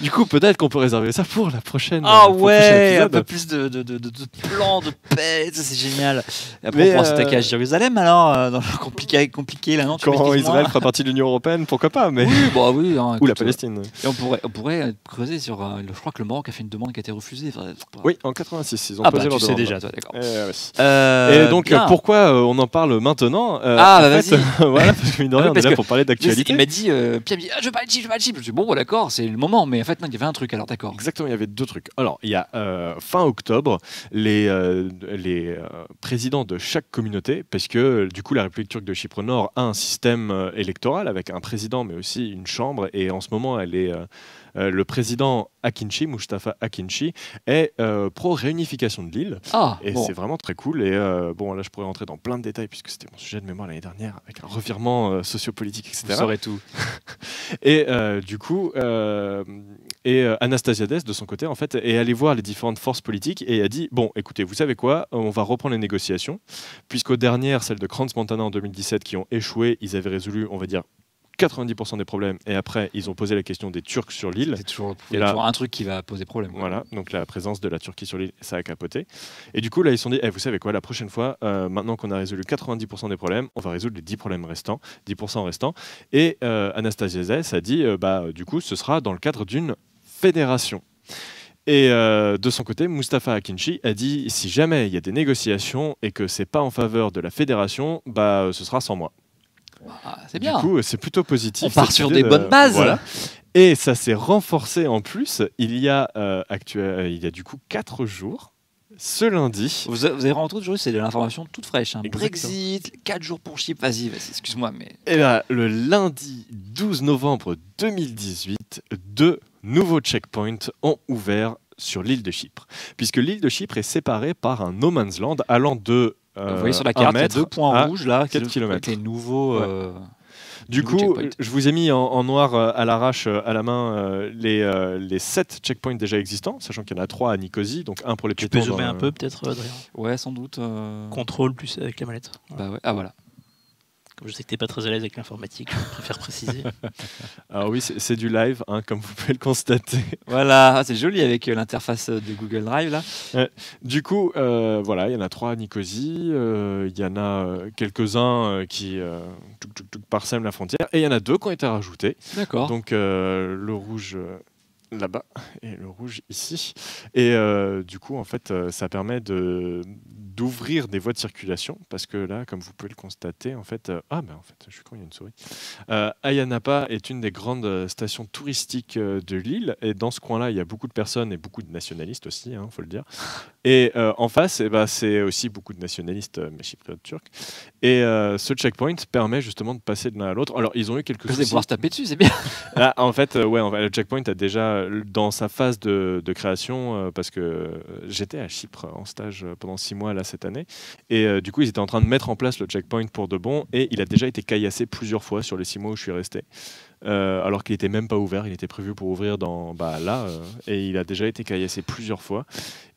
Du coup, peut-être qu'on peut réserver ça pour la prochaine. Ah ouais, un peu plus de plans, de paix, c'est génial. Et après, on pourra s'attaquer à Jérusalem, alors, dans le compliqué là, non? Quand Israël fera partie de l'Union européenne, pourquoi pas, mais... Oui, bah oui. Hein, ou la Palestine. Et on pourrait creuser sur... je crois que le Maroc a fait une demande qui a été refusée. Oui, en 86. Ils ont posé leur tu sais demande. déjà, toi, d'accord. Et donc, pourquoi on en parle maintenant? Vas-y. Voilà, parce que mine de rien, on est là pour parler d'actualité. Il m'a dit, Pierre, je veux pas le Chypre, je veux pas le Chypre. Je dis, bon, d'accord, c'est le moment, mais en fait, non, il y avait un truc, alors d'accord. Exactement, il y avait deux trucs. Alors, il y a fin octobre, les présidents de chaque communauté, parce que du coup, la République turque de Chypre Nord a un système électoral avec un président, mais aussi une chambre, et en ce moment, elle est... le président Akinci, Mustafa Akinci, est pro-réunification de l'île. C'est vraiment très cool. Et bon, là, je pourrais rentrer dans plein de détails puisque c'était mon sujet de mémoire l'année dernière, avec un revirement sociopolitique, etc. Vous saurez tout. Et du coup, Anastasiades, de son côté, en fait, est allé voir les différentes forces politiques et a dit, bon, écoutez, vous savez quoi, on va reprendre les négociations, puisqu'aux dernières, celles de Crans-Montana en 2017, qui ont échoué, ils avaient résolu, on va dire, 90% des problèmes, et après ils ont posé la question des Turcs sur l'île. C'est toujours un truc qui va poser problème. Voilà, donc la présence de la Turquie sur l'île, ça a capoté. Et du coup là ils se sont dit, vous savez quoi, la prochaine fois, maintenant qu'on a résolu 90% des problèmes, on va résoudre les 10% restants. Et Anastasiades a dit, du coup ce sera dans le cadre d'une fédération. Et de son côté, Mustafa Akinci a dit, si jamais il y a des négociations et que c'est pas en faveur de la fédération, ce sera sans moi. C'est bien. Du coup, c'est plutôt positif. On part sur des bonnes bases. Voilà. Et ça s'est renforcé en plus. Il y a du coup 4 jours. Ce lundi. Vous avez rentré aujourd'hui, c'est de l'information toute fraîche. Hein. Brexit, 4 jours pour Chypre. Vas-y, excuse-moi. Mais... Et le lundi 12 novembre 2018, 2 nouveaux checkpoints ont ouvert sur l'île de Chypre. Puisque l'île de Chypre est séparée par un no man's land allant de... vous voyez sur la carte, il y a 2 points rouges là, 4 km. Les nouveaux. Du coup, je vous ai mis en noir à l'arrache, à la main, les 7 checkpoints déjà existants, sachant qu'il y en a 3 à Nicosie, donc un pour les piétons. Tu peux zoomer un peu peut-être, Adrien? Ouais, sans doute. Contrôle plus avec la mallette. Bah ouais. Ah voilà. Comme je sais que t'es pas très à l'aise avec l'informatique, je préfère préciser. Alors oui, c'est du live, hein, comme vous pouvez le constater. Voilà, c'est joli avec l'interface de Google Drive là. Du coup, voilà, il y en a 3 à Nicosie, il y en a quelques-uns qui parsèment la frontière, et il y en a 2 qui ont été rajoutés. D'accord. Donc le rouge là-bas et le rouge ici. Et du coup, en fait, ça permet d'ouvrir des voies de circulation, parce que là, comme vous pouvez le constater, en fait, je suis con, il y a une souris. Ayia Napa est une des grandes stations touristiques de l'île, et dans ce coin-là, il y a beaucoup de personnes et beaucoup de nationalistes aussi, faut le dire. Et en face, c'est aussi beaucoup de nationalistes, mais chypriotes turcs. Et ce checkpoint permet justement de passer de l'un à l'autre. Alors, ils ont eu quelques soucis. Vous allez pouvoir se taper dessus, c'est bien. Là, en fait, le checkpoint a déjà, dans sa phase de création, parce que j'étais à Chypre en stage pendant 6 mois là cette année, et du coup ils étaient en train de mettre en place le checkpoint pour de bon, et il a déjà été caillassé plusieurs fois sur les 6 mois où je suis resté, alors qu'il n'était même pas ouvert. Il était prévu pour ouvrir et il a déjà été caillassé plusieurs fois,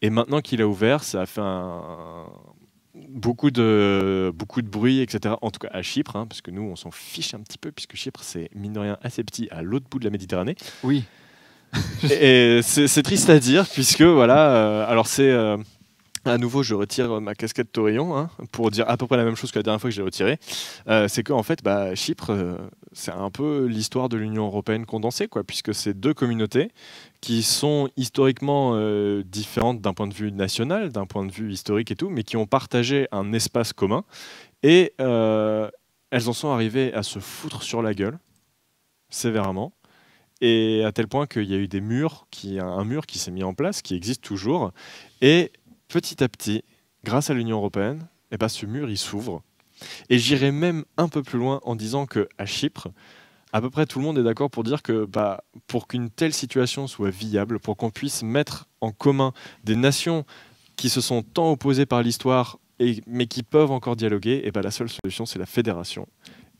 et maintenant qu'il a ouvert, ça a fait beaucoup de bruit, etc. En tout cas à Chypre, parce que nous on s'en fiche un petit peu, puisque Chypre c'est mine de rien assez petit à l'autre bout de la Méditerranée. Oui. Et c'est triste à dire, puisque voilà, alors c'est à nouveau, je retire ma casquette Taurillon hein, pour dire à peu près la même chose que la dernière fois que j'ai retiré. C'est qu'en fait, Chypre, c'est un peu l'histoire de l'Union européenne condensée, quoi, puisque c'est deux communautés qui sont historiquement différentes d'un point de vue national, d'un point de vue historique et tout, mais qui ont partagé un espace commun. Et elles en sont arrivées à se foutre sur la gueule, sévèrement. Et à tel point qu'il y a eu un mur qui s'est mis en place, qui existe toujours. Et petit à petit, grâce à l'Union européenne, ce mur il s'ouvre. Et j'irai même un peu plus loin en disant qu'à Chypre, à peu près tout le monde est d'accord pour dire que pour qu'une telle situation soit viable, pour qu'on puisse mettre en commun des nations qui se sont tant opposées par l'histoire, mais qui peuvent encore dialoguer, la seule solution c'est la fédération.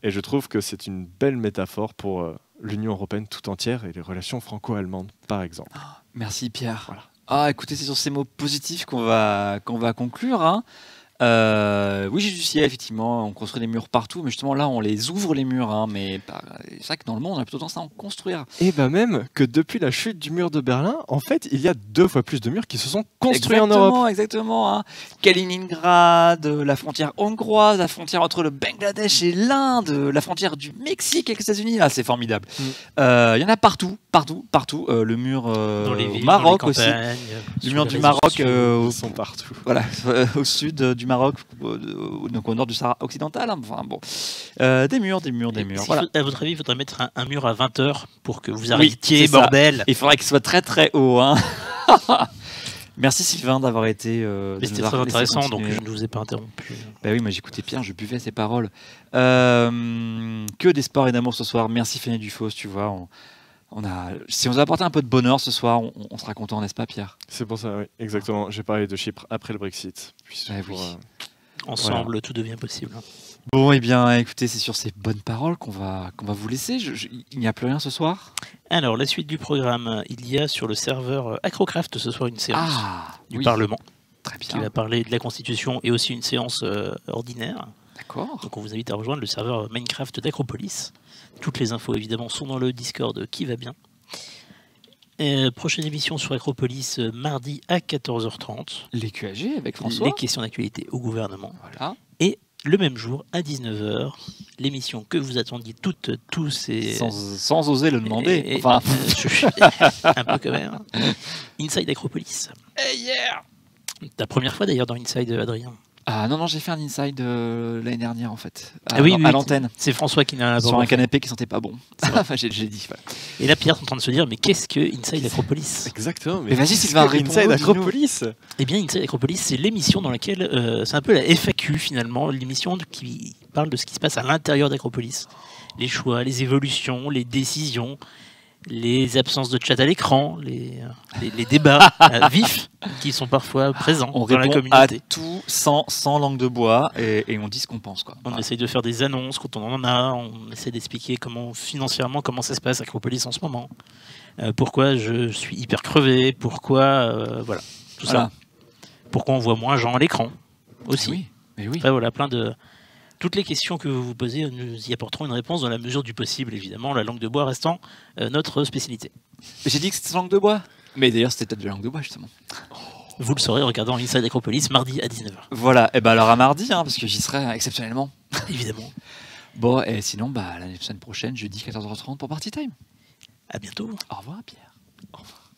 Et je trouve que c'est une belle métaphore pour l'Union européenne tout entière et les relations franco-allemandes, par exemple. Merci Pierre. Voilà. Ah, écoutez, c'est sur ces mots positifs qu'on va conclure. Hein. Oui, j'ai du ciel, effectivement, on construit des murs partout, mais justement là, on les ouvre les murs. Hein, mais c'est vrai que dans le monde, on a plutôt tendance à en construire. Et même que depuis la chute du mur de Berlin, en fait, il y a 2 fois plus de murs qui se sont construits en Europe. Exactement. Hein. Kaliningrad, la frontière hongroise, la frontière entre le Bangladesh et l'Inde, la frontière du Mexique avec les États-Unis. Là, c'est formidable. Il y en a partout. Le mur dans les villes, au Maroc dans les campagnes, aussi. Le mur du Maroc, ils sont partout. Voilà, au sud du Maroc, donc au nord du Sahara occidental. Hein. Enfin, bon. Des murs. Voilà. À votre avis, il faudrait mettre un mur à 20 heures pour que vous arrêtiez, bordel. Il faudrait qu'il soit très très haut. Hein. Merci Sylvain d'avoir été. C'était très intéressant, donc je ne vous ai pas interrompu. Oui, moi j'écoutais Pierre, je buvais ses paroles. Que des sports et d'amour ce soir. Merci Fanny Dufos, tu vois. Si on nous a apporté un peu de bonheur ce soir, on sera content, n'est-ce pas Pierre? C'est pour ça, oui, exactement. J'ai parlé de Chypre après le Brexit. Ensemble, tout devient possible. Bon, écoutez, c'est sur ces bonnes paroles qu'on va vous laisser. Il n'y a plus rien ce soir? Alors, la suite du programme, il y a sur le serveur Acrocraft ce soir une séance du Parlement. Très bien. Qui va parler de la Constitution et aussi une séance ordinaire. D'accord. Donc on vous invite à rejoindre le serveur Minecraft d'Acropolis. Toutes les infos évidemment sont dans le Discord qui va bien. Prochaine émission sur Acropolis mardi à 14h30. Les QAG avec François. Les questions d'actualité au gouvernement. Voilà. Et le même jour à 19h, l'émission que vous attendiez tous et... Sans oser le demander. Un peu quand même. Inside Acropolis. Hey yeah. Ta première fois d'ailleurs dans Inside, Adrien. Ah non, j'ai fait un inside l'année dernière en fait. À l'antenne. C'est François qui n'a sur un canapé qui sentait pas bon. Enfin, j'ai dit. Voilà. Et là, Pierre est en train de se dire, mais qu'est-ce que Inside Acropolis? Exactement. Mais vas-y, Sylvain, Inside Acropolis. Eh bien, Inside Acropolis, c'est l'émission dans laquelle c'est un peu la FAQ finalement, l'émission qui parle de ce qui se passe à l'intérieur d'Acropolis, les choix, les évolutions, les décisions. Les absences de chat à l'écran, les débats vifs qui sont parfois présents dans la communauté. À tout sans langue de bois et on dit ce qu'on pense. On essaye de faire des annonces quand on en a, on essaie d'expliquer financièrement comment ça se passe à Acropolis en ce moment. Pourquoi je suis hyper crevé, pourquoi tout ça. Pourquoi on voit moins gens à l'écran aussi. Mais oui. Enfin, voilà, plein de... Toutes les questions que vous vous posez, nous y apporterons une réponse dans la mesure du possible, évidemment, la langue de bois restant notre spécialité. J'ai dit que c'était langue de bois. Mais d'ailleurs, c'était peut-être de la langue de bois, justement. Vous le saurez en regardant Inside Acropolis mardi à 19h. Voilà, et alors à mardi, parce que j'y serai exceptionnellement. Évidemment. Bon, et sinon, la semaine prochaine, jeudi 14h30 pour Party Time. À bientôt. Au revoir, Pierre. Au revoir.